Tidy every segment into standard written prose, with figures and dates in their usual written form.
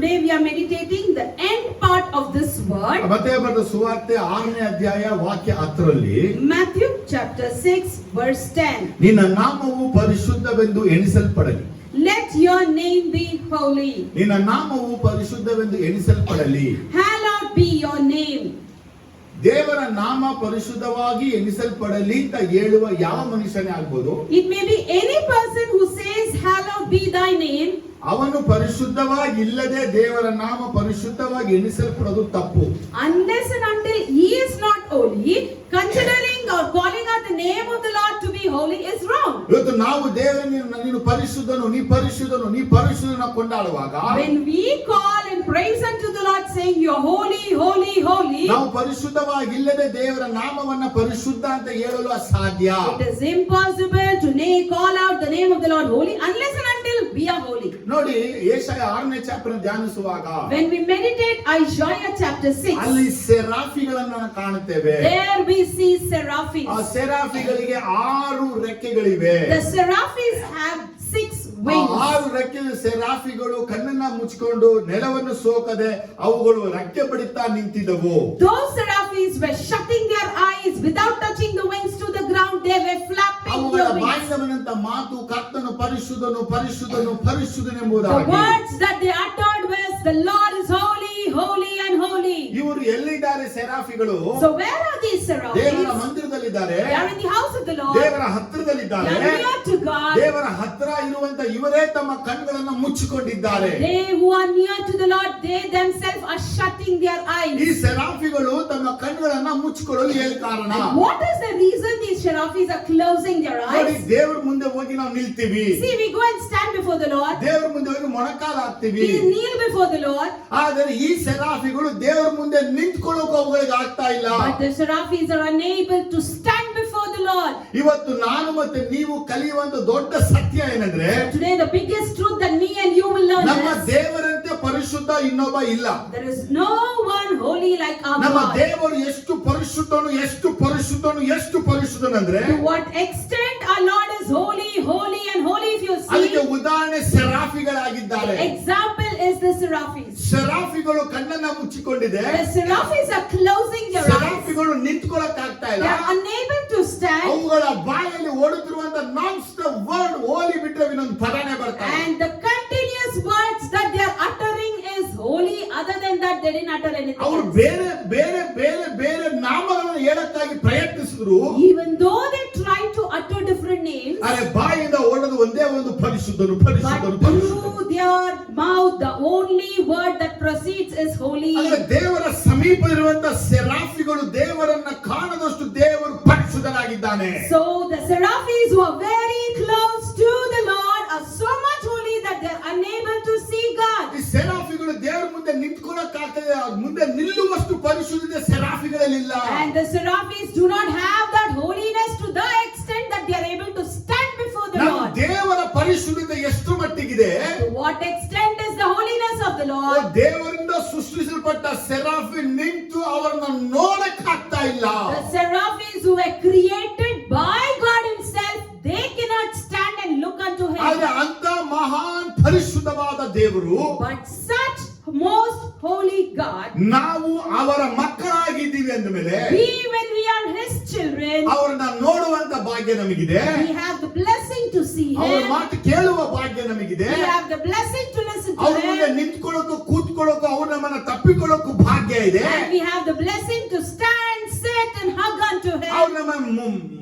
Today we are meditating the end part of this word. ಮತ್ತಾಯ ಬರೆದ ಸುವಾರ್ತೆ 6ನೇ ಅಧ್ಯಾಯ ವಾಕ್ಯ 10ರಲ್ಲಿ Matthew chapter 6 verse 10. ನಿನ್ನ ನಾಮವು ಪರಿಶುದ್ಧವೆಂದು ಎಣಿಸಲ್ಪಡಲಿ. Let your name be holy. ನಿನ್ನ ನಾಮವು ಪರಿಶುದ್ಧವೆಂದು ಎಣಿಸಲ್ಪಡಲಿ. Hallowed be your name. ದೇವರ ನಾಮ ಪರಿಶುದ್ಧವಾಗಿ ಎಣಿಸಲ್ಪಡಲಿ ಅಂತ ಹೇಳುವ ಯಾವ ಮನುಷ್ಯನೇ ಆಗ್ಬೋದು. It may be any person who says hallowed be thy name. ಅವನು ಪರಿಶುದ್ಧವಾಗಿ ಇಲ್ಲದೆ ದೇವರ ನಾಮ ಪರಿಶುದ್ಧವಾಗಿ ಎಣಿಸಲ್ಪಡೋದು ತಪ್ಪು. Unless and until he is not holy, considering or calling out the name of the Lord to be holy is wrong. ಇವತ್ತು ನಾವು ದೇವರನ್ನು ನೀನು ಪರಿಶುದ್ಧನು ನೀ ಪರಿಶುದ್ಧನು ನೀ ಪರಿಶುದ್ಧನ ಕೊಂಡಾಡುವಾಗ when we call and praise unto the Lord saying you are holy holy holy, ನಾವು ಪರಿಶುದ್ಧವಾಗಿ ಇಲ್ಲದೆ ದೇವರ ನಾಮವನ್ನ ಪರಿಶುದ್ಧ ಅಂತ ಹೇಳಲು ಅಸಾಧ್ಯ. it is impossible to call out the name of the Lord holy unless and until we are holy. ನೋಡಿ ಯೆಶಾಯ 6ನೇ chapter ಧ್ಯಾನಿಸುವಾಗ when we meditate Isaiah chapter 6, ಅಲ್ಲಿ ಸೆರಾಫಿಗಳನ್ನು ಕಾಣುತ್ತೇವೆ. there we see seraphim. ಆ ಸೆರಾಫಿಗಳಿಗೆ 6 ರೆಕ್ಕೆಗಳಿವೆ. The seraphim have 6 wings. 6 ರೆಕ್ಕೆ ಸೆರಾಫಿಗಳು ಕಣ್ಣನ್ನ ಮುಚ್ಚಿಕೊಂಡು ನೆಲವನ್ನು ಸೋಕದೆ ಅವುಗಳು ರೆಕ್ಕೆ ಬಡಿತಾ ನಿಂತಿದ್ದವು. Those seraphim were shutting their eyes without touching the wings to the ground. They were flapping ಅವುಗಳ their wings. ಬಾಯಿನವನಂತ ಮಾತು ಕರ್ತನು ಪರಿಶುದ್ಧನು ಪರಿಶುದ್ಧನು The ಪರಿಶುದ್ಧನೆಂಬುದಾಗಿ. words that they uttered was the Lord is holy holy and holy. ಇವರು ಎಲ್ಲಿದ್ದಾರೆ ಸೆರಾಫಿಗಳು? So where are these ದೇವರ seraphim? ಮಂದಿರದಲ್ಲಿದ್ದಾರೆ. They are in the house of the Lord. ದೇವರ ಹತ್ತಿರದಲ್ಲಿದ್ದಾರೆ. They are near to God. ದೇವರ ಹತ್ತಿರ ಇರುವಂತ ಇವರೇ ತಮ್ಮ ಕಣ್ಣುಗಳನ್ನು ಮುಚ್ಚಿಕೊಂಡಿದ್ದಾರೆ. They who are near to the Lord, they themselves are shutting their eyes. ಈ ಸೆರಾಫಿಗಳು ತಮ್ಮ ಕಣ್ಣುಗಳನ್ನು ಮುಚ್ಚಿಕೊಳ್ಳಲು ಏನು ಕಾರಣ? And what is the reason these seraphim are closing their ನೋಡಿ, eyes? ದೇವರ ಮುಂದೆ ಹೋಗಿ ನಾವು ನಿಲ್ತೀವಿ. See, we go and stand before the Lord. ದೇವರ ಮುಂದೆ ಹೋಗಿ ಮೊಣಕಾಲು ಹಾಕ್ತೀವಿ. We kneel before the Lord. ಆದರೆ ಈ ಸೆರಾಫಿಗಳು ದೇವರ ಮುಂದೆ ನಿಂತ್ಕೊಳ್ಳೋಕೆ ಅವುಗಳಿಗೆ ಆಗ್ತಾ ಇಲ್ಲ. But the seraphim are unable to stand before the Lord. ಇವತ್ತು ನಾನು ಮತ್ತೆ ನೀವು ಕಲಿಯುವಂತ ದೊಡ್ಡ ಸತ್ಯ ಏನಂದ್ರೆ, Today the biggest truth that me and you will learn ನಮ್ಮ is ದೇವರಂತೆ ಪರಿಶುದ್ಧ ಇನ್ನೊಬ್ಬ ಇಲ್ಲ. there is no one holy like our ನಮ್ಮ God. ದೇವರು ಎಷ್ಟು ಪರಿಶುದ್ಧನು ಎಷ್ಟು ಪರಿಶುದ್ಧನು ಎಷ್ಟು ಪರಿಶುದ್ಧನಂದ್ರೆ, To what extent our Lord is holy holy and holy, if you ಅದಕ್ಕೆ see, ಉದಾಹರಣೆ ಸೆರಾಫಿಗಳಾಗಿದ್ದಾರೆ. example is the seraphim. ಸೆರಾಫಿಗಳು ಕಣ್ಣನ್ನ ಮುಚ್ಚಿಕೊಂಡಿದೆ. The seraphim are closing their eyes. ಸೆರಾಫಿಗಳು ನಿಂತ್ಕೊಳ್ಳಕ್ ಆಗ್ತಾ They ಇಲ್ಲ. are unable to stand. ಅವುಗಳ ಬಾಯಲ್ಲಿ ಓಡುತ್ತಿರುವಂತ ನಾನ್ ಸ್ಟಾಪ್ ವರ್ಡ್ ಹೋಲಿ ಬಿಟ್ಟರೆ ಇನ್ನೊಂದು ಪದನೇ ಬರ್ತಾರೆ. And the continuous words that they are uttering is holy. Other than that, they didn't utter anything ಅವರು else. ಬೇರೆ ಬೇರೆ ಬೇರೆ ಬೇರೆ ನಾಮಗಳನ್ನು ಹೇಳಕ್ಕಾಗಿ ಪ್ರಯತ್ನಿಸಿದ್ರು. Even though they try to utter different names, ಆದರೆ ಬಾಯಿಂದ ಓಡೋದು ಒಂದೇ ಒಂದು ಪರಿಶುದ್ಧನು ಪರಿಶುದ್ಧನು but ಪರಿಶುದ್ಧನು. through their mouth, the only word that proceeds is holy. ಆದರೆ ದೇವರ ಸಮೀಪ ಇರುವಂತ ಸೆರಾಫಿಗಳು ದೇವರನ್ನ ಕಾಣದಷ್ಟು ದೇವರು ಪರಿಶುದ್ಧನಾಗಿದ್ದಾನೆ. So the seraphim who are very close to the Lord are so much holy that they are unable to see God. ಈ ಸೆರಾಫಿಗಳು ದೇವರ ಮುಂದೆ ನಿಂತ್ಕೊಳ್ಳಕ್ಕಾಗ್ತದೆ, ಮುಂದೆ ನಿಲ್ಲುವಷ್ಟು ಪರಿಶುದ್ಧತೆ ಸೆರಾಫಿಗಳಲ್ಲಿಲ್ಲ. And the seraphim do not have that holiness to the extent that they are able to stand before the ನಮ್ಮ Lord. ದೇವರ ಪರಿಶುದ್ಧತೆ ಎಷ್ಟು ಮಟ್ಟಿಗಿದೆ? To what extent is the holiness of the Lord? ದೇವರಿಂದ ಸೃಷ್ಟಿಸಲ್ಪಟ್ಟ ಸೆರಾಫಿ ನಿಂತು ಅವರನ್ನ ನೋಡಕ್ಕಾಗ್ತಾ ಇಲ್ಲ. The seraphim who were created by God himself, they cannot stand and look unto ಆದ್ರೆ him. ಅಂತ ಮಹಾನ್ ಪರಿಶುದ್ಧವಾದ ದೇವರು, But such most holy God, ನಾವು ಅವರ ಮಕ್ಕಳಾಗಿದ್ದೀವಿ ಅಂದ ಮೇಲೆ we when we are his children, ಅವರನ್ನ ನೋಡುವಂತ ಭಾಗ್ಯ ನಮಗಿದೆ. we have the blessing to see ಅವರ him. ಮಾತು ಕೇಳುವ ಭಾಗ್ಯ ನಮಗಿದೆ. We have the blessing to listen to ಅವ್ರ ಮುಂದೆ him. ನಿಂತ್ಕೊಳ್ಳೋಕು ಕೂತ್ಕೊಳ್ಳೋಕು ಅವ್ರು ನಮ್ಮನ್ನ ತಪ್ಪಿಕೊಳ್ಳೋಕು ಭಾಗ್ಯ ಇದೆ. And we have the blessing to stand, sit and hug unto ಅವ್ರು him. ನಮ್ಮ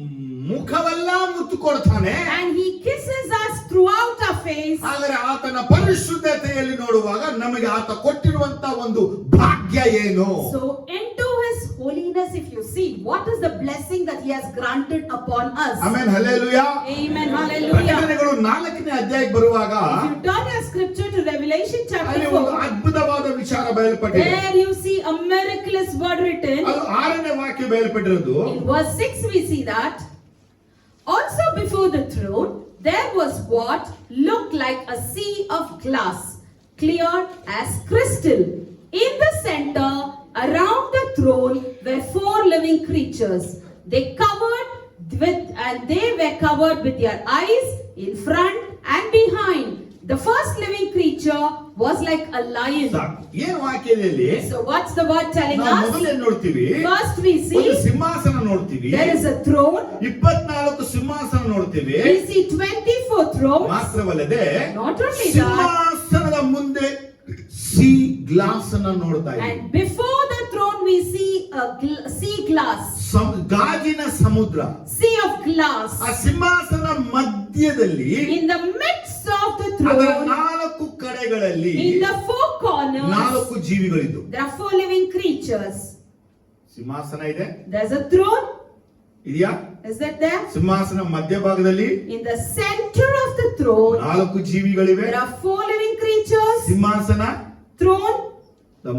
ಮುಖವೆಲ್ಲ ಮುತ್ತು ಕೊಡ್ತಾನೆ. And he kisses us throughout our face. ಆದರೆ ಆತನ ಪರಿಶುದ್ಧತೆಯಲ್ಲಿ ನೋಡುವಾಗ ನಮಗೆ ಆತ ಕೊಟ್ಟಿರುವಂತ ಒಂದು ಭಾಗ್ಯ ಏನು? So into his holiness, if you see, what is the blessing that he has granted upon us? Amen, hallelujah. Amen, hallelujah. ಪ್ರಕಟಣೆಗಳು 4ನೇ ಅಧ್ಯಾಯಕ್ಕೆ ಬರುವಾಗ If you turn your scripture to Revelation chapter ಅಲ್ಲಿ ಒಂದು 4, ಅದ್ಭುತವಾದ ವಿಚಾರ ಬಯಲ್ಪಟ್ಟಿದೆ. there you see a miraculous word written. ಅದು 6ನೇ ವಾಕ್ಯ ಬಯಲ್ಪಟ್ಟಿರೋದು. In verse 6 we see that also before the throne there was what looked like a sea of glass, clear as crystal. In the center around the throne were 4 living creatures. They were covered with their eyes in front and behind. The first living creature was like a lion. ಸಾಕು. ಏನು ವಾಕ್ಯದಲ್ಲಿ So what's the word telling ನಾವು us? ಮೊದಲೇನ್ ನೋಡ್ತೀವಿ? First we ಒಂದು see ಸಿಂಹಾಸನ ನೋಡ್ತೀವಿ, there is a throne. 24 ಸಿಂಹಾಸನ ನೋಡ್ತೀವಿ. We see 24 thrones. ಮಾತ್ರವಲ್ಲದೆ Not only that, ಸಿಂಹಾಸನದ ಮುಂದೆ ಸೀ ಗ್ಲಾಸ್ ಅನ್ನ ನೋಡ್ತಾ ಇದ್ದೀವಿ. and before the throne we see a sea glass. ಗಾಜಿನ ಸಮುದ್ರ. Sea of glass. ಆ ಸಿಂಹಾಸನ ಮಧ್ಯದಲ್ಲಿ In the midst of the ಅದರ throne, 4 ಕಡೆಗಳಲ್ಲಿ in the four corners, 4 ಜೀವಿಗಳಿದ್ದು. there are 4 living creatures. ಸಿಂಹಾಸನ ಇದೆ, There's a throne. ಇದೆಯಾ? Is that there? ಸಿಂಹಾಸನ ಮಧ್ಯಭಾಗದಲ್ಲಿ In the center of the throne, 4 ಜೀವಿಗಳಿವೆ. there are 4 living creatures. ಸಿಂಹಾಸನ Throne,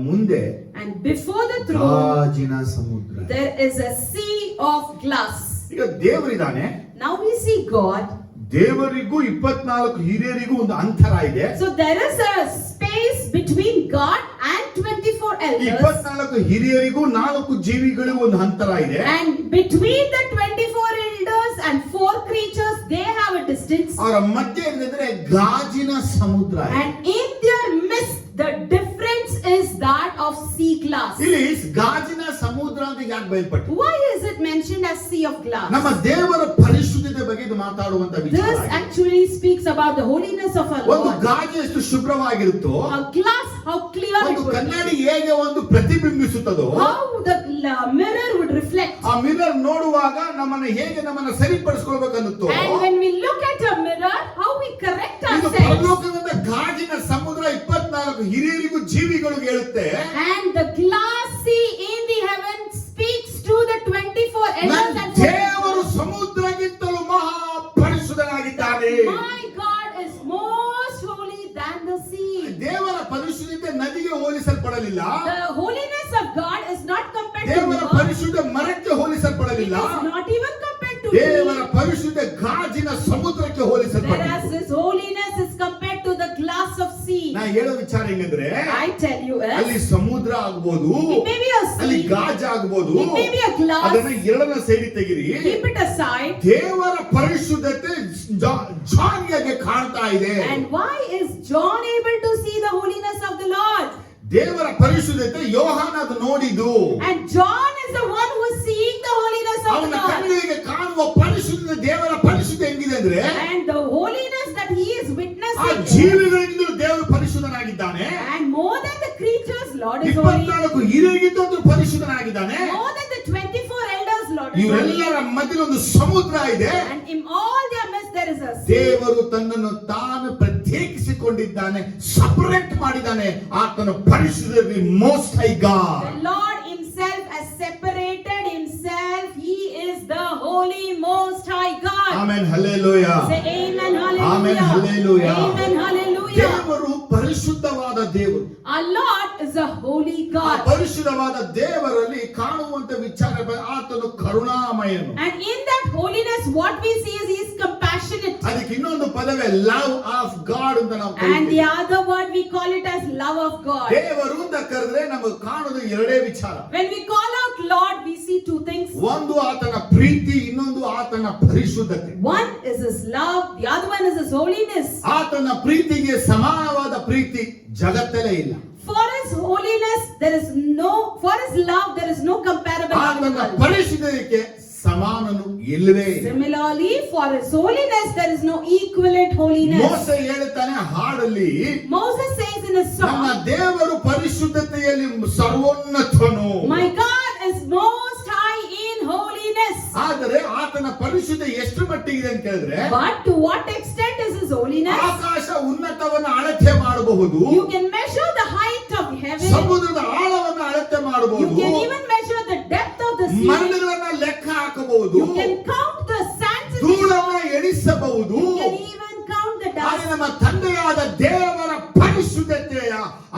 ಮುಂದೆ and before the throne, ಗಾಜಿನ ಸಮುದ್ರ. there is a sea of glass. ಈಗ ದೇವರಿದ್ದಾನೆ. Now we see God. ದೇವರಿಗೂ 24 ಹಿರಿಯರಿಗೂ ಒಂದು ಅಂತರ ಇದೆ. So there is a space between God and 24 elders. 24 ಹಿರಿಯರಿಗೂ 4 ಜೀವಿಗಳಿಗೂ ಒಂದು ಅಂತರ ಇದೆ. And between the 24 elders and 4 creatures, they have a distance. ಅವರ ಮಧ್ಯೆ ಏನಂದ್ರೆ ಗಾಜಿನ ಸಮುದ್ರ. And in their midst, the difference is that of sea glass. ಇಲ್ಲಿ ಗಾಜಿನ ಸಮುದ್ರ ಅಂತ ಯಾಕೆ ಬಯಲ್ಪಟ್ಟು? Why is it mentioned as sea of glass? ನಮ್ಮ ದೇವರ ಪರಿಶುದ್ಧತೆ ಬಗ್ಗೆ ಇದು ಮಾತಾಡುವಂತ ವಿಚಾರ. This actually speaks about the holiness of our ಒಂದು Lord. ಗಾಜು ಎಷ್ಟು ಶುಭ್ರವಾಗಿರುತ್ತೋ, A glass, how clear it ಒಂದು would be. ಕನ್ನಡಿ ಹೇಗೆ ಒಂದು ಪ್ರತಿಬಿಂಬಿಸುತ್ತದೋ, How the mirror would reflect. ಆ ಮಿರರ್ ನೋಡುವಾಗ ನಮ್ಮನ್ನ ಸರಿಪಡಿಸ್ಕೊಳ್ಬೇಕನ್ನುತ್ತೋ, And when we look at a mirror, how we correct ಇದು ourselves. ಪರಲೋಕದಿಂದ ಗಾಜಿನ ಸಮುದ್ರ 24 ಹಿರಿಯರಿಗೂ ಜೀವಿಗಳಿಗೂ ಹೇಳುತ್ತೆ, And the glass sea in the heaven speaks to the 24 elders and ದೇವರು ಸಮುದ್ರಗಿಂತಲೂ ಮಹಾ ಪರಿಶುದ್ಧನಾಗಿದ್ದಾನೆ. my God is most holy than the sea. ದೇವರ ಪರಿಶುದ್ಧತೆ ನದಿಗೆ ಹೋಲಿಸಲ್ಪಡಲಿಲ್ಲ. The holiness of God is not compared to ದೇವರ river. ಪರಿಶುದ್ಧ ಮರಕ್ಕೆ It ಹೋಲಿಸಲ್ಪಡಲಿಲ್ಲ. is not even compared to ದೇವರ tree. ಪರಿಶುದ್ಧ ಗಾಜಿನ ಸಮುದ್ರಕ್ಕೆ ಹೋಲಿಸಲ್ಪಟ್ಟಿದೆ. Whereas His holiness is compared to the glass of sea. ನಾ ಹೇಳೋ ವಿಚಾರ ಹೆಂಗಂದ್ರೆ, I tell you ಅಲ್ಲಿ is, ಸಮುದ್ರ ಆಗ್ಬೋದು, it may be a ಅಲ್ಲಿ sea, ಗಾಜ ಆಗ್ಬೋದು, it may be a glass. ಅದನ್ನ ಎರಡನ ಸೈಡಿ ತೆಗಿರಿ. Keep it aside. ದೇವರ ಪರಿಶುದ್ಧತೆ ಜಾನ್ಗೆ ಕಾಣ್ತಾ ಇದೆ. And why is John able to see the holiness of the Lord? ದೇವರ ಪರಿಶುದ್ಧತೆ ಯೋಹಾನ ಅದು ನೋಡಿದ್ದು. And John is the one who is seeing the holiness of the ಅವನ Lord. ಕಣ್ಣಿಗೆ ಕಾಣುವ ಪರಿಶುದ್ಧ ದೇವರ ಪರಿಶುದ್ಧ ಹೆಂಗಿದೆ ಅಂದ್ರೆ, And the holiness that he is ಆ witnessing, ಜೀವಿಗಳಿಂದ ದೇವರು ಪರಿಶುದ್ಧನಾಗಿದ್ದಾನೆ. and more than the creatures, Lord is holy. 24 ಹಿರಿಯರಿಗಿಂತ ಪರಿಶುದ್ಧನಾಗಿದ್ದಾನೆ. More than the 24 elders, Lord is holy. ಇವರೆಲ್ಲರ ಮಧ್ಯದಲ್ಲಿ ಒಂದು ಸಮುದ್ರ ಇದೆ. And in all their midst there is a sea. ದೇವರು ತನ್ನನ್ನು ತಾನು ಪ್ರತ್ಯೇಕಿಸಿಕೊಂಡಿದ್ದಾನೆ, ಸಪರೇಟ್ ಮಾಡಿದ್ದಾನೆ. ಆತನ ಪರಿಶುದ್ಧರಲ್ಲಿ most high God. The Lord himself has separated himself. He is the holy most high God. Amen, hallelujah. Say amen, hallelujah. Amen, hallelujah. Amen, hallelujah. ದೇವರು ಪರಿಶುದ್ಧವಾದ ದೇವರು. Our Lord is a holy ಆ God. ಪರಿಶುದ್ಧವಾದ ದೇವರಲ್ಲಿ ಕಾಣುವಂತ ವಿಚಾರ, ಆತನು ಕರುಣಾಮಯನು. And in that holiness, what we see is he is compassionate. ಅದಕ್ಕೆ ಇನ್ನೊಂದು ಪದವೇ ಲವ್ ಆಫ್ ಗಾಡ್ ಅಂತ ನಾವು And ಕರೀತೀವಿ. the other word we call it as love of God. ದೇವರು ಅಂತ ಕರೆದ್ರೆ ನಮಗೆ ಕಾಣೋದು ಎರಡೇ ವಿಚಾರ. When we call out Lord, we see two things. ಒಂದು ಆತನ ಪ್ರೀತಿ, ಇನ್ನೊಂದು ಆತನ ಪರಿಶುದ್ಧತೆ. One is his love, the other one is his holiness. ಆತನ ಪ್ರೀತಿಗೆ ಸಮಾನವಾದ ಪ್ರೀತಿ ಜಗತ್ತಲ್ಲೇ ಇಲ್ಲ. For his holiness, for his love, there is no comparable in the ಆತನ world. ಪರಿಶುದ್ಧತೆಗೆ ಸಮಾನನು ಇಲ್ಲವೇ ಇಲ್ಲ. Similarly, for his holiness, there is no equivalent holiness. ಮೋಸೆ ಹೇಳುತ್ತಾನೆ ಹಾಡಲ್ಲಿ, Moses says in his ನಮ್ಮ song, ದೇವರು ಪರಿಶುದ್ಧತೆಯಲ್ಲಿ ಸರ್ವೋನ್ನತನು. my God is most high in holiness. ಆದರೆ ಆತನ ಪರಿಶುದ್ಧ ಎಷ್ಟು ಮಟ್ಟಿಗೆ ಅಂತ ಕೇಳಿದ್ರೆ, But to what extent is his holiness? ಆಕಾಶ ಉನ್ನತವನ್ನು ಅಳತೆ ಮಾಡಬಹುದು, You can measure the height of heaven. ಸಮುದ್ರದ ಆಳವನ್ನು ಅಳತೆ You ಮಾಡಬಹುದು, can even measure the depth of the sea. ಮಣ್ಣುಗಳನ್ನ ಲೆಕ್ಕ ಹಾಕಬಹುದು, You can count the sands in the ಧೂಳನ್ನ shore. ಎಣಿಸಬಹುದು. You can even count the ಆದರೆ dust. ನಮ್ಮ ತಂದೆಯಾದ ದೇವರ ಪರಿಶುದ್ಧತೆಯ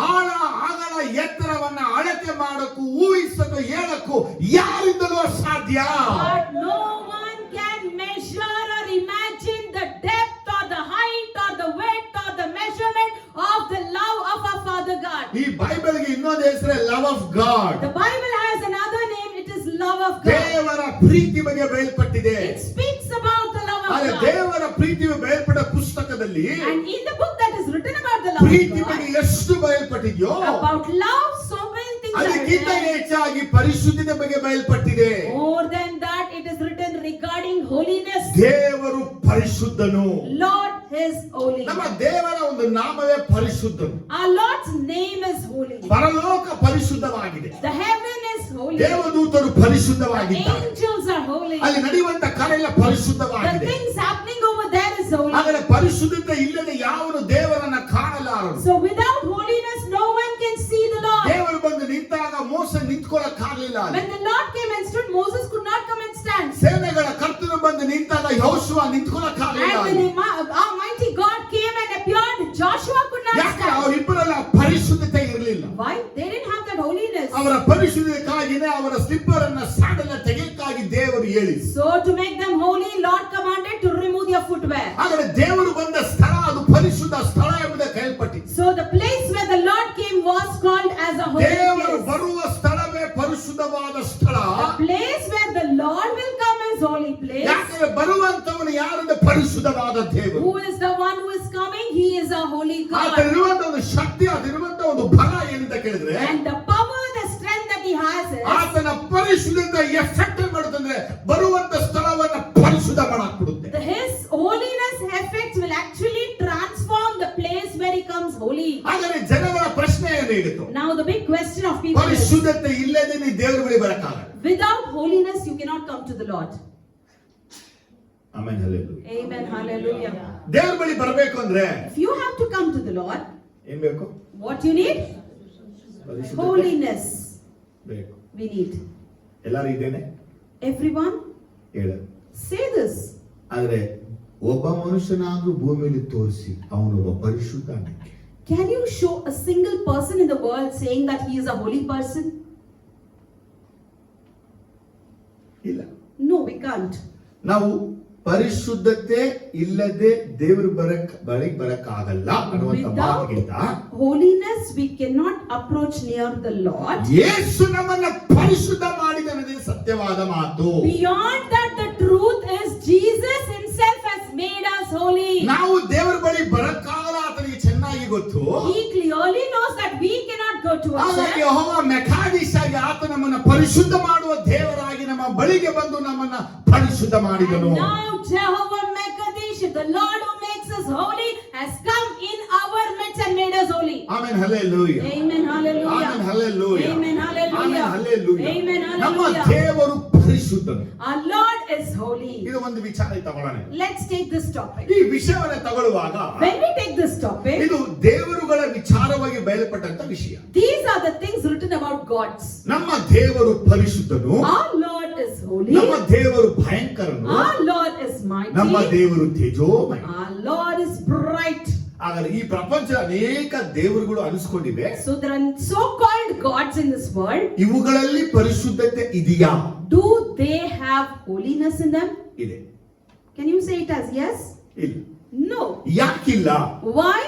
ಆಳ ಅಗಲ ಎತ್ತರವನ್ನ ಅಳತೆ ಮಾಡಕ್ಕೂ ಊಹಿಸಕ್ಕೂ ಹೇಳಕ್ಕೂ ಯಾರಿಂದಲೂ ಸಾಧ್ಯ. But no one can measure or imagine the depth or the height or the width or the measurement of the love of our Father God. ಈ ಬೈಬಲ್ಗೆ ಇನ್ನೊಂದು ಹೆಸರೇ love of god. The Bible has another name, it is love of God. ದೇವರ ಪ್ರೀತಿ ಬಗ್ಗೆ ಬಯಲ್ಪಟ್ಟಿದೆ. It speaks about the love of ಆದರೆ God. ದೇವರ ಪ್ರೀತಿಯು ಬಯಲ್ಪಟ್ಟ ಪುಸ್ತಕದಲ್ಲಿ And in the book that is written about the love Preethi of ಬಗ್ಗೆ God, ಎಷ್ಟು ಬಯಲ್ಪಟ್ಟಿದ್ಯೋ about love, so many things are ಅದಕ್ಕಿಂತ written. ಹೆಚ್ಚಾಗಿ ಪರಿಶುದ್ಧತೆ ಬಗ್ಗೆ ಬಯಲ್ಪಟ್ಟಿದೆ. More than that, it is written regarding holiness. ದೇವರು ಪರಿಶುದ್ಧನು. Lord is holy. ನಮ್ಮ ದೇವರ ಒಂದು ನಾಮವೇ ಪರಿಶುದ್ಧನು. Our Lord's name is holy. ಪರಲೋಕ ಪರಿಶುದ್ಧವಾಗಿದೆ. The heaven is holy. ದೇವದೂತರು The ಪರಿಶುದ್ಧವಾಗಿದ್ದಾರೆ. angels are holy. ಅಲ್ಲಿ ನಡೆಯುವಂತ ಕಾರ್ಯ The ಪರಿಶುದ್ಧವಾಗಿದೆ. things happening over there is holy. ಆದರೆ ಪರಿಶುದ್ಧತೆ ಇಲ್ಲದೆ ಯಾವನು ದೇವರನ್ನ ಕಾಣಲಾರನು. So without holiness, no one can see the Lord. ದೇವರು ಬಂದು ನಿಂತಾಗ ಮೋಸ ನಿಂತ್ಕೊಳ್ಳಕ್ಕಾಗಲಿಲ್ಲ. When the Lord came and stood, Moses could not come and stand. ಸೇನೆಗಳ ಕರ್ತನು ಬಂದು ನಿಂತಾಗ ಯೆಹೋಶುವ ನಿಂತ್ಕೊಳ್ಳಕ್ಕಾಗಲಿಲ್ಲ. And when the Almighty God came and appeared, Joshua could not ಯಾಕೆ stand. ಅವರಿಬ್ಬರಲ್ಲ ಪರಿಶುದ್ಧತೆ ಇರಲಿಲ್ಲ. Why? They didn't have that holiness. ಅವರ ಪರಿಶುದ್ಧತೆಗಾಗಿನೇ ಅವರ ಸ್ಲಿಪ್ಪರ್ ಅನ್ನ sandal ತೆಗೆಯಕ್ಕಾಗಿ ದೇವರು ಹೇಳಿದ್ರು. So to make them holy, Lord commanded to remove their footwear. ಆದರೆ ದೇವರು ಬಂದ ಸ್ಥಳ ಅದು ಪರಿಶುದ್ಧ ಸ್ಥಳ ಎಂಬುದಾಗಿ ಕರೆಯಲ್ಪಟ್ಟಿತು. So the place where the Lord came was called as a holy ದೇವರು place. ಬರುವ ಸ್ಥಳವೇ ಪರಿಶುದ್ಧವಾದ ಸ್ಥಳ. The place where the Lord will come is holy place. ಯಾಕಂದ್ರೆ ಬರುವಂತವನು ಯಾರಂದ್ರೆ ಪರಿಶುದ್ಧವಾದ ದೇವರು. Who is the one who is coming? He is a holy God. ಅದರಿರುವಂತ ಒಂದು ಶಕ್ತಿ, ಅದರಿರುವಂತ ಒಂದು ಬಲ ಏನಂತ ಕೇಳಿದ್ರೆ, And the power, the strength that he has is, ಆತನ ಪರಿಶುದ್ಧತೆ ಎಫೆಕ್ಟ್ ಮಾಡುತ್ತಂದ್ರೆ ಬರುವಂತ ಸ್ಥಳವನ್ನ ಪರಿಶುದ್ಧ ಮಾಡಾಕ್ಬಿಡುತ್ತೆ. his holiness effects will actually transform the place where he comes holy. ಹಾಗಾದ್ರೆ ಜನಗಳ ಪ್ರಶ್ನೆ ಏನಿತ್ತು? Now the big question of people is, ಪರಿಶುದ್ಧತೆ ಇಲ್ಲದೆ ನೀ ದೇವರ ಬಳಿ ಬರಕ್ಕಾಗಲ್ಲ. without holiness you cannot come to the Lord. Amen, hallelujah. Amen, hallelujah. ದೇವರ ಬಳಿ ಬರಬೇಕು ಅಂದ್ರೆ If you have to come to the Lord, ಏನ್ ಬೇಕು? what you need? ಪರಿಶುದ್ಧತೆ Holiness ಬೇಕು. we need. ಎಲ್ಲರೂ ಇದ್ದೇನೆ Everyone ಹೇಳ. say this. ಆದ್ರೆ ಒಬ್ಬ ಮನುಷ್ಯನಾದ್ರೂ ಭೂಮಿಯಲ್ಲಿ ತೋರಿಸಿ ಅವನೊಬ್ಬ ಪರಿಶುದ್ಧ. Can you show a single person in the world saying that he is a holy person? ಇಲ್ಲ. No, we can't. ನಾವು ಪರಿಶುದ್ಧತೆ ಇಲ್ಲದೆ ದೇವರು ಬಳಿ ಬರಕ್ಕಾಗಲ್ಲ ಅನ್ನುವಂತ ಮಾತಿಗಿಂತ holiness we cannot approach near the Lord. ಯೇಸು ನಮ್ಮನ್ನ ಪರಿಶುದ್ಧ ಮಾಡಿದನೇ ಸತ್ಯವಾದ ಮಾತು. Beyond that, the truth is Jesus himself has made us holy. ನಾವು ದೇವರ ಬಳಿ ಬರಕ್ಕಾಗಲ್ಲ ಆತನಿಗೆ ಚೆನ್ನಾಗಿ ಗೊತ್ತು. He clearly knows that we cannot go to a ಹಾಗಾಗಿ church. ಯೆಹೋವ ಮೆಕಾನಿಸ್ ಆಗಿ ಆತ ನಮ್ಮನ್ನ ಪರಿಶುದ್ಧ ಮಾಡುವ ದೇವರಾಗಿ ನಮ್ಮ ಬಳಿಗೆ ಬಂದು ನಮ್ಮನ್ನ ಪರಿಶುದ್ಧ ಮಾಡಿದನು. And now Jehovah Mekadesh, the Lord who makes us holy, has come in our midst and made us holy. Amen, hallelujah. Amen, hallelujah. Amen, hallelujah. Amen, hallelujah. Amen, hallelujah. Amen, ನಮ್ಮ hallelujah. ದೇವರು ಪರಿಶುದ್ಧನು. Our Lord is holy. ಇದು ಒಂದು ವಿಚಾರ ತಗೊಳ್ಳೋಣ. Let's take this topic. ಈ ವಿಷಯವನ್ನು ತಗೊಳ್ಳುವಾಗ When we take this topic, ಇದು ದೇವರುಗಳ ವಿಚಾರವಾಗಿ ಬಯಲುಪಟ್ಟಂತ ವಿಷಯ. these are the things written about gods. ನಮ್ಮ ದೇವರು ಪರಿಶುದ್ಧನು. Our Lord is holy. ನಮ್ಮ ದೇವರು ಭಯಂಕರನು. Our Lord is mighty. ನಮ್ಮ ದೇವರು ತೇಜೋಮಯ. Our Lord is bright. ಹಾಗಾದ್ರೆ ಈ ಪ್ರಪಂಚ ಅನೇಕ ದೇವರುಗಳು ಅನಿಸ್ಕೊಂಡಿವೆ. So there are so-called gods in this world. ಇವುಗಳಲ್ಲಿ ಪರಿಶುದ್ಧತೆ ಇದೆಯಾ? Do they have holiness in them? ಇದೆ. Can you say it as yes? ಇಲ್ಲ. No. ಯಾಕಿಲ್ಲ? Why?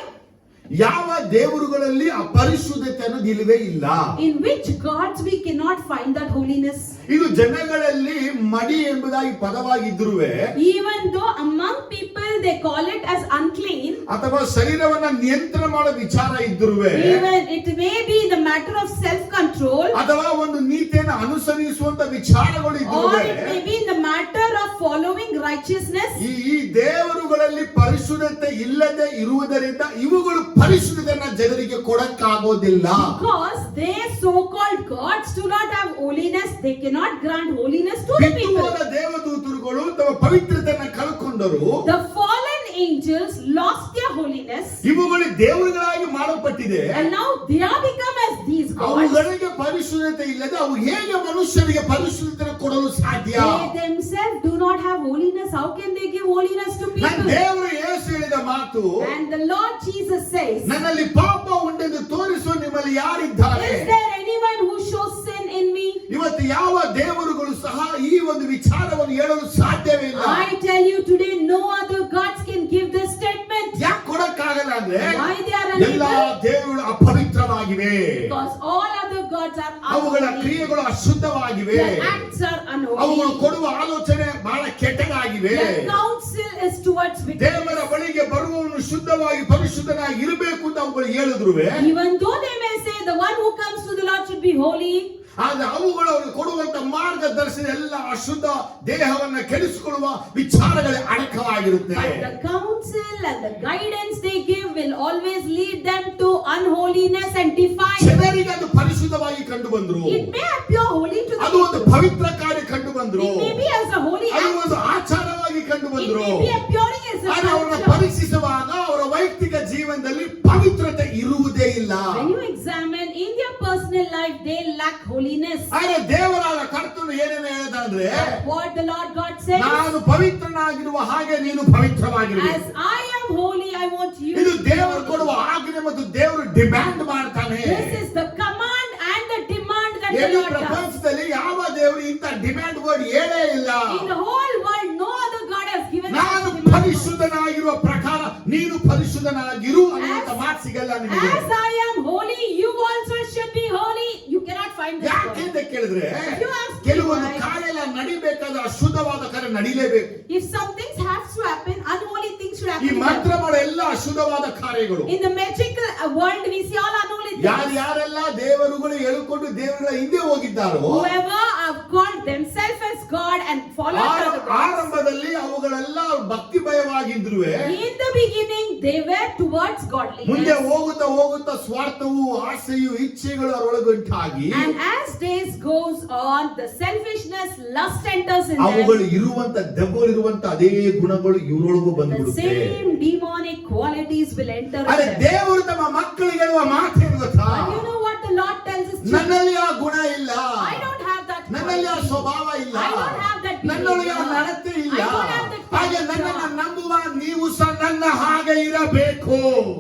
ಯಾವ ದೇವರುಗಳಲ್ಲಿ ಆ ಪರಿಶುದ್ಧತೆ ಅನ್ನೋದು ಇಲ್ಲವೇ ಇಲ್ಲ. In which gods we cannot find that holiness? ಇದು ಜನಗಳಲ್ಲಿ ಮಡಿ ಎಂಬುದಾಗಿ ಪದವಾಗಿದ್ರುವೆ, Even though among people they call it as unclean, ಅಥವಾ ಶರೀರವನ್ನ ನಿಯಂತ್ರಣ ಮಾಡೋ ವಿಚಾರ ಇದ್ರುವೆ, even it may be the matter of self-control, ಅಥವಾ ಒಂದು ನೀತಿಯನ್ನು ಅನುಸರಿಸುವಂತ ವಿಚಾರಗಳು or ಇದ್ರುವೆ, it may be in the matter of following righteousness. ಈ ದೇವರುಗಳಲ್ಲಿ ಪರಿಶುದ್ಧತೆ ಇಲ್ಲದೆ ಇರುವುದರಿಂದ ಇವುಗಳು ಪರಿಶುದ್ಧತೆಯನ್ನ ಜನರಿಗೆ ಕೊಡಕ್ಕಾಗೋದಿಲ್ಲ. Because they so-called gods do not have holiness, they cannot grant holiness to the people. ಬಿತ್ತುವರ ದೇವದೂತರುಗಳು ತಮ್ಮ ಪವಿತ್ರತೆಯನ್ನ ಕಳ್ಕೊಂಡರು. The fallen angels lost their holiness, ಇವುಗಳು ದೇವರುಗಳಾಗಿ ಮಾಡಲ್ಪಟ್ಟಿದೆ. and now they are become as these gods. ಅವುಗಳಿಗೆ ಪರಿಶುದ್ಧತೆ ಇಲ್ಲದೆ ಅವು ಹೇಗೆ ಮನುಷ್ಯರಿಗೆ ಪರಿಶುದ್ಧತೆ ಕೊಡಲು ಸಾಧ್ಯ? They themselves do not have holiness. How can they give holiness to ನನ್ನ people? ದೇವರು ಯೇಸು ಹೇಳಿದ ಮಾತು, And the Lord Jesus says, ನನ್ನಲ್ಲಿ ಪಾಪ ಉಂಟೆಂದು ತೋರಿಸುವ ನಿಮ್ಮಲ್ಲಿ ಯಾರಿದ್ದಾರೆ? is there anyone who shows sin in me? ಇವತ್ತು ಯಾವ ದೇವರುಗಳು ಸಹ ಈ ಒಂದು ವಿಚಾರವನ್ನು ಹೇಳಲು ಸಾಧ್ಯವೇ ಇಲ್ಲ. I tell you today, no other gods can give this statement. ಯಾಕೆ ಕೊಡಕ್ಕಾಗಲ್ಲ ಅಂದ್ರೆ Why they are ಎಲ್ಲಾ unable? ದೇವರುಗಳು ಅಪವಿತ್ರವಾಗಿವೆ. Because all other gods are ಅವುಗಳ unholy. ಕ್ರಿಯೆಗಳು ಅಶುದ್ಧವಾಗಿವೆ. Their acts are ಅವುಗಳು unholy. ಕೊಡುವ ಆಲೋಚನೆ ಬಹಳ ಕೆಟ್ಟದಾಗಿವೆ. Their counsel is towards wickedness. ದೇವರ ಬಳಿಗೆ ಬರುವವನು ಶುದ್ಧವಾಗಿ ಪರಿಶುದ್ಧನಾಗಿ ಇರಬೇಕು ಅಂತ ಅವುಗಳು ಹೇಳಿದ್ರು. Even though they may say the one who comes to the Lord should be holy, ಆದ್ರೆ ಅವುಗಳು ಅವರು ಕೊಡುವಂತ ಮಾರ್ಗದರ್ಶನ ಎಲ್ಲ ಅಶುದ್ಧ ದೇಹವನ್ನ ಕೆಡಿಸಿಕೊಳ್ಳುವ ವಿಚಾರಗಳೇ ಅಡಕವಾಗಿರುತ್ತೆ. but the counsel and the guidance they give will always lead them to unholiness and defile. ಜನರಿಗೆ ಅದು ಪರಿಶುದ್ಧವಾಗಿ ಕಂಡು ಬಂದ್ರು. It may appear holy to ಅದು the ಒಂದು people. ಪವಿತ್ರ ಕಾರ್ಯ ಕಂಡು ಬಂದ್ರು. It may be as a holy ಅದು act. ಒಂದು ಆಚಾರವಾಗಿ ಕಂಡು It ಬಂದ್ರು. may be appearing as a ಆದ್ರೆ ಅವರನ್ನ culture. ಪರೀಕ್ಷಿಸುವಾಗ ಅವರ ವೈಯಕ್ತಿಕ ಜೀವನದಲ್ಲಿ ಪವಿತ್ರತೆ ಇರುವುದೇ ಇಲ್ಲ. When you examine in their personal life, they lack holiness. ಆದ್ರೆ ದೇವರಾದ ಕರ್ತನು ಏನೇನು ಹೇಳಿದ ಅಂದ್ರೆ, What the Lord God says, ನಾನು ಪವಿತ್ರನಾಗಿರುವ ಹಾಗೆ ನೀನು ಪವಿತ್ರವಾಗಿರಬೇಕು. as I am holy, I want you ಇದು to be ದೇವರು holy. ಕೊಡುವ ಆಜ್ಞೆ ಮತ್ತು ದೇವರು ಡಿಮ್ಯಾಂಡ್ ಮಾಡ್ತಾನೆ. This is the command and the demand that the ಏನು Lord does. ಪ್ರಪಂಚದಲ್ಲಿ ಯಾವ ದೇವರು ಇಂಥ ಡಿಮ್ಯಾಂಡ್ ವರ್ಡ್ ಹೇಳೇ ಇಲ್ಲ. In the whole world, no other God has given us ನಾನು this demand. ಪರಿಶುದ್ಧನಾಗಿರುವ ಪ್ರಕಾರ ನೀನು ಪರಿಶುದ್ಧನಾಗಿರು ಅನ್ನುವಂತ ಮಾತು ಸಿಗಲ್ಲ ನಿಮಗೆ. As I am holy, you also should be holy. You cannot find this ಯಾಕೆ word. ಅಂತ ಕೇಳಿದ್ರೆ, You ask me ಕೆಲವೊಂದು why. ಕಾರ್ಯ ನಡಿಬೇಕಾದ್ರೆ ಅಶುದ್ಧವಾದ ಕಾರ್ಯ ನಡಿಲೇಬೇಕು. If some things have to happen, unholy things should ಈ happen. ಮಂತ್ರ ಮಾಡೋ ಎಲ್ಲ ಅಶುದ್ಧವಾದ ಕಾರ್ಯಗಳು. In the magical world, we see all unholy things. ಯಾರೆಲ್ಲ ದೇವರುಗಳು ಹೇಳಿಕೊಂಡು ದೇವರ ಹಿಂದೆ ಹೋಗಿದ್ದಾರೋ, Whoever have called themselves as God and followed other gods, ಆರಂಭದಲ್ಲಿ ಅವುಗಳೆಲ್ಲ ಭಕ್ತಿ ಭಯವಾಗಿದ್ರು. in the beginning they were towards ಮುಂದೆ godliness. ಹೋಗುತ್ತಾ ಹೋಗುತ್ತಾ ಸ್ವಾರ್ಥವು ಆಸೆಯು ಇಚ್ಛೆಗಳು ಅವರೊಳಗುಂಟಾಗಿ And as days goes on, the selfishness, lust enters in ಅವುಗಳು them. ಇರುವಂತ ದೆವ್ವಗಳಿರುವಂತ ಅದೇ ಗುಣಗಳು ಇವರೊಳಗೂ The ಬಂದ್ಬಿಡುತ್ತೆ. same demonic qualities will enter in ಅದೇ them. ದೇವರು ತಮ್ಮ ಮಕ್ಕಳಿಗೆ ಹೇಳುವ ಮಾತೇನು ಗೊತ್ತಾ? And you know what the Lord tells us? ನನ್ನಲ್ಲಿ ಆ ಗುಣ ಇಲ್ಲ, I don't have that ನನ್ನಲ್ಲಿ ಆ quality. ಸ್ವಭಾವ ಇಲ್ಲ, I don't have that ನನ್ನೊಳಗೆ ಆ behavior. ನಡತೆ ಇಲ್ಲ. I don't have that ಹಾಗೆ character. ನನ್ನನ್ನು ನಂಬುವ ನೀವು ಸಹ ನನ್ನ ಹಾಗೆ ಇರಬೇಕು.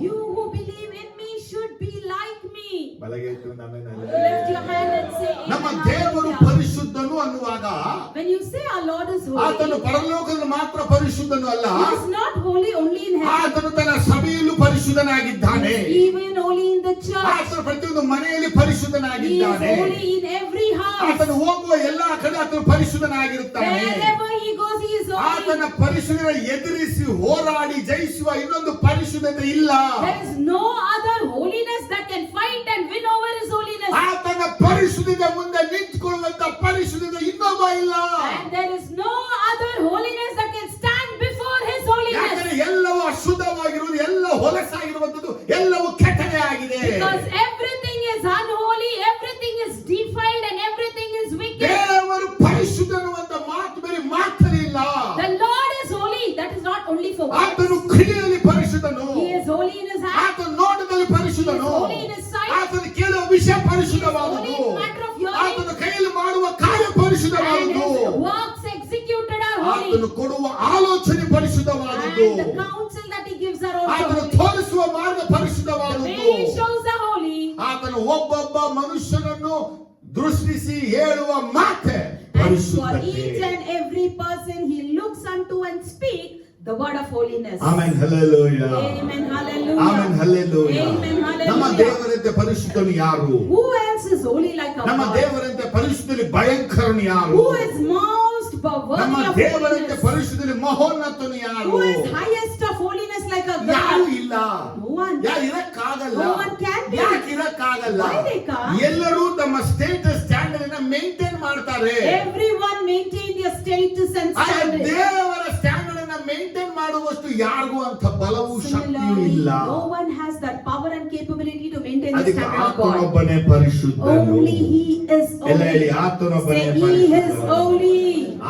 You who believe in me should be like me. ಬಲಗೆ ಇಟ್ಟು ನಮ್ಮನ್ನ Lift your hand and say, ನಮ್ಮ Amen, ದೇವರು hallelujah. ಪರಿಶುದ್ಧನು ಅನ್ನುವಾಗ When you say our Lord is ಆತನು holy, ಪರಲೋಕದಲ್ಲಿ ಮಾತ್ರ ಪರಿಶುದ್ಧನು ಅಲ್ಲ, He is not holy only in heaven. ಆತನು ತನ್ನ ಸಭೆಯಲ್ಲೂ ಪರಿಶುದ್ಧನಾಗಿದ್ದಾನೆ. Even holy in the church. ಆತನು ಪ್ರತಿಯೊಂದು ಮನೆಯಲ್ಲಿ He is ಪರಿಶುದ್ಧನಾಗಿದ್ದಾನೆ. holy in every house. ಆತನು ಹೋಗುವ ಎಲ್ಲಾ ಕಡೆ ಆತನು ಪರಿಶುದ್ಧನಾಗಿರುತ್ತಾನೆ. Wherever he goes, he is holy. ಆತನ ಪರಿಶುದ್ಧತೆ ಎದುರಿಸಿ ಹೋರಾಡಿ ಜಯಿಸುವ ಇನ್ನೊಂದು ಪರಿಶುದ್ಧತೆ ಇಲ್ಲ. There is no other holiness that can fight and win over his holiness. ಆತನ ಪರಿಶುದ್ಧತೆ ಮುಂದೆ ನಿಂತುಕೊಳ್ಳುವಂತ ಪರಿಶುದ್ಧತೆ ಇನ್ನೊಬ್ಬ ಇಲ್ಲ. And there is no other holiness that can stand before his holiness. ಯಾಕಂದ್ರೆ ಎಲ್ಲವೂ ಅಶುದ್ಧವಾಗಿರುವುದು, ಎಲ್ಲ ಹೊಲಸಾಗಿರುವಂತದ್ದು, ಎಲ್ಲವೂ ಕೆಟ್ಟದೇ ಆಗಿದೆ. Because everything is unholy, everything is defiled, and everything is wicked. ದೇವರು ಪರಿಶುದ್ಧನು ಅಂತ ಮಾತು ಬೇರೆ ಮಾತಲಿಲ್ಲ. The Lord is holy. That is not only for words. ಆತನು ಕ್ರಿಯೆಯಲ್ಲಿ ಪರಿಶುದ್ಧನು, He is holy in his act. ಆತನ ನೋಟದಲ್ಲಿ ಪರಿಶುದ್ಧನು, He is holy in his sight. ಆತನು ಕೇಳುವ ವಿಷಯ ಪರಿಶುದ್ಧವಾದುದು, He is holy in matter of hearing. ಆತನ ಕೈಯಲ್ಲಿ ಮಾಡುವ ಕಾರ್ಯ And ಪರಿಶುದ್ಧವಾದುದು, his works executed are holy. ಆತನು ಕೊಡುವ ಆಲೋಚನೆ ಪರಿಶುದ್ಧವಾದುದು, And the counsel that he gives are also ಆತನು holy. ತೋರಿಸುವ ಮಾರ್ಗ The ಪರಿಶುದ್ಧವಾದುದು. way he shows are holy. ಆತನು ಒಬ್ಬೊಬ್ಬ ಮನುಷ್ಯನನ್ನು ದೃಷ್ಟಿಸಿ ಹೇಳುವ ಮಾತೆ And for ಪರಿಶುದ್ಧತೆ. each and every person he looks unto and speak the word of holiness. Amen hallelujah. Amen. Hallelujah. Amen hallelujah. Amen. ನಮ್ಮ Hallelujah. ದೇವರಂತೆ ಪರಿಶುದ್ಧನು ಯಾರು? Who else is holy like our ನಮ್ಮ God? ದೇವರಂತೆ ಪರಿಶುದ್ಧದಲ್ಲಿ ಭಯಂಕರನು ಯಾರು? Who is most ನಮ್ಮ worthy of ದೇವರಂತೆ holiness? ಪರಿಶುದ್ಧದಲ್ಲಿ ಮಹೋನ್ನತನು ಯಾರು? Who is highest of holiness like our ಯಾರು God? ಇಲ್ಲ. No one. ಇರಕ್ಕಾಗಲ್ಲ. No one can be. ಯಾಕೆ ಇರಕ್ಕಾಗಲ್ಲ? Why they can't? ಎಲ್ಲರೂ ತಮ್ಮ ಸ್ಟೇಟಸ್ ಸ್ಟ್ಯಾಂಡರ್ಡ್ ಅನ್ನ ಮೇಂಟೈನ್ ಮಾಡ್ತಾರೆ. Everyone maintain their status and ಆ standard. ದೇವರ ಸ್ಟ್ಯಾಂಡರ್ಡ್ ಅನ್ನ ಮೇಂಟೈನ್ ಮಾಡುವಷ್ಟು ಯಾರಿಗೂ ಅಂತ ಬಲವೂ ಶಕ್ತಿಯೂ Similarly, ಇಲ್ಲ. no one has that power and capability to maintain the ಅದಕ್ಕೆ standard of God. ಆತನೊಬ್ಬನೇ ಪರಿಶುದ್ಧನು. Only He is ಎಲ್ಲ ಹೇಳಿ, holy. ಆತನೊಬ್ಬನೇ Say, He is ಪರಿಶುದ್ಧನು. holy.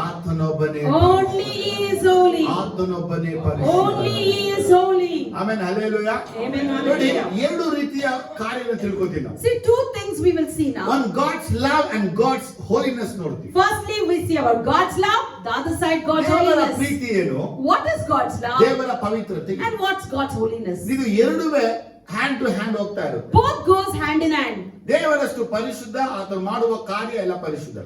ಆತನೊಬ್ಬನೇ Only He is holy. ಆತನೊಬ್ಬನೇ Only ಪರಿಶುದ್ಧನು. He is holy. ಆಮೇಲೆ ಹಲ್ಲೆಲೂಯಾ. Amen. ನೋಡಿ, Hallelujah. ಎರಡು ರೀತಿಯ ಕಾರ್ಯವನ್ನು ತಿಳ್ಕೊತೀವಿ ನಾವು. See, two things we will see now. One God's love and God's holiness ನೋಡ್ತೀವಿ. Firstly, we see about God's love. The other side, God's ದೇವರ holiness. ಪ್ರೀತಿ ಏನು? What is God's love? ದೇವರ ಪವಿತ್ರತೆ And what's God's holiness? ಇದು ಎರಡುವೇ hand to hand ಹೋಗ್ತಾ ಇರುತ್ತೆ. Both goes hand in hand. ದೇವರಷ್ಟು ಪರಿಶುದ್ಧ, ಆತನು ಮಾಡುವ ಕಾರ್ಯ ಎಲ್ಲ ಪರಿಶುದ್ಧ.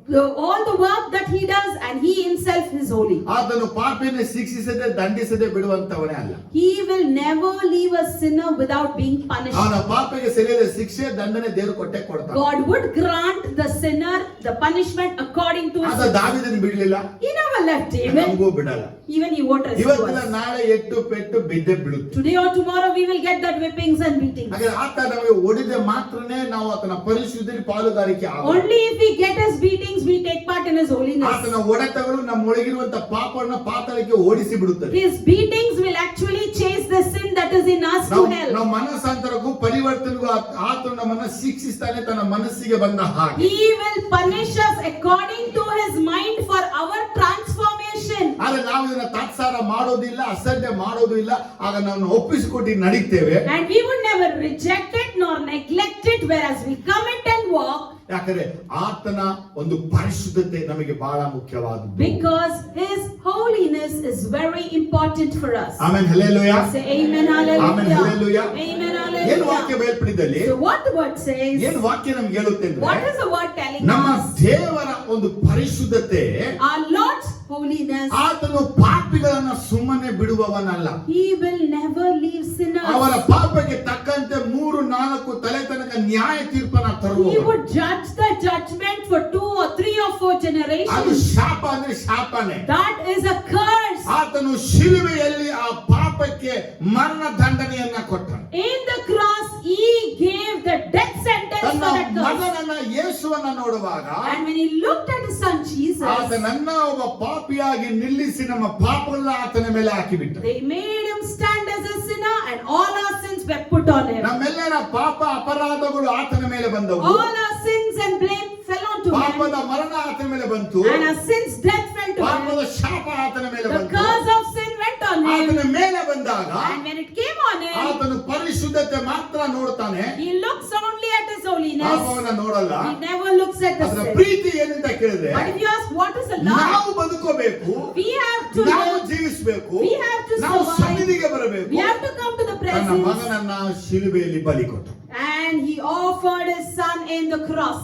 all the work that he does, and he himself is holy. ಆತನು ಪಾಪಿಯನ್ನು ಶಿಕ್ಷಿಸದೆ ದಂಡಿಸದೆ ಬಿಡುವಂತವನೇ ಅಲ್ಲ. He will never leave a sinner without being punished. ಅವನ ಪಾಪಕ್ಕೆ ಸರಿಯಾದ ಶಿಕ್ಷೆ ದಂಡನೆ ದೇವರು ಕೊಟ್ಟೆ ಕೊಡ್ತಾನೆ. God would grant the sinner the punishment according to his ಆತ ದಾವೀದನ ಬಿಡಲಿಲ್ಲ. He never left David. ನಮಗೂ ಬಿಡಲ್ಲ. Even he won't rescue ಇವತ್ತಿನ us. ನಾಳೆ ಎಟ್ಟು ಪೆಟ್ಟು ಬಿದ್ದೆ ಬೀಳುತ್ತೆ. Today or tomorrow we will get that whippings and beatings. ಹಾಗೆ ಆತ ನಮಗೆ ಹೊಡೆದ ಮಾತ್ರನೇ ನಾವು ಆತನ ಪರಿಶುದ್ಧದಲ್ಲಿ ಪಾಲುಗಾರಿಕೆ ಆಗೋದು. Only if we get his beatings we take part in his holiness. ಆತನ ಹೊಡೆತಗಳು ನಮ್ಮ ಒಳಗಿರುವಂತ ಪಾಪವನ್ನು ಪಾತಾಳಕ್ಕೆ ಓಡಿಸಿ ಬಿಡುತ್ತದೆ. His beatings will actually chase the sin that is in us to hell. ನಾವು ಮನಸ್ಸಾಂತರಕ್ಕೂ ಪರಿವರ್ತನೆಗೂ ಆತನು ನಮ್ಮನ್ನ ಶಿಕ್ಷಿಸ್ತಾನೆ ತನ್ನ ಮನಸ್ಸಿಗೆ ಬಂದ ಹಾಗೆ. He will punish us according to his mind for our transformation. ಆದ್ರೆ ನಾವು ಇದನ್ನ ತಾತ್ಸಾರ ಮಾಡೋದಿಲ್ಲ, ಅಸಡ್ಡೆ ಮಾಡೋದಿಲ್ಲ. ಆಗ ನಾವು ಒಪ್ಪಿಸಿಕೊಟ್ಟು ನಡೀತೇವೆ. And we would never reject it nor neglect it, whereas we commit and walk. ಯಾಕಂದ್ರೆ ಆತನ ಒಂದು ಪರಿಶುದ್ಧತೆ ನಮಗೆ ಬಹಳ ಮುಖ್ಯವಾದದ್ದು. Because his holiness is very important for us. Amen, hallelujah. Say amen, hallelujah. Amen, hallelujah. Amen, ಏನು ವಾಕ್ಯ hallelujah. ಬೇರ್ಪಡಿದಲ್ಲಿ So what the word says? ಏನು ವಾಕ್ಯ ನಮ್ಗೆ ಹೇಳುತ್ತೆ What ಅಂದ್ರೆ is the word telling ನಮ್ಮ us? ದೇವರ ಒಂದು ಪರಿಶುದ್ಧತೆ, Our Lord's holiness. ಆತನು ಪಾಪಿಗಳನ್ನ ಸುಮ್ಮನೆ ಬಿಡುವವನಲ್ಲ. He will never leave ಅವರ sinners. ಪಾಪಕ್ಕೆ ತಕ್ಕಂತೆ 3-4 ತಲೆ ತನಕ ನ್ಯಾಯ ತೀರ್ಪನ್ನ He ತರುವವನು. would judge the judgment for 2 or 3 or 4 ಅದು generations. ಶಾಪ ಅಂದ್ರೆ ಶಾಪನೆ. That is a curse. ಆತನು ಶಿಲುಬೆಯಲ್ಲಿ ಆ ಪಾಪಕ್ಕೆ ಮರಣ ದಂಡನೆಯನ್ನ ಕೊಟ್ಟನು. In the cross, he gave the death sentence ತನ್ನ for that curse. ಮಗನನ್ನ ಯೇಸುವನ್ನ ನೋಡುವಾಗ And when he looked at his son Jesus, ಆತನನ್ನ ಒಬ್ಬ ಪಾಪಿಯಾಗಿ ನಿಲ್ಲಿಸಿ ನಮ್ಮ ಪಾಪಗಳನ್ನ ಆತನ ಮೇಲೆ ಹಾಕಿಬಿಟ್ಟ. they made him stand as a sinner, and all our sins were put on him. ನಮ್ಮೆಲ್ಲರ ಪಾಪ ಅಪರಾಧಗಳು ಆತನ ಮೇಲೆ ಬಂದವು. All our sins and blame fell onto him, ಪಾಪದ ಮರಣ ಆತನ ಮೇಲೆ ಬಂತು. and our sins death fell to ಪಾಪದ him. ಶಾಪ ಆತನ ಮೇಲೆ The ಬಂತು. curse of sin went on ಆತನ him, ಮೇಲೆ ಬಂದಾಗ and when it came on him, ಆತನು ಪರಿಶುದ್ಧತೆ ಮಾತ್ರ ನೋಡ್ತಾನೆ, he looks only at his holiness. ಪಾಪವನ್ನ ನೋಡಲ್ಲ. He never looks at the ಅದರ sin. ಪ್ರೀತಿ ಏನಂತ ಕೇಳಿದ್ರೆ But if you ask what is the love, ನಾವು ಬದುಕೋಬೇಕು, we have to ನಾವು live, ಜೀವಿಸಬೇಕು, we have to ನಾವು survive, ಸನ್ನಿಧಿಗೆ ಬರಬೇಕು. we have to come to the ತನ್ನ presence. ಮಗನನ್ನ ಶಿಲುಬೆಯಲ್ಲಿ ಬಲಿ ಕೊಟ್ಟ. And he offered his son in the cross.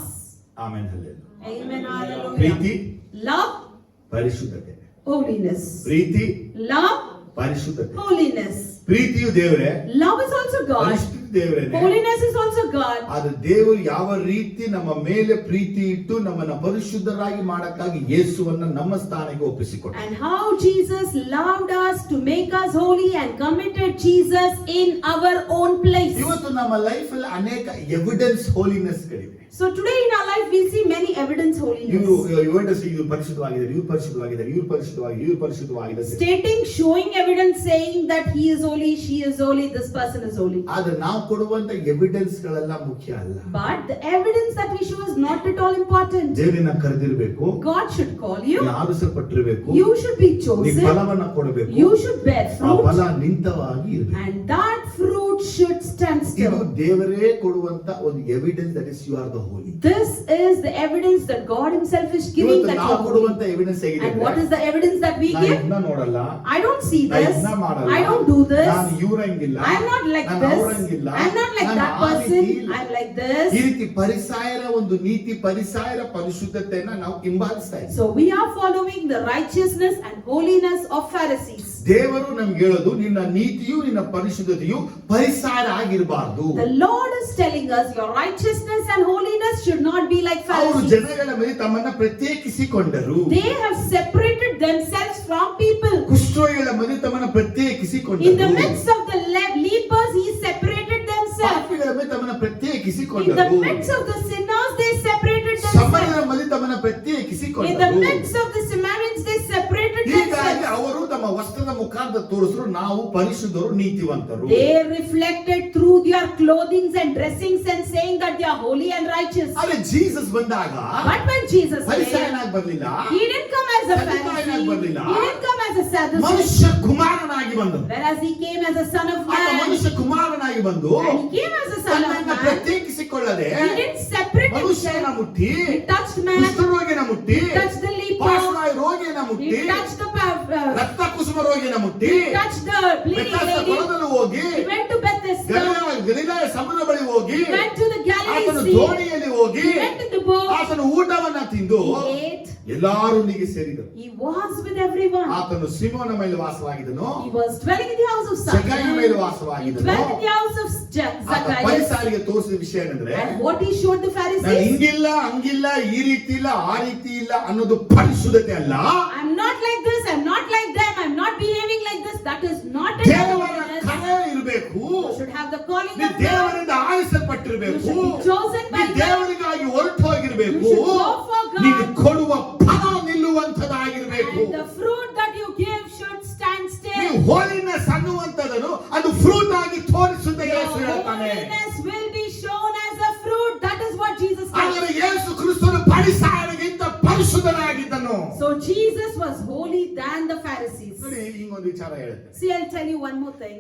Amen, hallelujah. Amen, ಪ್ರೀತಿ, hallelujah. Love, ಪರಿಶುದ್ಧತೆ. holiness. ಪ್ರೀತಿ, Love, ಪರಿಶುದ್ಧತೆ. holiness. ಪ್ರೀತಿಯು ದೇವರೇ, Love is also God. ಪರಿಶುದ್ಧ ದೇವರೇನೆ. Holiness is also God. ಆದ್ರೆ ದೇವರು ಯಾವ ರೀತಿ ನಮ್ಮ ಮೇಲೆ ಪ್ರೀತಿ ಇಟ್ಟು ನಮ್ಮನ್ನ ಪರಿಶುದ್ಧರಾಗಿ ಮಾಡಕ್ಕಾಗಿ ಯೇಸುವನ್ನ ನಮ್ಮ ಸ್ಥಾನಕ್ಕೆ ಒಪ್ಪಿಸಿಕೊಟ್ಟ. And how Jesus loved us to make us holy and committed Jesus in our own place. ಇವತ್ತು ನಮ್ಮ ಲೈಫ್ ಅಲ್ಲಿ ಅನೇಕ ಎವಿಡೆನ್ಸ್ ಹೋಲಿನೆಸ್ ಗಳಿವೆ. So today in our life we see many evidence ಇವರು holiness. ಇವರು ಪರಿಶುದ್ಧವಾಗಿದ್ದಾರೆ, ಇವರು ಪರಿಶುದ್ಧವಾಗಿದ್ದಾರೆ, ಇವರು ಪರಿಶುದ್ಧವಾಗಿ, ಇವರು ಪರಿಶುದ್ಧವಾಗಿದ್ದಾರೆ. Stating, showing evidence, saying that he is holy, she is holy, this person is holy. ಆದ್ರೆ ನಾವು ಕೊಡುವಂತ ಎವಿಡೆನ್ಸ್ ಗಳೆಲ್ಲ ಮುಖ್ಯ ಅಲ್ಲ. But the evidence that we show is not at all important. ದೇವರನ್ನ ಕರೆದಿರಬೇಕು, God should call you. ಆರಿಸಲ್ಪಟ್ಟಿರಬೇಕು, You should be ನೀ chosen. ಫಲವನ್ನ ಕೊಡಬೇಕು, You should bear ಆ fruit. ಫಲ ನಿಂತವಾಗಿ ಇರಬೇಕು. And that fruit should stand ಇದು still. ದೇವರೇ ಕೊಡುವಂತ ಒಂದು evidence that is you are the holy. This is the evidence that God himself is giving ಇವತ್ತು that you ನಾವು are holy. ಕೊಡುವಂತ ಎವಿಡೆನ್ಸ್ ಹೇಗಿದೆ And what is the evidence that we ನಾನು give? ಇದನ್ನ ನೋಡಲ್ಲ, I don't see ನಾನು this. ಇದನ್ನ ಮಾಡಲ್ಲ, I don't do this. ನಾನು ಇವ್ರಂಗಿಲ್ಲ, I'm not like ನಾನು this. ಅವ್ರಂಗಿಲ್ಲ, I'm not like ನಾನು that ಆ ರೀತಿ person. ಇಲ್ಲ. I'm like ಈ this. ರೀತಿ ಪರಿಸಾಯರ ಒಂದು ನೀತಿ, ಪರಿಸಾಯರ ಪರಿಶುದ್ಧತೆಯನ್ನ ನಾವು ಹಿಂಬಾಲಿಸ್ತಾ ಇದ್ದೀವಿ. So we are following the righteousness and holiness of Pharisees. ದೇವರು ನಮ್ಗೆ ಹೇಳೋದು ನಿನ್ನ ನೀತಿಯು ನಿನ್ನ ಪರಿಶುದ್ಧತೆಯು ಪರಿಸಾರ ಆಗಿರಬಾರ್ದು. The Lord is telling us your righteousness and holiness should not be like ಅವರು Pharisees. ಜನಗಳ ಮೇಲೆ ತಮ್ಮನ್ನ ಪ್ರತ್ಯೇಕಿಸಿಕೊಂಡರು. They have separated themselves from people. ಕುಷ್ಠರೋಗಿಗಳ ಮೇಲೆ ತಮ್ಮನ್ನ In the ಪ್ರತ್ಯೇಕಿಸಿಕೊಂಡರು. midst of the lepers, he separated themselves. ಪಾಪಿಗಳ ಮೇಲೆ ತಮ್ಮನ್ನ In the ಪ್ರತ್ಯೇಕಿಸಿಕೊಂಡರು. midst of the sinners, they separated ಸಮರರ themselves. ಮೇಲೆ ತಮ್ಮನ್ನ In the ಪ್ರತ್ಯೇಕಿಸಿಕೊಂಡರು. midst of the Samaritans, they separated ಹೀಗಾಗಿ themselves. ಅವರು ತಮ್ಮ ವಸ್ತ್ರದ ಮುಖಾಂತರ ತೋರಿಸಿದ್ರು ನಾವು ಪರಿಶುದ್ಧರು, ನೀತಿವಂತರು. They reflected through their clothings and dressings and saying that they are holy and righteous. ಆದ್ರೆ ಜೀಸಸ್ ಬಂದಾಗ But when Jesus came, ಪರಿಸಾಯನಾಗಿ ಬರ್ಲಿಲ್ಲ, he didn't come as a ಸದ್ದುಕಾಯನಾಗಿ Pharisee. ಬರ್ಲಿಲ್ಲ. He didn't come as a Sadducee. ಮನುಷ್ಯ ಕುಮಾರನಾಗಿ ಬಂದನು. Whereas he came as a son of ಆತ man. ಮನುಷ್ಯ ಕುಮಾರನಾಗಿ ಬಂದು And he came as a son of ತನ್ನನ್ನ man. ಪ್ರತ್ಯೇಕಿಸಿಕೊಳ್ಳದೆ He didn't separate ಮನುಷ್ಯನ himself. ಮುಟ್ಟಿ, He touched man. ಕುಷ್ಠರೋಗಿನ ಮುಟ್ಟಿ, He touched the leper. ಪಾರ್ಶ್ವವಾಯು ರೋಗಿನ ಮುಟ್ಟಿ, He touched the ರಕ್ತ ಕುಸುಮ ರೋಗಿನ ಮುಟ್ಟಿ, he touched the bleeding ಬೆಥೆಸ್ದ lady. ಕೊಳದಲ್ಲಿ ಹೋಗಿ, He went to Bethesda. ಗಲಿಲಾಯ ಸಮುದ್ರ ಬಳಿ ಹೋಗಿ, He went to the Galilee ಆತನು Sea. ದೋಣಿಯಲ್ಲಿ ಹೋಗಿ He went in the boat. ಆತನು ಊಟವನ್ನ ತಿಂದು He ate. ಎಲ್ಲರೊಂದಿಗೆ ಸೇರಿದನು. He was with everyone. ಆತನು ಸಿಮೋನ ಮೇಲೆ ವಾಸವಾಗಿದ್ದನು. He was dwelling in the house of ಜಕ್ಕಯ್ಯನ ಮೇಲೆ Simon. He ವಾಸವಾಗಿದ್ದನು. dwelt in the house of ಆತ Zacchaeus. ಫರಿಸಾಯರಿಗೆ ತೋರಿಸಿದ ವಿಷಯ ಏನಂದ್ರೆ, And what he showed the ನಾನು Pharisees, ಹಿಂಗಿಲ್ಲ ಹಂಗಿಲ್ಲ ಈ ರೀತಿ ಇಲ್ಲ ಆ ರೀತಿ ಇಲ್ಲ ಅನ್ನೋದು ಪರಿಶುದ್ಧತೆ ಅಲ್ಲ. I'm not like this, I'm not like them, I'm not behaving like this. That is not a ದೇವರ holiness. ಕರೆ ಇರಬೇಕು. You should have the calling ನೀ of God. ದೇವರಿಂದ ಆರಿಸಲ್ಪಟ್ಟಿರಬೇಕು. You should be chosen by ನೀ God. ದೇವರಿಗಾಗಿ ಹೊರಟು ಹೋಗಿರಬೇಕು. You should go for God. ನೀನು ಕೊಡುವ ಫಲ ನಿಲ್ಲುವಂತದಾಗಿರಬೇಕು. And the fruit that you give should stand still. ನೀವು ಹೋಲಿನೆಸ್ ಅನ್ನುವಂತದನ್ನು ಅದು ಫ್ರೂಟ್ ಆಗಿ ತೋರಿಸುತ್ತೆ Your ಯೇಸು ಹೇಳ್ತಾನೆ. holiness will be shown as a fruit. That is what Jesus said. ಆದರೆ ಯೇಸು ಕ್ರಿಸ್ತನು ಫರಿಸಾಯರಿಗಿಂತ ಪರಿಶುದ್ಧನಾಗಿದ್ದನು. So Jesus was holy than the Pharisees. ನೋಡಿ ಹಿಂಗೊಂದು ವಿಚಾರ ಹೇಳುತ್ತೆ. See, I'll tell you one more thing.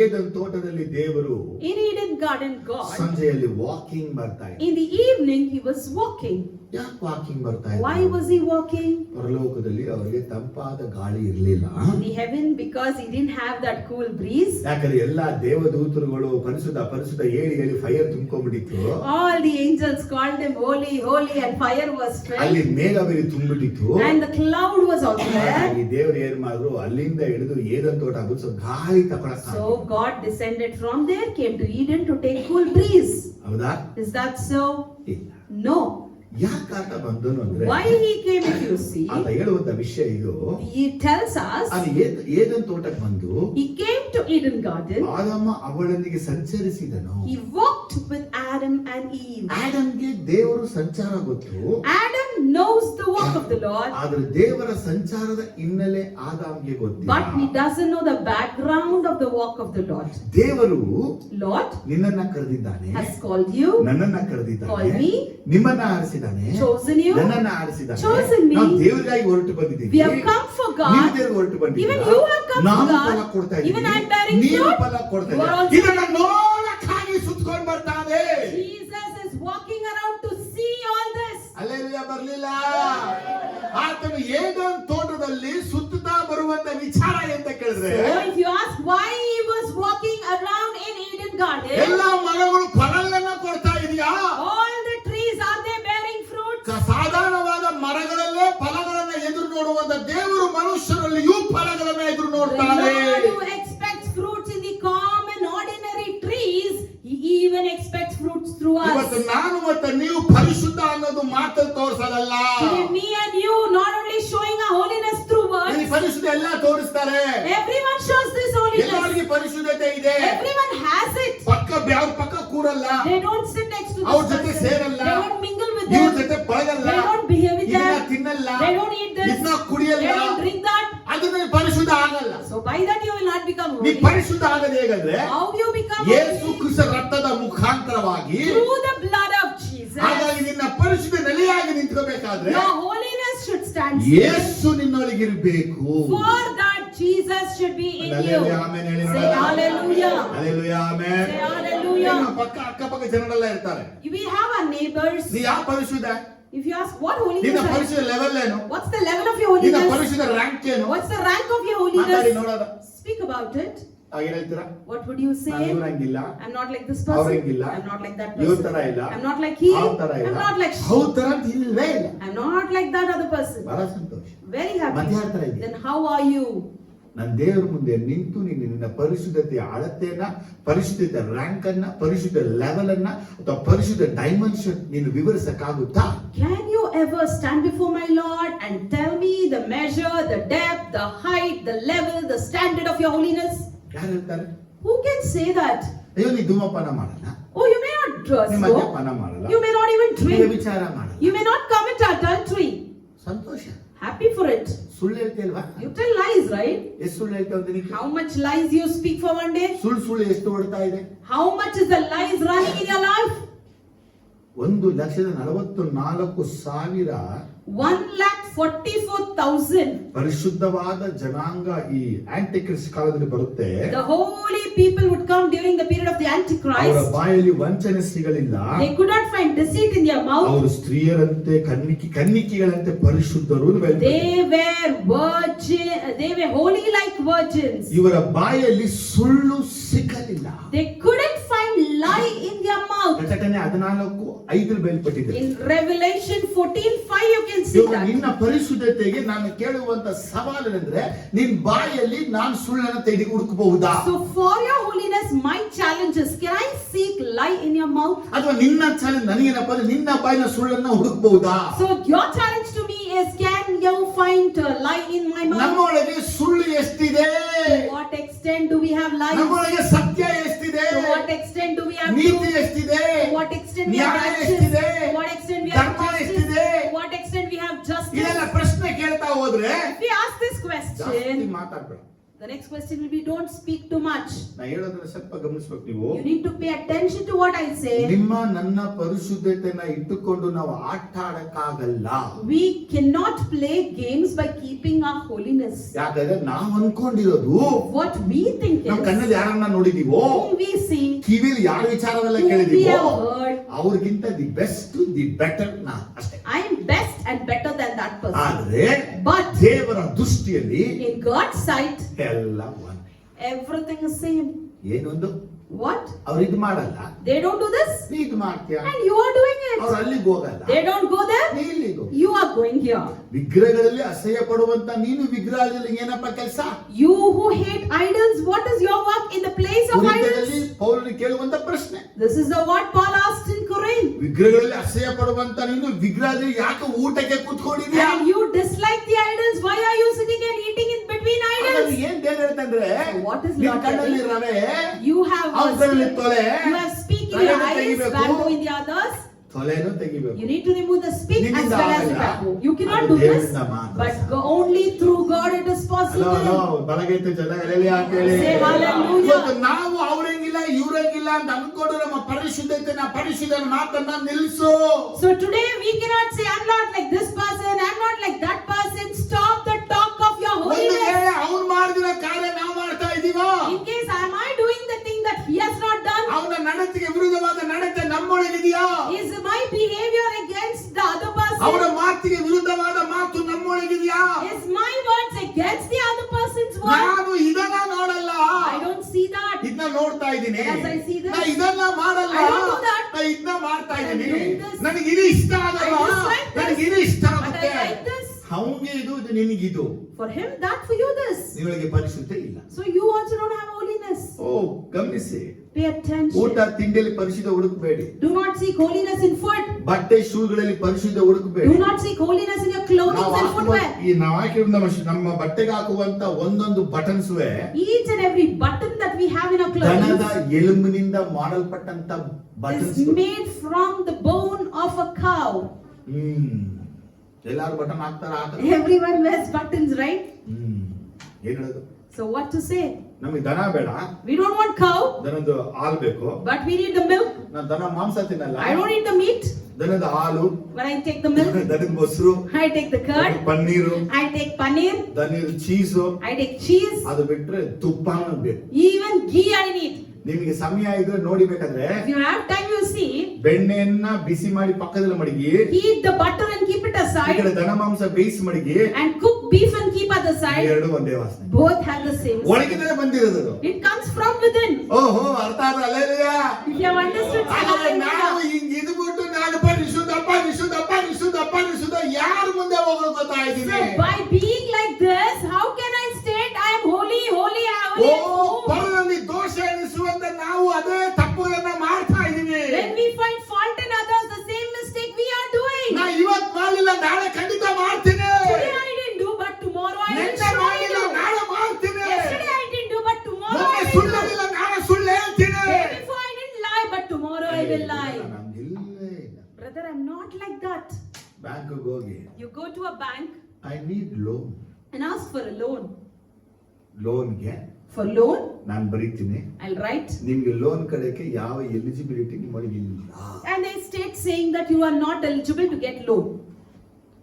Eden ತೋಟದಲ್ಲಿ ದೇವರು In Eden garden, God, ಸಂಜೆಯಲ್ಲಿ walking ಬರ್ತಾ ಇದ್ದ. in the evening, he was walking. ಯಾಕೆ ವಾಕಿಂಗ್ ಬರ್ತಾ ಇದ್ದ? Why was he walking? ಪರಲೋಕದಲ್ಲಿ ಅವರಿಗೆ ತಂಪಾದ ಗಾಳಿ ಇರಲಿಲ್ಲ. In the heaven, because he didn't have that cool breeze. ಯಾಕಂದ್ರೆ ಎಲ್ಲಾ ದೇವದೂತರುಗಳು ಪರಿಶುದ್ಧ ಪರಿಶುದ್ಧ ಹೇಳಿ ಹೇಳಿ fire ತುಂಬಿಕೊಂಡಿತ್ತು. All the angels called him holy, holy, and fire was ಅಲ್ಲಿ filled. ಮೇಘವಿರಿ ತುಂಬಿಟ್ಟಿತ್ತು. And the cloud was out there. ಹಾಗಾಗಿ ದೇವರು ಏನ್ ಮಾಡಿದ್ರು, ಅಲ್ಲಿಂದ ಹಿಡಿದು ಏದನ್ ತೋಟ ಸ್ವಲ್ಪ ಗಾಳಿ ತಗೊಳಕ್. So God descended from there, came to Eden to take cool breeze. ಹೌದಾ? Is that so? ಇಲ್ಲ. No. ಯಾಕೆ ಆತ ಬಂದನು ಅಂದ್ರೆ, Why he came, if you see, ಆತ ಹೇಳುವಂತ ವಿಷಯ ಇದು. he tells us ಅದು ಏದನ್ ತೋಟಕ್ಕೆ ಬಂದು he came to Eden garden. ಆದಮ ಅವಳೊಂದಿಗೆ ಸಂಚರಿಸಿದನು. He walked with Adam and Eve. ಆಡಮ್ಗೆ ದೇವರು ಸಂಚಾರ ಗೊತ್ತು. Adam knows the walk of the Lord, ಆದ್ರೆ ದೇವರ ಸಂಚಾರದ ಹಿನ್ನೆಲೆ ಆದಾಮ್ಗೆ ಗೊತ್ತಿಲ್ಲ. but he doesn't know the background of the walk of the Lord. ದೇವರು Lord ನಿನ್ನನ್ನ ಕರೆದಿದ್ದಾನೆ, has called you, ನನ್ನನ್ನ ಕರೆದಿದ್ದಾನೆ, called me, ನಿಮ್ಮನ್ನ ಆರಿಸಿದ್ದಾನೆ, chosen you, ನನ್ನನ್ನ ಆರಿಸಿದ್ದಾನೆ. chosen me. ನಾವು ದೇವರಿಗಾಗಿ ಹೊರಟು ಬಂದಿದ್ದೀವಿ. We have come for God. ನೀವು ದೇವರಿಗೆ ಹೊರಟು Even ಬಂದಿದ್ದೀರಾ. you have come ನಾನು for ಫಲ God. ಕೊಡ್ತಾ Even I am ಇದ್ದೀನಿ, bearing ನೀನು fruit. ಫಲ ಕೊಡ್ತಾ You are ಇದ್ದೀರಾ. also- ಇದನ್ನ ನೋಡಕ್ಕಾಗಿ ಸುತ್ತಕೊಂಡು ಬರ್ತಾನೆ. Jesus is walking around to see all this. Hallelujah ಬರ್ಲಿಲ್ಲ. ಆತನು ಏದೆನ್ ತೋಟದಲ್ಲಿ ಸುತ್ತುತ್ತಾ ಬರುವಂತ ವಿಚಾರ ಎಂತ ಕೇಳಿದ್ರೆ, So if you ask why he was walking around in Eden garden, ಎಲ್ಲಾ ಮರಗಳು ಫಲಗಳನ್ನ ಕೊಡ್ತಾ ಇದೆಯಾ? all the trees, are they bearing fruit? ಸಾಧಾರಣವಾದ ಮರಗಳಲ್ಲೇ ಫಲಗಳನ್ನ ಎದುರು ನೋಡುವಂತ ದೇವರು ಮನುಷ್ಯರಲ್ಲಿಯೂ ಫಲಗಳನ್ನ ಎದುರು The ನೋಡ್ತಾನೆ. Lord who expects fruits in the common ordinary trees, he even expects fruits through ಇವತ್ತು us. ನಾನು ಮತ್ತೆ ನೀವು ಪರಿಶುದ್ಧ ಅನ್ನೋದು ಮಾತಲ್ಲಿ ತೋರಿಸೋದಲ್ಲ. Today me and you not only showing a holiness through ಈ words, ಪರಿಶುದ್ಧ ಎಲ್ಲ ತೋರಿಸ್ತಾರೆ. everyone shows this holiness. ಎಲ್ಲರಿಗೆ ಪರಿಶುದ್ಧತೆ ಇದೆ. Everyone has it. ಯಾರ ಪಕ್ಕ ಕೂರಲ್ಲ, They don't sit next to ಅವ್ರ this ಜೊತೆ person. ಸೇರಲ್ಲ, They don't mingle with ಇವ್ರ them. ಜೊತೆ ಪಳಗಲ್ಲ, They don't behave with ಇದನ್ನ them. ತಿನ್ನಲ್ಲ, They don't eat this. ಇದನ್ನ They ಕುಡಿಯಲ್ಲ, don't drink that. ಅದನ್ನ ಪರಿಶುದ್ಧ ಆಗಲ್ಲ. So by that you will not become ನೀ holy. ಪರಿಶುದ್ಧ ಆಗದೆ ಹೇಗಂದ್ರೆ, How you become Yesu holy? ಕ್ರಿಸ್ತ ರಕ್ತದ ಮುಖಾಂತರವಾಗಿ. Through the blood of Jesus. ಹಾಗಾಗಿ ನಿನ್ನ ಪರಿಶುದ್ಧ ನೆಲೆಯಾಗಿ ನಿಂತ್ಕೋಬೇಕಾದ್ರೆ Your holiness should stand still. Yesu ನಿನ್ನೊಳಗಿರ್ಬೇಕು. For that Jesus should be in you. Hallelujah, amen, ಹೇಳಿ Say ನೋಡೋಣ. hallelujah. Hallelujah, amen. Say hallelujah. ನಮ್ಮ ಪಕ್ಕ ಅಕ್ಕಪಕ್ಕ ಜನರೆಲ್ಲ ಇರ್ತಾರೆ. We have our neighbors. ನೀ ಯಾವ ಪರಿಶುದ್ಧ? If you ask what ನಿನ್ನ holiness are, ಪರಿಶುದ್ಧ ಲೆವೆಲ್ ಏನು? what's the level of your ನಿನ್ನ holiness? ಪರಿಶುದ್ಧ ರ್ಯಾಂಕ್ ಏನು? What's the rank of your ಮಾತಾಡಿ holiness? ನೋಡೋಣ. Speak about it. ಹಾಗೆ ಹೇಳ್ತೀರಾ? What would you say? ನಾನು ಇವ್ರಂಗಿಲ್ಲ, I'm not like this ಅವ್ರಂಗಿಲ್ಲ, person. I'm not like that ಇವ್ರ person. ತರ ಇಲ್ಲ, I'm not like he. ಅವ್ರ ತರ ಇಲ್ಲ, I'm not like she. ಅವ್ರ ತರ ಅಂತ ಇಲ್ವೇ ಇಲ್ಲ. I'm not like that other person. ಬಹಳ ಸಂತೋಷ. Very happy. ಮತ್ತೆ ಯಾರ ತರ ಇದೆಯಾ? Then how are you? ನನ್ನ ದೇವರ ಮುಂದೆ ನಿಂತು ನೀನು ನಿನ್ನ ಪರಿಶುದ್ಧತೆಯ ಅಳತೆಯನ್ನ, ಪರಿಶುದ್ಧತೆ ರ್ಯಾಂಕ್ ಅನ್ನ, ಪರಿಶುದ್ಧ ಲೆವೆಲ್ ಅನ್ನ ಅಥವಾ ಪರಿಶುದ್ಧ ಡೈಮೆನ್ಷನ್ ನೀನು ವಿವರಿಸಕ್ಕಾಗುತ್ತಾ? Can you ever stand before my Lord and tell me the measure, the depth, the height, the level, the standard of your holiness? ಯಾರು ಹೇಳ್ತಾರೆ? Who can say that? ಅಯ್ಯೋ ನೀ ಧೂಮಪಾನ ಮಾಡಲ್ಲ, Oh, you may not ನೀ smoke. ಮದ್ಯಪಾನ ಮಾಡಲ್ಲ, You may not even ನೀ drink. ವಿಚಾರ ಮಾಡಲ್ಲ. You may not commit adultery. Santhosh. Happy for it. ಸುಳ್ಳು ಹೇಳ್ತೇಲ್ವಾ? You tell lies, right? ಎಷ್ಟು ಸುಳ್ಳು ಹೇಳ್ತೇವೆ ಅಂತ ನೀನು? How much lies you speak for one day? ಸುಳ್ಳು ಎಷ್ಟು ಹೊಡ್ತಾ ಇದೆ? How much is the lies running in your life? 1,44,000 1,44,000. ಪರಿಶುದ್ಧವಾದ ಜನಾಂಗ ಈ ಆಂಟಿಕ್ರಿಸ್ಟ್ ಕಾಲದಲ್ಲಿ ಬರುತ್ತೆ. The holy people would come during the period of the ಅವರ Antichrist. ಬಾಯಲ್ಲಿ ವಂಚನೆ ಸಿಗಲಿಲ್ಲ. They could not find deceit in their mouth. ಅವರು ಸ್ತ್ರೀಯರಂತೆ ಕನ್ನಿಕೆಗಳಂತೆ ಪರಿಶುದ್ಧರು ಅಂತ ಹೇಳ್ತಾರೆ. They were holy like virgins. ಇವರ ಬಾಯಲ್ಲಿ ಸುಳ್ಳು ಸಿಗಲಿಲ್ಲ. They couldn't find lie in their mouth. ಪ್ರಕಟಣೆ 14:5 ಬಯಲ್ಪಟ್ಟಿದೆ. In Revelation 14:5 you can see ಇವಾಗ that. ನಿನ್ನ ಪರಿಶುದ್ಧತೆಗೆ ನಾನು ಕೇಳುವಂತ ಸವಾಲೇನೆಂದ್ರೆ ನಿನ್ ಬಾಯಲ್ಲಿ ನಾನು ಸುಳ್ಳನ್ನು ತೆಗೆದು ಹುಡುಕಬಹುದಾ? So for your holiness, my challenge is, can I seek lie in your mouth? ಅಥವಾ ನಿನ್ನ ಚಾಲೆಂಜ್ ನನಗೇನಪ್ಪ ಅಂದ್ರೆ ನಿನ್ನ ಬಾಯಿನ ಸುಳ್ಳನ್ನ ಹುಡುಕಬಹುದಾ? So your challenge to me is, can you find lie in my mouth? ನಮ್ಮೊಳಗೆ ಸುಳ್ಳು ಎಷ್ಟಿದೆ? To what extent do we have lies? ನಮ್ಮೊಳಗೆ ಸತ್ಯ ಎಷ್ಟಿದೆ? To what extent do we have ನೀತಿ truth? ಎಷ್ಟಿದೆ? To what extent we have ನ್ಯಾಯ righteousness? ಎಷ್ಟಿದೆ? To what extent we have ಧರ್ಮ justice? ಎಷ್ಟಿದೆ? To what extent we have justice? ಇದೆಲ್ಲ ಪ್ರಶ್ನೆ ಕೇಳ್ತಾ ಹೋದ್ರೆ If we ask this ಜಾಸ್ತಿ question, ಮಾತಾಡ್ಬೇಡ. the next question will be, don't speak too much. ನಾ ಹೇಳೋದನ್ನ ಸ್ವಲ್ಪ ಗಮನಿಸಬೇಕು ನೀವು. You need to pay attention to what I say. ನಿಮ್ಮ ನನ್ನ ಪರಿಶುದ್ಧತೆಯನ್ನ ಇಟ್ಟುಕೊಂಡು ನಾವು ಆಟ ಆಡಕ್ಕಾಗಲ್ಲ. We cannot play games by keeping our holiness. ಯಾಕಂದ್ರೆ ನಾವು ಅನ್ಕೊಂಡಿರೋದು What we think ನಾವು is, ಕಣ್ಣಲ್ಲಿ ಯಾರನ್ನ ನೋಡಿದೀವೋ, whom we see, ಕಿವಿಲಿ ಯಾರ ವಿಚಾರವೆಲ್ಲ whom we ಕೇಳಿದೀವೋ have heard, ಅವ್ರಿಗಿಂತ ದಿ ಬೆಸ್ಟ್ ದಿ ಬೆಟರ್ ನಾ ಅಷ್ಟೇ. I am best and better than that person. ಆದ್ರೆ But ದೇವರ ದೃಷ್ಟಿಯಲ್ಲಿ in God's sight, ಎಲ್ಲ ಒಂದೇ. everything is same. ಏನೊಂದು What? ಅವ್ರು ಇದು ಮಾಡಲ್ಲ, They don't do this, ನೀ ಇದು ಮಾಡ್ತೀಯ. and you are doing ಅವ್ರು it. ಅಲ್ಲಿಗೆ ಹೋಗಲ್ಲ, They don't go there, ನೀ ಇಲ್ಲಿಗೆ ಹೋಗು. you are going here. ವಿಗ್ರಹಗಳಲ್ಲಿ ಅಸಹ್ಯ ಪಡುವಂತ ನೀನು ವಿಗ್ರಹದಲ್ಲಿ ಏನಪ್ಪ ಕೆಲಸ? You who hate idols, what is your work in the place of ಕುರಿತದಲ್ಲಿ idols? ಪೌಲನು ಕೇಳುವಂತ ಪ್ರಶ್ನೆ. This is the what Paul asked in Corinth. ವಿಗ್ರಹಗಳಲ್ಲಿ ಅಸಹ್ಯ ಪಡುವಂತ ನೀನು ವಿಗ್ರಹದಲ್ಲಿ ಯಾಕೆ ಊಟಕ್ಕೆ ಕೂತ್ಕೊಂಡಿದ್ಯಾ? And you dislike the idols, why are you sitting and eating in between ಹಾಗಾಗಿ idols? ಏನ್ ದೇವ್ರು ಹೇಳ್ತಂದ್ರೆ What is ನಿನ್ನ Lord ಕಣ್ಣಲ್ಲಿ telling? ರವೆ, You have ಅವ್ನ ಕಣ್ಣಲ್ಲಿ ತೊಲೆ, you have speak in your eyes, bamboo in the others. ತೊಲೆನೂ ತೆಗಿಬೇಕು. You need to remove the speak as ನಿನ್ನಿಂದ well as the ಆಗಲ್ಲ. bamboo. You cannot ಅದು do this, ದೇವರಿಂದ ಮಾತ್ರ but ಸಾಧ್ಯ. only through God it is hello possible. ಬಲಗೈತೆ ಚೆನ್ನಾಗಿ ಅಲೆಲಿ ಅಂತ ಹೇಳಿ. Say hallelujah. ಇವತ್ತು ನಾವು ಅವ್ರಂಗಿಲ್ಲ ಇವ್ರಂಗಿಲ್ಲ ಅಂತ ಅನ್ಕೊಂಡು ನಮ್ಮ ಪರಿಶುದ್ಧ ಮಾತನ್ನ ನಿಲ್ಲಿಸು. So today we cannot say, I'm not like this person, I'm not like that person. Stop the talk of your ಒಂದು holiness. ವೇಳೆ ಅವ್ನು ಮಾಡಿದಿರೋ ಕಾರ್ಯ ನಾವು ಮಾಡ್ತಾ ಇದೀವೋ, In case, am I doing the thing that he has not done? ಅವನ ನಡತೆಗೆ ವಿರುದ್ಧವಾದ ನಡತೆ ನಮ್ಮೊಳಗಿದೆಯಾ? Is my behavior against the other ಅವನ person? ಮಾತಿಗೆ ವಿರುದ್ಧವಾದ ಮಾತು ನಮ್ಮೊಳಗಿದೆಯಾ? Is my words against the other person's word? ನಾನು ಇದನ್ನ ನೋಡಲ್ಲ, I don't see that. ಇದನ್ನ ನೋಡ್ತಾ ಇದ್ದೀನಿ. As I see this, ನಾ ಇದನ್ನ ಮಾಡಲ್ಲ, I don't do that. ನಾ ಇದನ್ನ ಮಾಡ್ತಾ ಇದ್ದೀನಿ. I am doing this. ನನಗೆ ಇದು ಇಷ್ಟ ಆಗಲ್ಲ, I dislike this. ನನಗೆ ಇದು ಇಷ್ಟ But ಆಗುತ್ತೆ. I like this. ಅವನಿಗೆ ಇದು ನಿನಗಿದು. For him, that, for you, this. ನಿಮಗೆ ಪರಿಶುದ್ಧ ಇಲ್ಲ. So you also don't have holiness. ಓ ಗಮನಿಸಿ, Pay attention. ಊಟ ತಿಂಡಿಯಲ್ಲಿ ಪರಿಶುದ್ಧ ಹುಡುಕಬೇಡಿ. Do not seek holiness in food. ಬಟ್ಟೆ ಶೂಗಳಲ್ಲಿ ಪರಿಶುದ್ಧ ಹುಡುಕಬೇಡಿ. Do not seek holiness in your clothing and footwear. ನಾವು ಹಾಕಿರುವ ನಮ್ಮ ಬಟ್ಟೆಗೆ ಹಾಕುವಂತ ಒಂದೊಂದು ಬಟನ್ಸ್ವೇ Each and every button that we have in our ದನದ clothes ಎಲುಬಿನಿಂದ ಮಾಡಲ್ಪಟ್ಟಂತ buttons. is made from the bone of a cow. ಎಲ್ಲಾರು ಬಟನ್ ಹಾಕ್ತಾರ? Everyone wears buttons, right? ಏನ್ ಹೇಳೋದು? So what to say? ನಮಗೆ ದನ ಬೇಡ, We don't want cow, ದನದ ಹಾಲು ಬೇಕು. but we need the milk. ನಾನು ದನ ಮಾಂಸ ತಿನ್ನಲ್ಲ, I don't eat the meat, ದನದ ಹಾಲು, but I take the milk. ದನದ ಮೊಸರು, I take the curd. Paneer, I take paneer. ದನದ ಚೀಸು, I take cheese. ಅದು ಬಿಟ್ರೆ ತುಪ್ಪನೂ ಬೇಕು. Even ghee I need. ನಿಮಗೆ ಸಮಯ ಇದ್ರೆ ನೋಡಿಬೇಕಾದ್ರೆ If you have time, you see. ಬೆಣ್ಣೆಯನ್ನ ಬಿಸಿ ಮಾಡಿ ಪಕ್ಕದಲ್ಲಿ ಮಡಗಿ, Heat the butter and keep it ಈ aside. ಕಡೆ ದನ ಮಾಂಸ ಬೇಯಿಸಿ ಮಡಗಿ, And cook beef and keep at the side. ಎರಡು ಒಂದೇ ವಾಸನೆ. Both have the same. ಒಳಗಿದ್ರೆ ಬಂದಿರೋದು. It comes from within. ಓಹೋ ಅರ್ಥ ಆದ್ರೆ alleluia. If you have understood, say ಹಾಗಾದ್ರೆ ನಾವು hallelujah. ಹಿಂಗ್ ಇದ್ಬಿಟ್ಟು ನಾನು ಪರಿಶುದ್ಧ ಯಾರ ಮುಂದೆ ಹೋಗೋದು ಗೊತ್ತಾ So ಇದ್ದೀನಿ? by being like this, how can I state I am holy, holy, O holy? at home? ಪರದಲ್ಲಿ ದೋಷ ಎನಿಸುವಂತ ನಾವು ಅದೇ ತಪ್ಪುಗಳನ್ನ ಮಾಡ್ತಾ ಇದೀವಿ. When we find fault in others, the same mistake we are doing. ನಾ ಇವತ್ ಮಾಡಲಿಲ್ಲ, ನಾಳೆ ಖಂಡಿತ ಮಾಡ್ತೀನಿ. Today I didn't do, but tomorrow I will ನಿನ್ನೆ surely ಮಾಡಿಲ್ಲ, do. ನಾಳೆ ಮಾಡ್ತೀನಿ. Yesterday I didn't do, but tomorrow ಮೊನ್ನೆ I will ಸುಳ್ಳು do. ಹೇಳಿಲ್ಲ, ನಾಳೆ ಸುಳ್ಳು ಹೇಳ್ತೀನಿ. Day before I didn't lie, but tomorrow I will lie. ನಮ್ಗಿಲ್ಲೇ ಇಲ್ಲ. Brother, I'm not like that. ಬ್ಯಾಂಕ್ಗೆ ಹೋಗಿ You go to a bank I need loan, and ask for a loan. ಲೋನ್ಗೆ For loan, ನಾನು ಬರೀತೀನಿ, I'll write. ನಿಮ್ಗೆ loan ಕಡೆಗೆ ಯಾವ eligibility ನಿಮ್ಮೊಳಗೆ ಇಲ್ಲ. And they state saying that you are not eligible to get loan.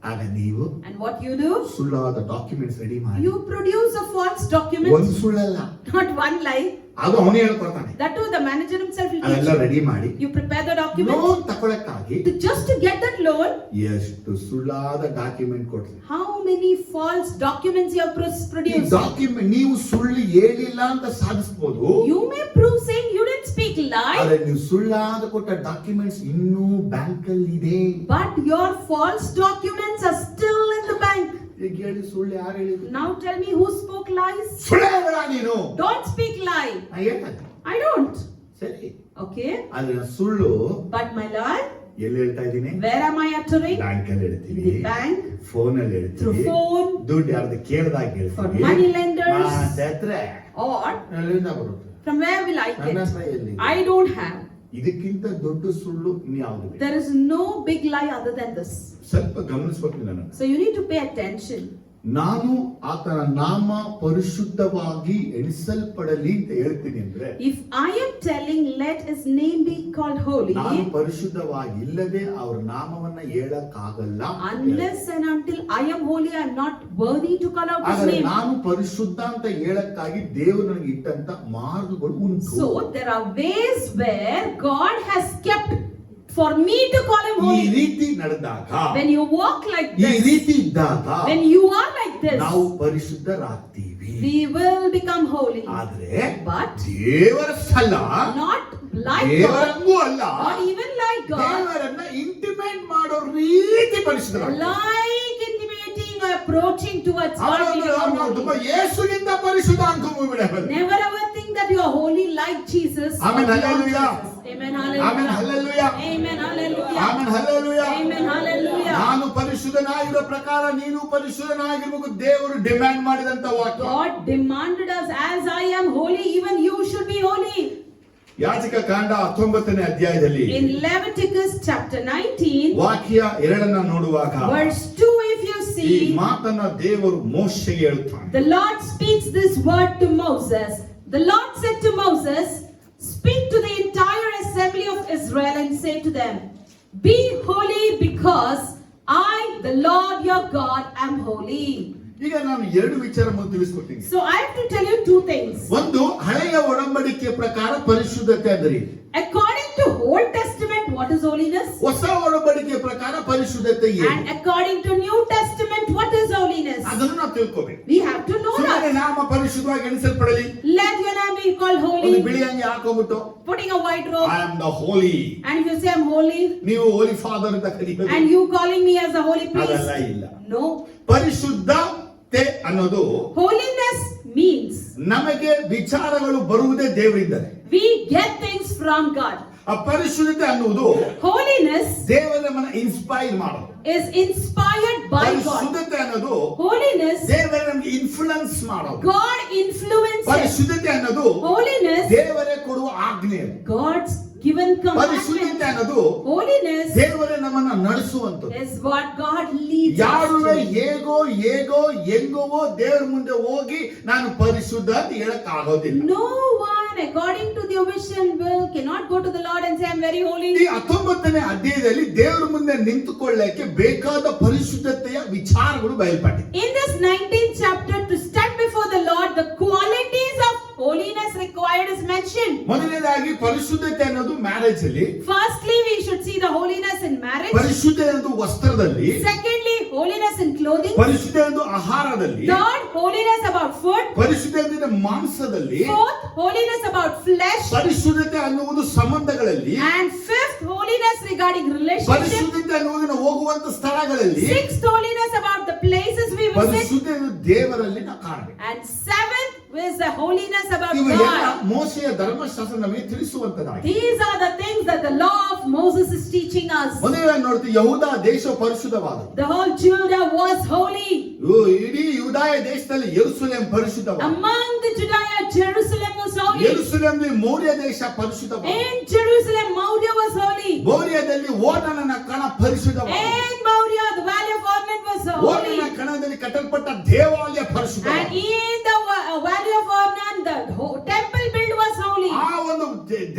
ಆಗ ನೀವು And what you do? ಸುಳ್ಳಾದ ಡಾಕ್ಯುಮೆಂಟ್ಸ್ ರೆಡಿ ಮಾಡಿ, You produce a false document, ಒಂದು ಸುಳ್ಳಲ್ಲ, not one lie, ಅದು ಅವನೇ ಹೇಳ್ಕೊಡ್ತಾನೆ. That too, the manager himself will teach ಅದೆಲ್ಲ you. ರೆಡಿ ಮಾಡಿ You prepare the document. Loan ತಗೊಳಕ್ಕಾಗಿ Just to get that loan, ಎಷ್ಟು ಸುಳ್ಳಾದ ಡಾಕ್ಯುಮೆಂಟ್ ಕೊಡ್ರಿ. how many false documents you have ಈ produced? ಡಾಕ್ಯುಮೆಂಟ್ ನೀವು ಸುಳ್ಳು ಹೇಳಿಲ್ಲ ಅಂತ ಸಾಧಿಸಬಹುದು. You may prove saying you didn't speak lie, ಆದ್ರೆ ನೀವು ಸುಳ್ಳಾದ ಕೊಟ್ಟ ಡಾಕ್ಯುಮೆಂಟ್ಸ್ ಇನ್ನೂ ಬ್ಯಾಂಕ್ ಅಲ್ಲಿ ಇದೆ. but your false documents are still in the bank. ಈಗ ಹೇಳಿ ಸುಳ್ಳು ಯಾರು ಹೇಳಿದ್ರು? Now tell me who spoke lies? ಸುಳ್ಳು ಹೇಳ ನೀನು. Don't speak lie. ನಾ ಹೇಳಲ್ಲ. I don't. ಸರಿ. Okay. ಆದ್ರೆ ಸುಳ್ಳು But my Lord, ಎಲ್ಲಿ ಹೇಳ್ತಾ ಇದ್ದೀನಿ? where am I uttering? Bank ಅಲ್ಲಿ In ಹೇಳ್ತೀವಿ, the bank, ಫೋನ್ ಅಲ್ಲಿ through ಹೇಳ್ತೀವಿ, phone, ದುಡ್ಡು ಯಾರ್ದು ಕೇಳ್ದಾಗ for ಹೇಳ್ತೀವಿ. money lenders, ಮಾತಾಡ್ರೆ or ಎಲ್ಲಿಂದ ಬರುತ್ತೆ? from where will I ನನ್ನ get? ಹತ್ರ ಎಲ್ಲಿ? I don't have. ಇದಕ್ಕಿಂತ ದೊಡ್ಡ ಸುಳ್ಳು ಇನ್ಯಾವುದು ಬೇಡ. There is no big lie other than this. ಸ್ವಲ್ಪ ಗಮನಿಸಬೇಕು ನಾನು. So you need to pay attention. ನಾನು ಆತನ ನಾಮ ಪರಿಶುದ್ಧವಾಗಿ ಎಣಿಸಲ್ಪಡಲಿ ಅಂತ ಹೇಳ್ತೀನಿ ಅಂದ್ರೆ, If I am telling let his name be called holy, ನಾನು ಪರಿಶುದ್ಧವಾಗಿ ಇಲ್ಲದೆ ಅವ್ರ ನಾಮವನ್ನ ಹೇಳಕ್ಕಾಗಲ್ಲ. unless and until I am holy, I am not worthy to call out his ಆದರೆ name. ನಾನು ಪರಿಶುದ್ಧ ಅಂತ ಹೇಳಕ್ಕಾಗಿ ದೇವರು ನನಗೆ ಇಟ್ಟಂತ ಮಾರ್ಗಗಳು ಉಂಟು. So there are ways where God has kept for me to call him ಈ holy. ರೀತಿ ನಡೆದಾಗ, When you walk like ಈ this, ರೀತಿ ಇದ್ದಾಗ when you are like this, ನಾವು ಪರಿಶುದ್ಧರಾಗ್ತೀವಿ. we will become holy. ಆದ್ರೆ But ದೇವರ ಸ್ಥಳ not like God, ದೇವರಂಗೂ ಅಲ್ಲ, not even like God, ದೇವರನ್ನ ಇಂಟಿಮೇಟ್ ಮಾಡೋ ರೀತಿ ಪರಿಶುದ್ಧರಾಗ್ತೀವಿ. like intimating or approaching towards God. we become ನಾವು holy. ತುಂಬಾ ಯೇಸುವಿನಿಂದ ಪರಿಶುದ್ಧ ಅನ್ಕೊಂಡ್ಬಿಡಬಲ್ಲ. Never ever think that you are holy like Jesus. or Amen, beyond hallelujah. Jesus. Amen, amen hallelujah. Hallelujah. Amen, hallelujah. Amen hallelujah. Amen, hallelujah. ನಾನು ಪರಿಶುದ್ಧನಾಗಿರೋ ಪ್ರಕಾರ ನೀನು ಪರಿಶುದ್ಧನಾಗಿರ್ಬೇಕು. ದೇವರು demand ಮಾಡಿದಂತ ವಾಕ್ಯ. God demanded us, as I am holy, even you should be holy. ಯಾಜಕ ಕಾಂಡ 19ನೇ ಅಧ್ಯಾಯದಲ್ಲಿ In Leviticus chapter 19, ವಾಕ್ಯ 2 ನೋಡುವಾಗ verse 2, if you ಈ see, ಮಾತನ್ನ ದೇವರು ಮೋಶೆಗೆ ಹೇಳ್ತಾನೆ. the Lord speaks this word to Moses. The Lord said to Moses, speak to the entire assembly of Israel and say to them, be holy because I, the Lord your God, am holy. ಈಗ ನಾನು ಎರಡು ವಿಚಾರ ತಿಳಿಸ್ಕೊಡ್ತೀನಿ. So I have to tell you two things. ಒಂದು, ಹಳೆಯ ಒಡಂಬಡಿಕೆ ಪ್ರಕಾರ ಪರಿಶುದ್ಧತೆ ಅಂದ್ರೆ, According to Old Testament, what is holiness? ಹೊಸ ಒಡಂಬಡಿಕೆ ಪ್ರಕಾರ ಪರಿಶುದ್ಧತೆ ಏನು? And according to New Testament, what is holiness? ಅದನ್ನು ನಾವು ತಿಳ್ಕೋಬೇಕು. We have to know ಸುಮ್ಮನೆ that. ನಾಮ ಪರಿಶುದ್ಧವಾಗಿ ಎಣಿಸಲ್ಪಡಲಿ, Let your name be called ಒಂದು holy. ಬಿಳಿ ಅಂಗಿ ಹಾಕೊಂಡ್ಬಿಟ್ಟು Putting a white robe. I am the holy, And if you say I'm holy, ನೀವು ಹೋಲಿ ಫಾದರ್ ಅಂತ ಕರೀಬೇಕು. and you calling me as a holy ಅದೆಲ್ಲ priest. ಇಲ್ಲ. No. ಪರಿಶುದ್ಧತೆ ಅನ್ನೋದು Holiness means ನಮಗೆ ವಿಚಾರಗಳು ಬರುವುದೇ ದೇವರಿಂದಲೇ. we get things from God. ಆ ಪರಿಶುದ್ಧತೆ ಅನ್ನುವುದು Holiness ದೇವರ ನಮ್ಮನ್ನ ಇನ್ಸ್ಪೈರ್ ಮಾಡೋದು. is inspired by God. ಪರಿಶುದ್ಧತೆ ಅನ್ನೋದು Holiness, ದೇವರೇ ನಮಗೆ ಇನ್ಫ್ಲುಯೆನ್ಸ್ ಮಾಡೋದು. God influences. ಪರಿಶುದ್ಧತೆ ಅನ್ನೋದು Holiness, ದೇವರೇ ಕೊಡುವ ಆಜ್ಞೆ. God's given ಪರಿಶುದ್ಧತೆ commandment. ಅನ್ನೋದು Holiness ದೇವರೇ ನಮ್ಮನ್ನ ನಡೆಸುವಂತದ್ದು. is what God leads us ಯಾರುವೆ to. ಹೇಗೋ ಹೆಂಗೋವೋ ದೇವರ ಮುಂದೆ ಹೋಗಿ ನಾನು ಪರಿಶುದ್ಧ ಅಂತ ಹೇಳಕ್ ಆಗೋದಿಲ್ಲ. No one, according to their wish and will, cannot go to the Lord and say, I'm very holy. ಈ 19ನೇ ಅಧ್ಯಾಯದಲ್ಲಿ ದೇವರ ಮುಂದೆ ನಿಂತುಕೊಳ್ಳಕ್ಕೆ ಬೇಕಾದ ಪರಿಶುದ್ಧತೆಯ ವಿಚಾರಗಳು ಬಯಲ್ಪಟ್ಟಿದೆ. In this 19th chapter, to stand before the Lord, the qualities of holiness required is mentioned. ಮೊದಲನೇದಾಗಿ ಪರಿಶುದ್ಧತೆ ಅನ್ನೋದು marriage ಅಲ್ಲಿ, Firstly, we should see the holiness in marriage. ಪರಿಶುದ್ಧ ಅನ್ನೋದು ವಸ್ತ್ರದಲ್ಲಿ, Secondly, holiness in clothing. ಪರಿಶುದ್ಧ ಅನ್ನೋದು ಆಹಾರದಲ್ಲಿ, Third, holiness about food. ಪರಿಶುದ್ಧ ಅನ್ನೋದು ಮಾಂಸದಲ್ಲಿ, Fourth, holiness about flesh. ಪರಿಶುದ್ಧತೆ ಅನ್ನುವುದು ಸಂಬಂಧಗಳಲ್ಲಿ, And fifth, holiness regarding relationship. ಪರಿಶುದ್ಧತೆ ಅನ್ನುವುದು ನಾವು ಹೋಗುವಂತ ಸ್ಥಳಗಳಲ್ಲಿ, Sixth, holiness about the places we visit. ಪರಿಶುದ್ಧ ಅನ್ನೋದು ದೇವರಲ್ಲಿ ನಾವು ಕಾಣಬೇಕು. And seventh is the holiness about ಇವೆಲ್ಲ God. ಮೋಶೆಯ ಧರ್ಮಶಾಸ್ತ್ರ ನಮಗೆ ತಿಳಿಸುವಂತದಾಗಿದೆ. These are the things that the law of Moses is teaching us. ಮೊದಲೇ ನೋಡ್ತೀವಿ, ಯಹೂದ ದೇಶ ಪರಿಶುದ್ಧವಾದದ್ದು. The whole Judah was holy. ಇಡೀ ಯೂದಾಯ ದೇಶದಲ್ಲಿ ಯೆರೂಸಲೇಮ್ ಪರಿಶುದ್ಧವಾದ. Among the Judea, Jerusalem was holy. ಯೆರೂಸಲೇಮ್ ಮೌರ್ಯ ದೇಶ ಪರಿಶುದ್ಧವಾದ. In Jerusalem, Maurya was holy. ಮೌರ್ಯದಲ್ಲಿ ಓಟನನ ಕಣ ಪರಿಶುದ್ಧವಾದ. In Maurya, the valley of Ornan was holy. ಓಟನ ಕಣದಲ್ಲಿ ಕಟ್ಟಲ್ಪಟ್ಟ ದೇವಾಲಯ ಪರಿಶುದ್ಧವಾದ. And in the valley of Ornan, the temple built was holy. ಆ ಒಂದು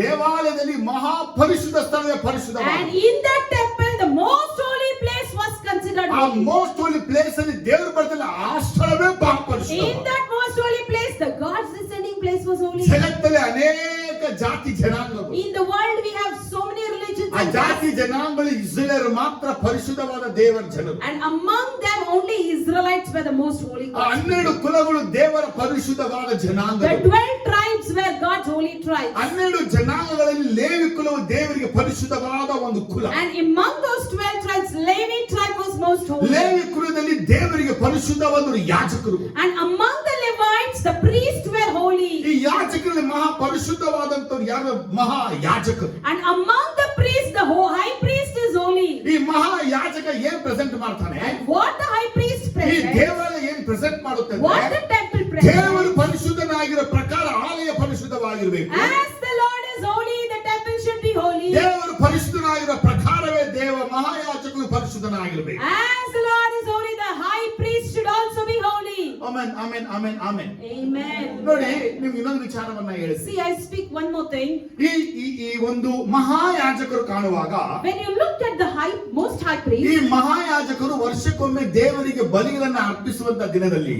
ದೇವಾಲಯದಲ್ಲಿ ಮಹಾ ಪರಿಶುದ್ಧ ಸ್ಥಳವೇ ಪರಿಶುದ್ಧವಾದ. And in that temple, the most holy place was considered ಆ holy. ಮೋಸ್ಟ್ ಹೋಲಿ ಪ್ಲೇಸ್ ಅಲ್ಲಿ ದೇವರು ಬರ್ತಿಲ್ಲ, ಆ ಸ್ಥಳವೇ ಬಹಳ ಪರಿಶುದ್ಧ. In that most holy place, the God's descending place was holy. ಜಗತ್ತಲ್ಲಿ ಅನೇಕ ಜಾತಿ ಜನಾಂಗಗಳು. In the world we have so many religions ಆ and ಜಾತಿ ಜನಾಂಗಗಳು ಇಸ್ರೇಲರು ಮಾತ್ರ ಪರಿಶುದ್ಧವಾದ ದೇವರ ಜನರು. and among them only Israelites were the most holy. ಆ 12 ಕುಲಗಳು ದೇವರ ಪರಿಶುದ್ಧವಾದ The ಜನಾಂಗಗಳು. 12 tribes were God's holy tribes. 12 ಜನಾಂಗಗಳಲ್ಲಿ ಲೇವಿ ಕುಲವು ದೇವರಿಗೆ ಪರಿಶುದ್ಧವಾದ ಒಂದು ಕುಲ. And among those 12 tribes, Levi tribe was most holy. Levi ಕುಲದಲ್ಲಿ ದೇವರಿಗೆ ಪರಿಶುದ್ಧವಾದ ಯಾಜಕರು. And among the Levites, the priests were holy. ಈ ಯಾಜಕರಲ್ಲಿ ಮಹಾ ಪರಿಶುದ್ಧವಾದಂತವ್ರು ಯಾರು? ಮಹಾ ಯಾಜಕರು. And among the priests, the high priest is holy. ಈ ಮಹಾ ಯಾಜಕ ಏನ್ ಪ್ರೆಸೆಂಟ್ ಮಾಡ್ತಾನೆ? What the high priest ಈ presents, ದೇವಾಲಯ ಏನ್ ಪ್ರೆಸೆಂಟ್ ಮಾಡುತ್ತೆ? what the temple presents. ದೇವರು ಪರಿಶುದ್ಧನಾಗಿರೋ ಪ್ರಕಾರ ಆಲಯ ಪರಿಶುದ್ಧವಾಗಿರಬೇಕು. As the Lord is holy, the temple should be holy. ದೇವರು ಪರಿಶುದ್ಧನಾಗಿರೋ ಪ್ರಕಾರವೇ ದೇವ ಮಹಾಯಾಜಕರು ಪರಿಶುದ್ಧನಾಗಿರಬೇಕು. As the Lord is holy, the high priest should also be holy. Amen amen amen amen. Amen. ನೋಡಿ, ನಿಮ್ಗೆ ಇನ್ನೊಂದು ವಿಚಾರವನ್ನ ಹೇಳ್ತೀನಿ. See, I speak one more thing. ಈ ಒಂದು ಮಹಾಯಾಜಕರು ಕಾಣುವಾಗ, When you look at the most high ಈ priest, ಮಹಾಯಾಜಕರು ವರ್ಷಕ್ಕೊಮ್ಮೆ ದೇವರಿಗೆ ಬಲಿಗಳನ್ನು ಅರ್ಪಿಸುವಂತ ದಿನದಲ್ಲಿ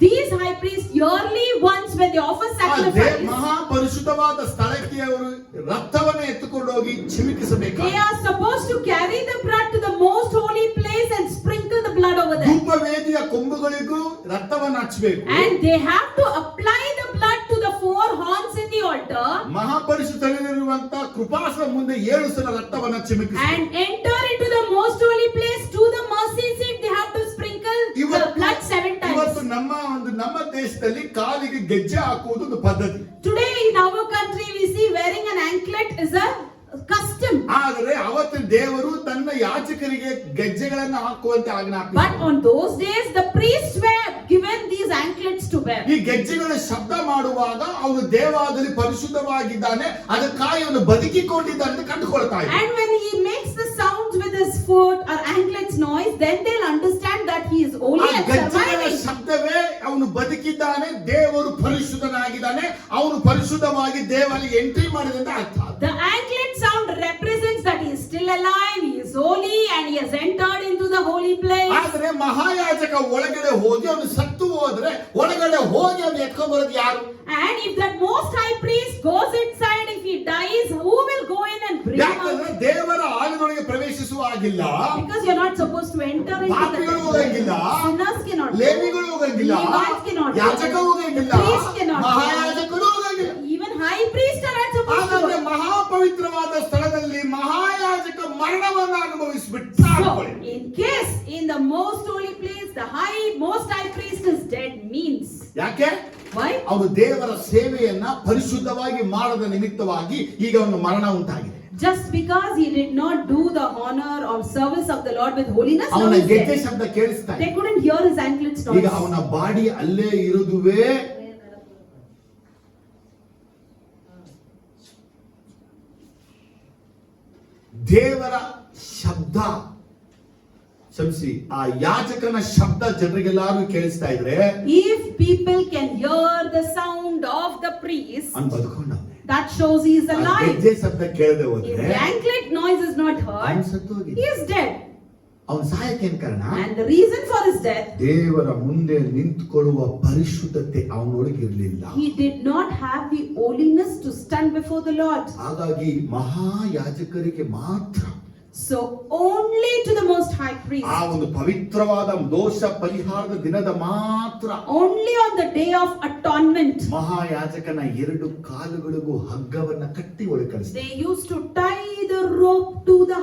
these high priests yearly once when they offer sacrifice, ಮಹಾ ಪರಿಶುದ್ಧವಾದ ಸ್ಥಳಕ್ಕೆ ಅವರು ರಕ್ತವನ್ನು ಎತ್ತುಕೊಂಡು ಹೋಗಿ ಚಿಮುಕಿಸಬೇಕು. they are supposed to carry the blood to the most holy place and sprinkle the blood over there. ಧೂಪವೇದಿಯ ಕೊಂಬುಗಳಿಗೂ ರಕ್ತವನ್ನು ಹಚ್ಚಬೇಕು. And they have to apply the blood to the 4 horns in the altar. ಮಹಾಪರಿಶುದ್ಧದಲ್ಲಿರುವಂತ ಕೃಪಾಸನ ಮುಂದೆ 7 ಸಲ ರಕ್ತವನ್ನು ಚಿಮುಕಿಸಬೇಕು. And enter into the most holy place to the mercy seat. They have to sprinkle the blood 7 times. ಇವತ್ತು ನಮ್ಮ ದೇಶದಲ್ಲಿ ಕಾಲಿಗೆ ಗೆಜ್ಜೆ ಹಾಕುವುದು ಒಂದು ಪದ್ಧತಿ. Today in our country we see wearing an anklet is a custom. ಆದರೆ ಅವತ್ತು ದೇವರು ತನ್ನ ಯಾಜಕರಿಗೆ ಗೆಜ್ಜೆಗಳನ್ನು ಹಾಕುವಂತೆ ಆಜ್ಞಾಪಿಸಿದನು. But on those days the priests were given these anklets to wear. ಈ ಗೆಜ್ಜೆಗಳ ಶಬ್ದ ಮಾಡುವಾಗ ಅವನು ದೇವಾಲಯದಲ್ಲಿ ಪರಿಶುದ್ಧವಾಗಿದ್ದಾನೆ, ಅದಕ್ಕಾಗಿ ಅವನು ಬದುಕಿಕೊಂಡಿದ್ದಾನೆ ಅಂತ ಕಂಡುಕೊಳ್ತಾ ಇದ್ದಾನೆ. And when he makes the sounds with his foot or anklets noise, then they'll understand that he is holy and ಗೆಜ್ಜೆಗಳ surviving. ಶಬ್ದವೇ ಅವನು ಬದುಕಿದ್ದಾನೆ, ದೇವರು ಪರಿಶುದ್ಧನಾಗಿದ್ದಾನೆ, ಅವನು ಪರಿಶುದ್ಧವಾಗಿ ದೇವಾಲಯ ಎಂಟ್ರಿ ಮಾಡಿದೆ ಅಂತ ಅರ್ಥ. The anklet sound represents that he is still alive, he is holy and he has entered into the holy place. ಆದ್ರೆ ಮಹಾಯಾಜಕ ಒಳಗಡೆ ಹೋಗಿ ಅವನು ಸತ್ತು ಹೋದ್ರೆ ಒಳಗಡೆ ಹೋಗಿ ಅವನು ಎತ್ಕೊಂಡು ಬರೋದು ಯಾರು? And if that most high priest goes inside, if he dies, who will go in and bring him ಯಾಕಂದ್ರೆ out? ದೇವರ ಆಲಯದೊಳಗೆ ಪ್ರವೇಶಿಸುವ ಆಗಿಲ್ಲ, Because you're not supposed to enter into the ಪಾಪಿಗಳು ಹೋಗಂಗಿಲ್ಲ, temple. Sinners cannot go. ಲೇವಿಗಳು ಹೋಗಂಗಿಲ್ಲ, Levites cannot go. ಯಾಜಕ ಹೋಗಂಗಿಲ್ಲ, Priests cannot go. ಮಹಾಯಾಜಕರು ಹೋಗಂಗಿಲ್ಲ. Even high priests are not supposed to ಹಾಗಾದ್ರೆ go. ಮಹಾಪವಿತ್ರವಾದ ಸ್ಥಳದಲ್ಲಿ ಮಹಾಯಾಜಕ ಮರಣವನ್ನು ಅನುಭವಿಸಿಬಿಟ್ಟ. So, in case in the most holy place, the most high priest is dead means. ಯಾಕೆ? Why? ಅವನು ದೇವರ ಸೇವೆಯನ್ನ ಪರಿಶುದ್ಧವಾಗಿ ಮಾಡದ ನಿಮಿತ್ತವಾಗಿ ಈಗ ಅವನು ಮರಣ ಉಂಟಾಗಿದೆ. Just because he did not do the honor or service of the Lord with holiness, now ಅವನ he is ಗೆಜ್ಜೆ dead. ಶಬ್ದ ಕೇಳಿಸ್ತಾ ಇದೆ. They couldn't hear his anklets ಈಗ noise. ಅವನ ಬಾಡಿ ಅಲ್ಲೇ ಇರುದುವೇ ದೇವರ ಶಬ್ದ ಕ್ಷಮಿಸಿ, ಆ ಯಾಜಕನ ಶಬ್ದ ಜನರಿಗೆಲ್ಲರೂ ಕೇಳಿಸ್ತಾ ಇದ್ರೆ If people can hear the sound of the priest, ಅವನು ಬದುಕೊಂಡವನೆ. that shows he is ಆ alive. ಗೆಜ್ಜೆ ಶಬ್ದ ಕೇಳದೆ If ಹೋದ್ರೆ the anklet noise is not ಅವನು heard, ಸತ್ತು he ಹೋಗಿದ್ದ. is dead. ಅವನ ಸಾಯಕ್ಕೆ ಏನ್ ಕಾರಣ? And the reason for his death, ದೇವರ ಮುಂದೆ ನಿಂತುಕೊಳ್ಳುವ ಪರಿಶುದ್ಧತೆ ಅವನೊಳಗೆ ಇರಲಿಲ್ಲ. he did not have the holiness to stand before the Lord. ಹಾಗಾಗಿ ಮಹಾಯಾಜಕರಿಗೆ ಮಾತ್ರ So only to the most high priest, ಆ ಒಂದು ಪವಿತ್ರವಾದ ದೋಷ ಪರಿಹಾರದ ದಿನದ ಮಾತ್ರ only on the day of atonement, ಮಹಾಯಾಜಕನ 2 ಕಾಲುಗಳಿಗೂ ಹಗ್ಗವನ್ನ ಕಟ್ಟಿ ಒಳಗೆ ಕಳಿಸ್ತಾರೆ. they used to tie the rope to the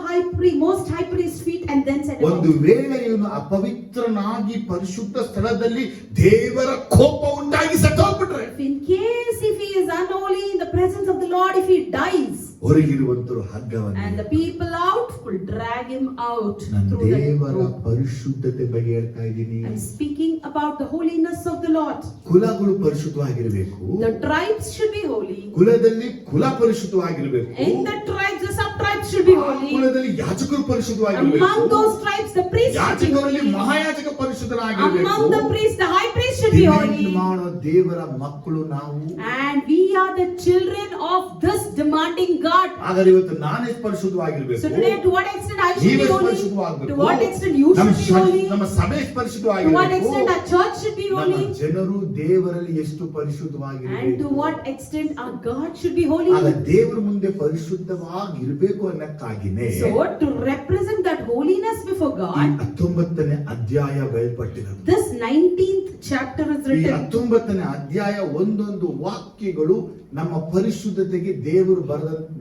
most high priest's feet and then set him ಒಂದು out. ವೇಳೆ ಇವನು ಅಪವಿತ್ರನಾಗಿ ಪರಿಶುದ್ಧ ಸ್ಥಳದಲ್ಲಿ ದೇವರ ಕೋಪ ಉಂಟಾಗಿ ಸತ್ತೋಗ್ಬಿಟ್ರೆ, In case if he is unholy in the presence of the Lord, if he dies, ಹೊರಗಿರುವಂತರು ಹಗ್ಗವನ್ನು and the people out will drag him out ನಾನು through the ದೇವರ rope. ಪರಿಶುದ್ಧತೆ ಬಗ್ಗೆ ಹೇಳ್ತಾ ಇದ್ದೀನಿ. I'm speaking about the holiness of the Lord. ಕುಲಗಳು ಪರಿಶುದ್ಧವಾಗಿರಬೇಕು. The tribes should be holy. ಕುಲದಲ್ಲಿ ಕುಲ ಪರಿಶುದ್ಧವಾಗಿರಬೇಕು. In the tribes, the sub-tribes tribes should be ಆ holy. ಕುಲದಲ್ಲಿ ಯಾಜಕರು Among ಪರಿಶುದ್ಧವಾಗಿರಬೇಕು. those tribes, the priest should be ಯಾಜಕರಲ್ಲಿ holy. ಮಹಾಯಾಜಕ ಪರಿಶುದ್ಧನಾಗಿರಬೇಕು. Among the priests, the high priest should be holy. ಮಾಡೋ ದೇವರ ಮಕ್ಕಳು ನಾವು. And we are the children of this demanding God. ಆದರೆ ಇವತ್ತು ನಾನೇ ಪರಿಶುದ್ಧವಾಗಿರಬೇಕು. So today, to what extent I should be ನೀವೇ holy? ಪರಿಶುದ್ಧವಾಗಬೇಕು. To what extent you should be holy? ನಮ್ಮ ಸಭೆ To what ಪರಿಶುದ್ಧವಾಗಿರಬೇಕು. extent our church should be ನಮ್ಮ holy? ಜನರು ದೇವರಲ್ಲಿ ಎಷ್ಟು And to ಪರಿಶುದ್ಧವಾಗಿರಬೇಕು. what extent our God should be holy? ಆಗ ದೇವರ ಮುಂದೆ ಪರಿಶುದ್ಧವಾಗಿರಬೇಕು ಅನ್ನಕ್ಕಾಗಿನೇ So to represent that holiness before ಈ God, 19ನೇ ಅಧ್ಯಾಯ ಬಯಲ್ಪಟ್ಟಿರೋದು. this 19th chapter is ಈ written. 19ನೇ ಅಧ್ಯಾಯ ಒಂದೊಂದು ವಾಕ್ಯಗಳು ನಮ್ಮ ಪರಿಶುದ್ಧತೆಗೆ ದೇವರು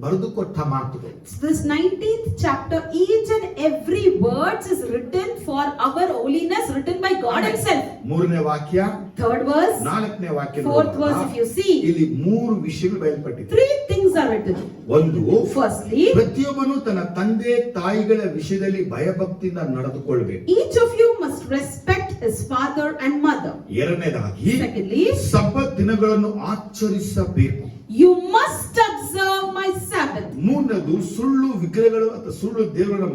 ಬರೆದುಕೊಟ್ಟ ಮಾತುಗಳು. This 19th chapter, each and every word is written for our holiness, written by God Himself. ಮೂರನೇ ವಾಕ್ಯ, Third verse, ನಾಲ್ಕನೇ ವಾಕ್ಯ, fourth verse, if you see, ಇಲ್ಲಿ ಮೂರು ವಿಷಯಗಳು ಬಯಲ್ಪಟ್ಟಿದೆ. three things are written. ಒಂದು, Firstly, ಪ್ರತಿಯೊಬ್ಬನು ತನ್ನ ತಂದೆ ತಾಯಿಗಳ ವಿಷಯದಲ್ಲಿ ಭಯಭಕ್ತಿಯಿಂದ ನಡೆದುಕೊಳ್ಳಬೇಕು. each of you must respect his father and mother. ಎರಡನೇದಾಗಿ, Secondly, ಸಬ್ಬತ್ ದಿನಗಳನ್ನು ಆಚರಿಸಬೇಕು. you must observe my Sabbath. ಮೂರನೇದು, ಸುಳ್ಳು ವಿಗ್ರಹಗಳು ಅಥವಾ ಸುಳ್ಳು ದೇವರನ್ನು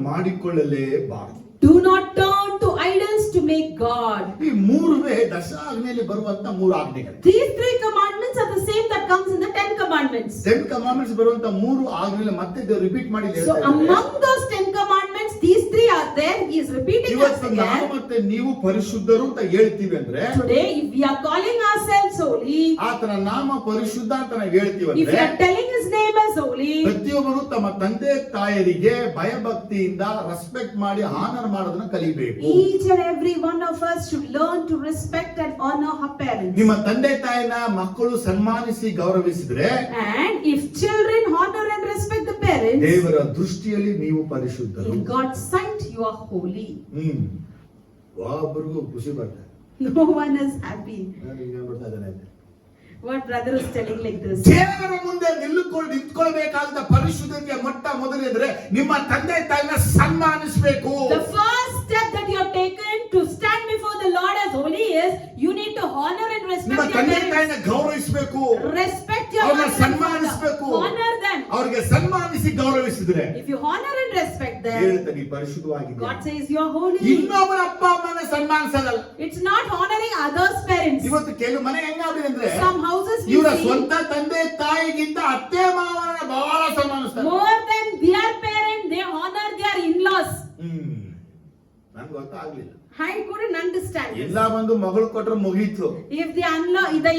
ಮಾಡಿಕೊಳ್ಳಲೇಬಾರದು. Do not turn to idols to make God. ಈ ಮೂರುವೇ ದಶಾಜ್ಞೆಯಲ್ಲಿ ಬರುವಂತ ಮೂರು ಆಜ್ಞೆಗಳು. These three commandments are the same that comes in the 10 commandments. 10 commandments ಬರುವಂತ ಮೂರು ಆಜ್ಞೆಗಳು ಮತ್ತೆ ದೇವರು ರಿಪೀಟ್ ಮಾಡಿ So among those 10 commandments, these three are there. He is repeating us ಇವತ್ತು ನಾವು again. ಮತ್ತೆ ನೀವು ಪರಿಶುದ್ಧರು ಅಂತ ಹೇಳ್ತೀವಿ ಅಂದ್ರೆ, Today, if we are calling ourselves holy, ಆತನ ನಾಮ ಪರಿಶುದ್ಧ ಅಂತ ನಾವು ಹೇಳ್ತೀವಿ if we ಅಂದ್ರೆ, are telling His name as holy, ಪ್ರತಿಯೊಬ್ಬರು ತಮ್ಮ ತಂದೆ ತಾಯರಿಗೆ ಭಯಭಕ್ತಿಯಿಂದ ರೆಸ್ಪೆಕ್ಟ್ ಮಾಡಿ ಆನರ್ ಮಾಡೋದನ್ನ ಕಲಿಬೇಕು. each and every one of us should learn to respect and honor our parents. ನಿಮ್ಮ ತಂದೆ ತಾಯಿನ ಮಕ್ಕಳು ಸನ್ಮಾನಿಸಿ ಗೌರವಿಸಿದ್ರೆ, And if children honor and respect the parents, ದೇವರ ದೃಷ್ಟಿಯಲ್ಲಿ ನೀವು ಪರಿಶುದ್ಧರು. in God's sight you are holy. ಒಬ್ಬರಿಗೂ ಖುಷಿ ಬರ್ತದೆ. No one is happy. ಬರ್ತಾ ಇದ್ದಾನೆ. What brother is telling like this? ದೇವರ ಮುಂದೆ ನಿಂತ್ಕೊಳ್ಬೇಕಾದ ಪರಿಶುದ್ಧತೆಯ ಮೊಟ್ಟ ಮೊದಲಿದ್ರೆ ನಿಮ್ಮ ತಂದೆ ತಾಯಿನ ಸನ್ಮಾನಿಸಬೇಕು. The first step that you have taken to stand before the Lord as holy is you need to honor and ನಿಮ್ಮ respect your ತಂದೆ parents. ತಾಯಿನ ಗೌರವಿಸಬೇಕು. Respect your ಅವ್ರನ್ನ mother and ಸನ್ಮಾನಿಸಬೇಕು. father. Honor them. ಅವ್ರಿಗೆ ಸನ್ಮಾನಿಸಿ ಗೌರವಿಸಿದ್ರೆ If you honor and respect them, ಹೇಳ್ತಾರೆ ನೀ ಪರಿಶುದ್ಧವಾಗಿದ್ದೀಯ. God says you are holy. ಇನ್ನೊಬ್ಬರ ಅಪ್ಪ ಅಮ್ಮನ ಸನ್ಮಾನಿಸೋದಲ್ಲ. It's not honoring others' parents. ಇವತ್ತು ಕೆಲವು ಮನೆ ಹೆಂಗಾಗಿದೆ ಅಂದ್ರೆ, Some houses we ಇವರ see ಸ್ವಂತ ತಂದೆ ತಾಯಿಗಿಂತ ಅತ್ತೆ ಮಾವನ ಬಹಳ ಸನ್ಮಾನಿಸ್ತಾರೆ. more than their parent, they honor their in-laws. ನನ್ಗೆ ಗೊತ್ತಾಗ್ಲಿಲ್ಲ. I couldn't understand this. ಎಲ್ಲ ಬಂದು ಮಗಳು ಕೊಟ್ರೆ ಮುಗೀತು. If the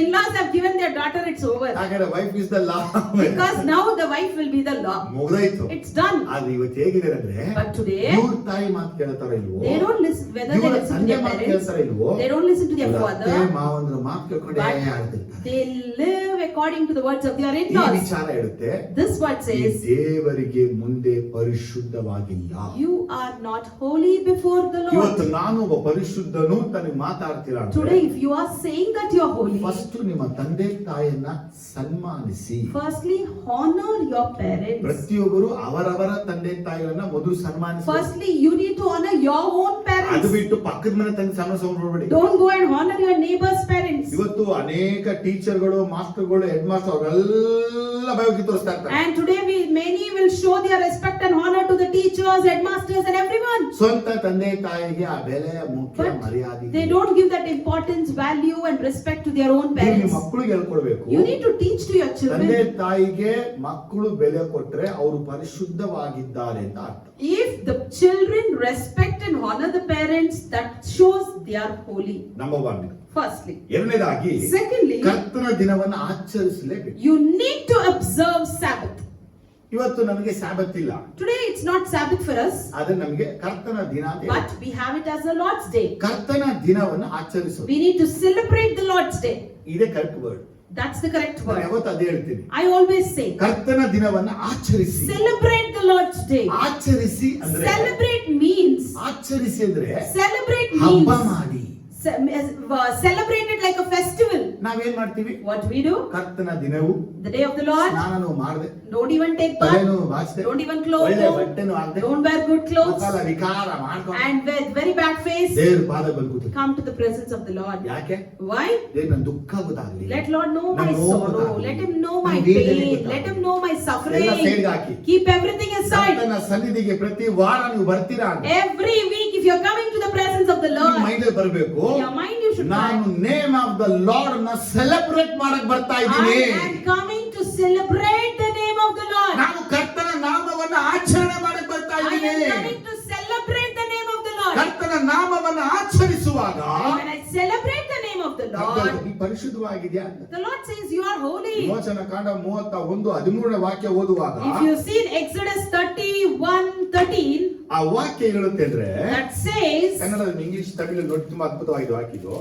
in-laws have given their daughter, it's over. ಯಾಕಂದ್ರೆ wife is the law. Because now the wife will be the law. ಮುಗ್ದಾಯ್ತು. It's done. ಆದ್ರೆ ಇವತ್ತು ಹೇಗಿದೆ ಅಂದ್ರೆ, But today, ಇವ್ರ ತಾಯಿ ಮಾತು ಕೇಳ್ತಾರ ಇಲ್ವೋ, they don't listen whether they ಇವರ listen to ತಂದೆ their ಮಾತು parents. ಕೇಳ್ತಾರ ಇಲ್ವೋ, They don't listen to their ಇವ್ರ father. ಅತ್ತೆ ಮಾವಂದ್ರ ಮಾತು ಕೇಳ್ಕೊಂಡೇ ಆಡ್ತಿರ್ತಾರೆ. They live according to the words of their ಈ in-laws. ವಿಚಾರ ಹೇಳುತ್ತೆ, This word ಈ says, ದೇವರಿಗೆ ಮುಂದೆ ಪರಿಶುದ್ಧವಾಗಿಲ್ಲ. you are not holy before the Lord. ಇವತ್ತು ನಾನು ಒಬ್ಬ ಪರಿಶುದ್ಧನು ಅಂತ ನೀವು ಮಾತಾಡ್ತೀರಾ Today, if you are saying that you are holy, first ನಿಮ್ಮ ತಂದೆ ತಾಯಿಯನ್ನ ಸನ್ಮಾನಿಸಿ. firstly honor your parents. ಪ್ರತಿಯೊಬ್ಬರು ಅವರವರ ತಂದೆ ತಾಯಿಗಳನ್ನ ಮೊದಲು ಸನ್ಮಾನಿಸಿ. Firstly, you need to honor your own ಅದು parents. ಬಿಟ್ಟು ಪಕ್ಕದ ಮನೆ ತಂದೆ ಸನ್ಮಾನಿಸಬೇಡಿ. Don't go and honor your neighbor's parents. ಇವತ್ತು ಅನೇಕ ಟೀಚರ್ಗಳು, ಮಾಸ್ಟರ್ಗಳು, ಹೆಡ್ ಮಾಸ್ಟರ್ ಅವರೆಲ್ಲ ಭಯಭಕ್ತಿ ತೋರಿಸ್ತಾ ಇರ್ತಾರೆ. And today many will show their respect and honor to the teachers, headmasters and everyone. ಸ್ವಂತ ತಂದೆ ತಾಯಿಗೆ ಆ ಬೆಲೆ ಮುಖ್ಯ But ಮರ್ಯಾದೆ. they don't give that importance, value and respect to their own ನೀವು parents. ಮಕ್ಕಳಿಗೆ ಹೇಳ್ಕೊಡ್ಬೇಕು. You need to teach to your ತಂದೆ children. ತಾಯಿಗೆ ಮಕ್ಕಳು ಬೆಲೆ ಕೊಟ್ರೆ ಅವರು ಪರಿಶುದ್ಧವಾಗಿದ್ದಾರೆ ಅಂತ ಅರ್ಥ. If the children respect and honor the parents, that shows they are holy. Number 1. Firstly. ಎರಡನೇದಾಗಿ, Secondly, ಕರ್ತನ ದಿನವನ್ನು ಆಚರಿಸಲೇಬೇಕು. you need to observe Sabbath. ಇವತ್ತು ನಮಗೆ ಸಾಬತ್ ಇಲ್ಲ. Today it's not Sabbath for us, ಆದ್ರೆ ನಮಗೆ ಕರ್ತನ ದಿನ ಅಂತ but we have it as the Lord's Day. ಕರ್ತನ ದಿನವನ್ನು ಆಚರಿಸೋದು. We need to celebrate the Lord's Day. ಇದೇ correct word. That's the correct ನಾನು word. ಯಾವತ್ತು ಅದೇ ಹೇಳ್ತೀನಿ. I always say, ಕರ್ತನ ದಿನವನ್ನು ಆಚರಿಸಿ. celebrate the Lord's Day. ಆಚರಿಸಿ ಅಂದ್ರೆ, Celebrate means, ಆಚರಿಸಿ ಅಂದ್ರೆ celebrate ಹಬ್ಬ means, ಮಾಡಿ. celebrate it like a festival. ನಾವೇನ್ ಮಾಡ್ತೀವಿ? what we do? ಕರ್ತನ ದಿನವು, The day of the Lord, ಸ್ನಾನನೂ ಮಾಡದೆ, don't even take bath, ತಲೆನೂ ಬಾಚದೆ, don't even clothe, ಒಳ್ಳೆ ಬಟ್ಟೆನೂ ಹಾಕದೆ, don't wear good clothes, ಮುಖಾಲ ವಿಕಾರ ಮಾಡ್ಕೊಂಡು and with very bad face ದೇವ್ರ ಪಾದ ಬಲ್ಕುತ್ತೆ. come to the presence of the Lord. ಯಾಕೆ? Why? ದೇವ್ರ ನನ್ನ ದುಃಖ ಗೊತ್ತಾಗ್ಲಿ, Let Lord know my ನನ್ನ ನೋವು sorrow, ಗೊತ್ತಾಗ್ಲಿ, let him know my ನನ್ನ ವೇದನೆ pain, ಗೊತ್ತಾಗ್ಲಿ. let him know my ಎಲ್ಲ suffering. ಸೈಡ್ಗೆ ಹಾಕಿ. Keep everything aside. ಕರ್ತನ ಸನ್ನಿಧಿಗೆ ಪ್ರತಿ ವಾರ ನೀವು ಬರ್ತೀರಾ ಅಂತ Every week if you're coming to the presence of the ನಿಮ್ಮ Lord, ಮೈಂಡ್ ಬರಬೇಕು. your mind you should ನಾನು ನೇಮ್ ಆಫ್ ದ ಲಾರ್ಡ್ ನ ಸೆಲೆಬ್ರೇಟ್ ಮಾಡಕ್ ಬರ್ತಾ ಇದ್ದೀನಿ. I am coming to celebrate the name of the Lord. ನಾನು ಕರ್ತನ ನಾಮವನ್ನ ಆಚರಣೆ ಮಾಡಕ್ ಬರ್ತಾ I ಇದ್ದೀನಿ. am coming to celebrate the name of the Lord. ಕರ್ತನ ನಾಮವನ್ನ ಆಚರಿಸುವಾಗ And when I celebrate the name of the Lord, ನೀ ಪರಿಶುದ್ಧವಾಗಿದ್ಯಾ ಅಂತ. the Lord says you are holy. ವಿಮೋಚನ ಕಾಂಡ 31:13 ವಾಕ್ಯ ಓದುವಾಗ If you see in Exodus 31:13, ಆ ವಾಕ್ಯ ಹೇಳುತ್ತೆ ಅಂದ್ರೆ, that says, ಕನ್ನಡದಲ್ಲಿ ಇಂಗ್ಲಿಷ್ ತಮಿಳು ನೋಡಿ ತುಂಬಾ ಅದ್ಭುತವಾಗಿದೆ ವಾಕ್ಯ ಇದು.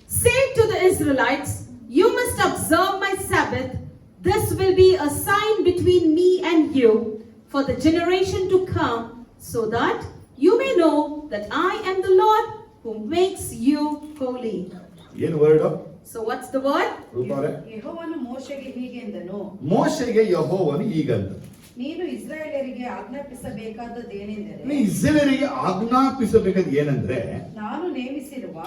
say to the Israelites, you must observe my Sabbath. This will be a sign between me and you for the generation to come, so that you may know that I am the Lord who makes you holy. ಏನು word? So what's the word? ರೂಪವರೇ, ಯೆಹೋವನು ಮೋಶೆಗೆ ಹೀಗೆಂದನು, ಮೋಶೆಗೆ ಯೆಹೋವನು ಹೀಗಂದ, ನೀನು ಇಸ್ರಾಯೇಲರಿಗೆ ಆಜ್ಞಾಪಿಸಬೇಕಾದದ್ದೇನೆಂದರೆ, ನೀ ಇಸ್ರಾಯೇಲರಿಗೆ ಆಜ್ಞಾಪಿಸಬೇಕಾದ ಏನಂದ್ರೆ, ನಾನು ನೇಮಿಸಿರುವ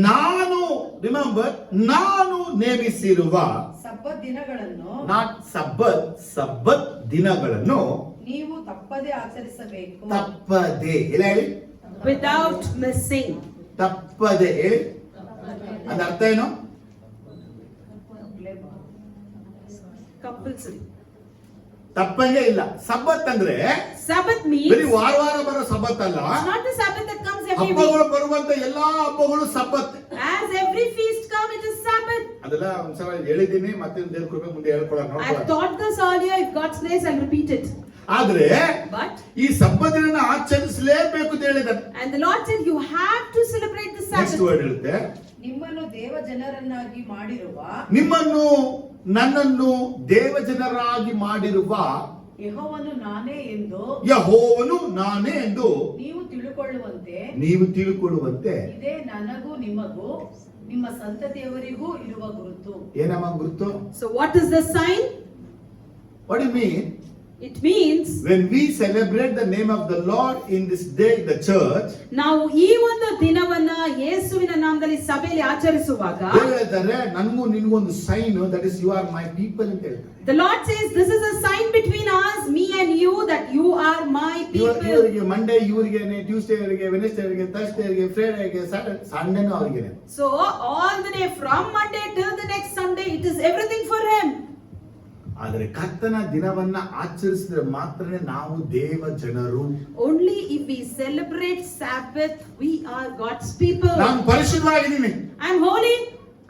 ನಾನು ರಿಮೆಂಬರ್ ನಾನು ನೇಮಿಸಿರುವ ಸಬ್ಬತ್ ದಿನಗಳನ್ನು ನಾಟ್ ಸಬ್ಬತ್ ದಿನಗಳನ್ನು ನೀವು ತಪ್ಪದೆ ಆಚರಿಸಬೇಕು. ತಪ್ಪದೆ ಇಲ್ಲ ಹೇಳಿ, Without missing. ತಪ್ಪದೆ ಹೇಳಿ. ಅದ ಅರ್ಥ ಏನು? Compulsory. ತಪ್ಪಂಗೆ ಇಲ್ಲ. ಸಬ್ಬತ್ ಅಂದ್ರೆ Sabbath means ಬರೀ ವಾರ ಬರೋ ಸಬ್ಬತ್ ಅಲ್ಲ. it's not the Sabbath that comes every week. ಹಬ್ಬಗಳು ಬರುವಂತ ಎಲ್ಲಾ ಹಬ್ಬಗಳು ಸಬ್ಬತ್. As every feast come, it is Sabbath. ಅದೆಲ್ಲ ಒಂದ್ಸಲ ಹೇಳಿದ್ದೀನಿ, ಮತ್ತೆ ದೇವ್ರ ಕೃಪೆ ಮುಂದೆ ಹೇಳ್ಕೊಳೋಣ. I've taught this earlier. If God's grace, I'll repeat it. ಆದ್ರೆ But ಈ ಸಬ್ಬತ್ತಿನ ಆಚರಿಸಲೇಬೇಕು ಅಂತ ಹೇಳಿದ. and the Lord said, you have to celebrate the next Sabbath. Word ಹೇಳುತ್ತೆ, ನಿಮ್ಮನ್ನು ದೇವ ಜನರನ್ನಾಗಿ ಮಾಡಿರುವ ನಿಮ್ಮನ್ನು ನನ್ನನ್ನು ದೇವಜನರಾಗಿ ಮಾಡಿರುವ ಯೆಹೋವನು ನಾನೇ ಎಂದು ಯೆಹೋವನು ನಾನೇ ಎಂದು ನೀವು ತಿಳುಕೊಳ್ಳುವಂತೆ, ನೀವು ತಿಳುಕೊಳ್ಳುವಂತೆ. ಇದೇ ನನಗೂ ನಿಮಗೂ ನಿಮ್ಮ ಸಂತತಿಯವರಿಗೂ ಇರುವ ಗುರುತು. ಏನಮ್ಮ ಗುರುತು? So what is the sign? What do you mean? It means When we celebrate the name of the Lord in this day in the church, ನಾವು ಈ ಒಂದು ದಿನವನ್ನ ಯೇಸುವಿನ ನಾಮದಲ್ಲಿ ಸಭೆಯಲ್ಲಿ ಆಚರಿಸುವಾಗ ದೇವರು ಹೇಳ್ತಾರೆ, ನನಗೂ ನಿನಗೂ ಒಂದು sign, that is you are my people ಅಂತ ಹೇಳ್ತಾರೆ. the Lord says this is a sign between us, me and you, that you are my people. ಇವರಿಗೆ ಮಂಡೇ ಇವರಿಗೆ, ಟ್ಯೂಸ್ಡೇ ಅವರಿಗೆ, ವೆನೆಸ್ಡೇ ಅವರಿಗೆ, ಥರ್ಸ್ಡೇ ಅವರಿಗೆ, ಫ್ರೈಡೇ ಅವರಿಗೆ, ಸಂಡೇನೂ ಅವರಿಗೆ. So all the day from Monday till the next Sunday, it is everything for him. ಆದರೆ ಕರ್ತನ ದಿನವನ್ನ ಆಚರಿಸಿದ್ರೆ ಮಾತ್ರನೇ ನಾವು ದೇವ ಜನರು. Only if we celebrate Sabbath, we are God's people. ನಾನು ಪರಿಶುದ್ಧವಾಗಿದ್ದೀನಿ. I'm holy.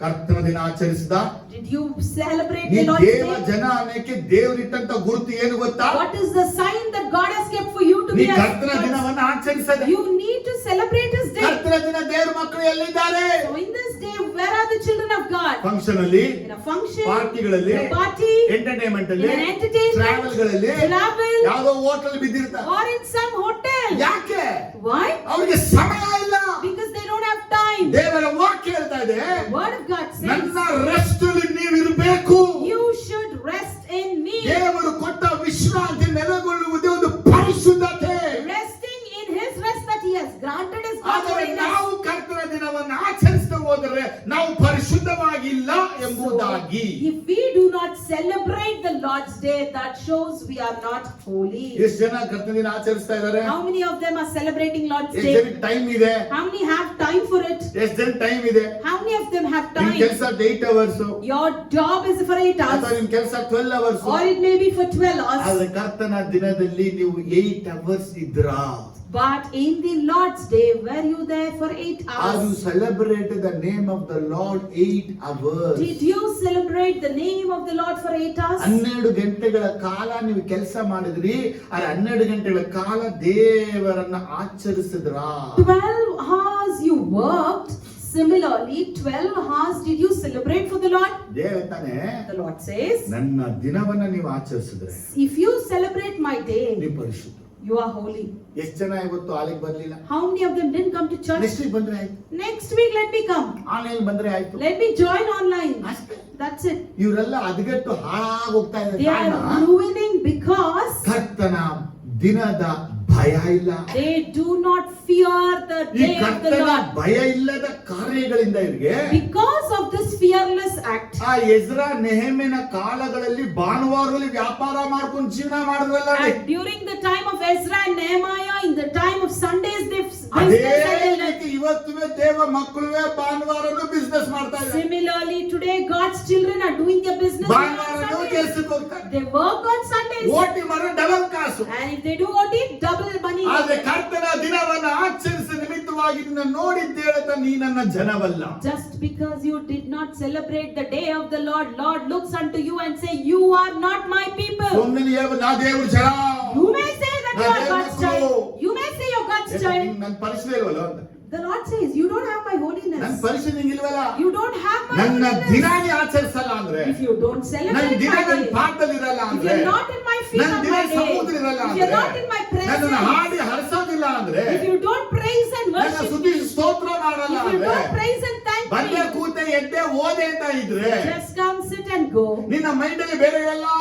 ಕರ್ತನ ದಿನ ಆಚರಿಸಿದ Did you celebrate ನೀ the Lord's ದೇವ Day? ಜನ ಅನ್ನಕ್ಕೆ ದೇವರಿಟ್ಟಂತ ಗುರುತು ಏನು ಗೊತ್ತಾ? What is the sign that God has kept for you to ನೀ be a ಕರ್ತನ ದಿನವನ್ನ ಆಚರಿಸದೆ. You need to celebrate His day. ಕರ್ತನ ದಿನ ದೇವರ ಮಕ್ಕಳು ಎಲ್ಲಿದ್ದಾರೆ? So in this day, where are the children of God? Function ಅಲ್ಲಿ, In a function, ಪಾರ್ಟಿಗಳಲ್ಲಿ, in a party, entertainment in ಅಲ್ಲಿ, an entertainment, ಟ್ರಾವೆಲ್ ಗಳಲ್ಲಿ, travel, ಯಾವುದೋ hotel ಬಿದ್ದಿರ್ತಾರೆ. or in some hotel. ಯಾಕೆ? Why? ಅವ್ರಿಗೆ ಸಮಯ ಇಲ್ಲ. Because they don't have time. ದೇವರ ವಾಕ್ಯ ಹೇಳ್ತಾ ಇದೆ, The word of God says, ನನ್ನ ರೆಸ್ಟ್ ಅಲ್ಲಿ ನೀವು ಇರಬೇಕು. you should rest in me. ದೇವರು ಕೊಟ್ಟ ವಿಶ್ರಾಂತಿ ನೆಲೆಗೊಳ್ಳುವುದೇ ಒಂದು ಪರಿಶುದ್ಧತೆ. Resting in His rest that He has granted is God's ಆದರೆ holiness. ನಾವು ಕರ್ತನ ದಿನವನ್ನು ಆಚರಿಸ್ತಾ ಹೋದರೆ ನಾವು ಪರಿಶುದ್ಧವಾಗಿಲ್ಲ ಎಂಬುದಾಗಿ. If we do not celebrate the Lord's Day, that shows we are not holy. ಎಷ್ಟು ಜನ ಕರ್ತನ ದಿನ ಆಚರಿಸ್ತಾ ಇದ್ದಾರೆ? How many of them are celebrating Lord's ಎಷ್ಟು Day? ಜನ ಟೈಮ್ ಇದೆ? How many have time for it? ಎಷ್ಟು ಜನ ಟೈಮ್ ಇದೆ? How many of them have ನಿಮ್ time? ಕೆಲಸ 8 hours Your job is for 8 ಅಥವಾ hours, ನಿಮ್ ಕೆಲಸ 12 hours. or it may be for 12 hours. ಆದ್ರೆ ಕರ್ತನ ದಿನದಲ್ಲಿ ನೀವು 8 hours ಇದ್ರಾ? But in the Lord's Day, were you there for 8 Are you hours? celebrated the name of the Lord 8 hours? Did you celebrate the name of the Lord for 8 hours? 12 ಗಂಟೆಗಳ ಕಾಲ ನೀವು ಕೆಲಸ ಮಾಡಿದ್ರಿ, ಆದ್ರೆ 12 ಗಂಟೆಗಳ ಕಾಲ ದೇವರನ್ನ ಆಚರಿಸಿದ್ರಾ? 12 hours you worked. Similarly, 12 hours did you celebrate for the Lord? ದೇವ ತಾನೇ The Lord says, ನನ್ನ ದಿನವನ್ನ ನೀವು ಆಚರಿಸಿದ್ರೆ if you celebrate my day, ನೀವು ಪರಿಶುದ್ಧ. you are holy. ಎಷ್ಟು ಜನ ಇವತ್ತು ಆಲಿಗೆ ಬರ್ಲಿಲ್ಲ? How many of them didn't come to church? Next week ಬಂದ್ರೆ ಆಯ್ತು, Next week, let me come. Online ಬಂದ್ರೆ ಆಯ್ತು. Let me join online. ಅಷ್ಟೇ. That's it. ಇವರೆಲ್ಲ ಅದಗೆಟ್ಟು ಹಾಳಾಗಿ ಹೋಗ್ತಾ ಇದ್ದಾರೆ. They ಕಾರಣ are ruining because ಕರ್ತನ ದಿನದ ಭಯ ಇಲ್ಲ. they do not fear the ಈ day of the ಕರ್ತನ Lord. ಭಯ ಇಲ್ಲದ ಕಾರ್ಯಗಳಿಂದ ಇವರಿಗೆ Because of this fearless act, ಆ ಎಜ್ರಾ ನೆಹೆಮಿನ ಕಾಲಗಳಲ್ಲಿ ಭಾನುವಾರದಲ್ಲಿ ವ್ಯಾಪಾರ ಮಾಡ್ಕೊಂಡು ಜೀವನ ಮಾಡಿದ್ರಲ್ಲ, and during the time of Ezra and Nehemiah, in the time of Sundays, they ಅದೇ business. ರೀತಿ ಇವತ್ತುವೆ ದೇವ ಮಕ್ಕಳುವೆ ಭಾನುವಾರನು ಬಿಸ್ನೆಸ್ ಮಾಡ್ತಾ ಇದ್ದಾರೆ. Similarly, today God's children are doing their business on ಭಾನುವಾರನು Sundays. ಕೆಲಸಕ್ಕೆ ಹೋಗ್ತಾರೆ, They work on Sundays, OT ಮಾಡೋ double ಕಾಸು. and if they do OT, double money. ಆದ್ರೆ ಕರ್ತನ ದಿನವನ್ನ ಆಚರಿಸಿದ ನಿಮಿತ್ತವಾಗಿ ನಿನ್ನ ನೋಡಿದ್ದೇಳತ ನೀ ನನ್ನ ಜನವಲ್ಲ. Just because you did not celebrate the day of the Lord, Lord looks unto you and say, you are not my people. ಒಮ್ಮೆ ನಾ ದೇವ್ರ ಜನ, You may say that you are Na God's devakku. child. You may say you're God's child. ನನ್ನ ಪರಿಶುದ್ಧ ಇಲ್ವಲ್ಲ ಅಂತ. The Lord says, you don't have my ನನ್ನ holiness. ಪರಿಶುದ್ಧ ಇಲ್ವಲ್ಲ. You don't have my ನನ್ನ holiness. ದಿನಾನಿ ಆಚರಿಸಲ್ಲ ಅಂದ್ರೆ, If you don't ನನ್ನ celebrate ದಿನ my ನನ್ನ day, ಪಾಠದಲ್ಲಿ ಇರಲ್ಲ if ಅಂದ್ರೆ, you're not in my feet ನನ್ನ on ದಿನ my day, ಸಮುದ್ರ ಇರಲ್ಲ if ಅಂದ್ರೆ, you're not in my ನನ್ನನ್ನು presence, ಹಾಡಿ ಹರಿಸೋದಿಲ್ಲ ಅಂದ್ರೆ, if you don't praise and ನನ್ನ worship ಸುದ್ದಿ me, ಸ್ತೋತ್ರ ಮಾಡಲ್ಲ if you ಅಂದ್ರೆ, don't praise and thank ಬಂದೆ me, ಕೂತೆ ಎದ್ದೆ ಓದೆ ಅಂತ ಇದ್ರೆ, just come sit and go. ನಿನ್ನ ಮೈಂಡಲ್ಲಿ ಬೇರೆ ಎಲ್ಲಾ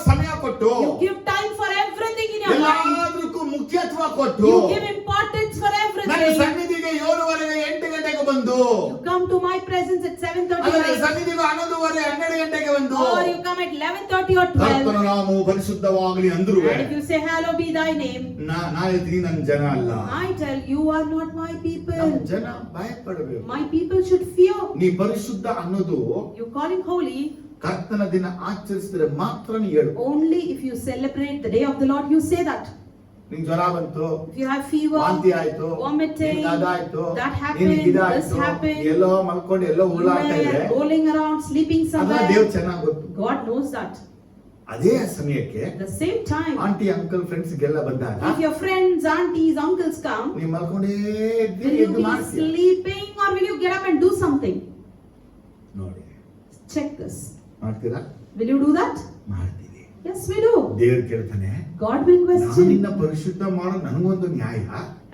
ಸಮಯ ಕೊಟ್ಟು, You give time for everything in your life. ಎಲ್ಲದಕ್ಕೂ ಮುಖ್ಯತ್ವ ಕೊಟ್ಟು, You give importance for ನನ್ನ everything. ಸನ್ನಿಧಿಗೆ 7:30 8 ಗಂಟೆಗೆ ಬಂದು, You come to my presence at 7:30 ಅದರ or 8, ಸನ್ನಿಧಿಗೆ 11:30 12 ಗಂಟೆಗೆ ಬಂದು, or you come at 11:30 or 12. ಕರ್ತನ ನಾಮವು ಪರಿಶುದ್ಧವಾಗಲಿ ಅಂದ್ರು, And if you say, hallowed be thy name, ನಾ ಹೇಳ್ತೀನಿ ನನ್ನ ಜನ ಅಲ್ಲ. I tell you are not my ನಮ್ಮ people. ಜನ ಭಯ ಪಡಬೇಕು. My people should fear. ನೀ ಪರಿಶುದ್ಧ ಅನ್ನೋದು You calling holy ಕರ್ತನ ದಿನ ಆಚರಿಸಿದ್ರೆ ಮಾತ್ರ ನೀ ಹೇಳು. only if you celebrate the day of the Lord, you say that. ನಿಂಗೆ ಜ್ವರ ಬಂತು, If you have fever, ವಾಂತಿ ಆಯ್ತು, vomiting, ನಿನ್ಗೆ ಅದಾಯ್ತು, that happened, ನಿನಗೆ this ಇದಾಯ್ತು, happened, ಎಲ್ಲೋ ಮಲ್ಕೊಂಡು ಎಲ್ಲೋ you ಉಳ್ಳಾಡ್ತಾ ಇದ್ರೆ, are rolling around, sleeping ಅದನ್ನ somewhere, ದೇವ್ರು ಚೆನ್ನಾಗಿ ಗೊತ್ತು. God knows that. ಅದೇ ಸಮಯಕ್ಕೆ At the same time, aunty uncle friends ಗೆಲ್ಲ ಬಂದಾಗ if your friends, aunties, uncles come, ನೀ ಮಲ್ಕೊಂಡೇ will you ಎದ್ದು be ಮಾಡ್ತೀಯ. sleeping or will you get up and do something? ನೋಡಿ, Check this. ಮಾಡ್ತೀರಾ? Will you do that? ಮಾಡ್ತೀವಿ. Yes, we do. ದೇವ್ರು ಕೇಳ್ತಾನೆ, God will ನಾನು question. ನಿನ್ನ ಪರಿಶುದ್ಧ ಮಾಡೋ ನನಗೊಂದು ನ್ಯಾಯ,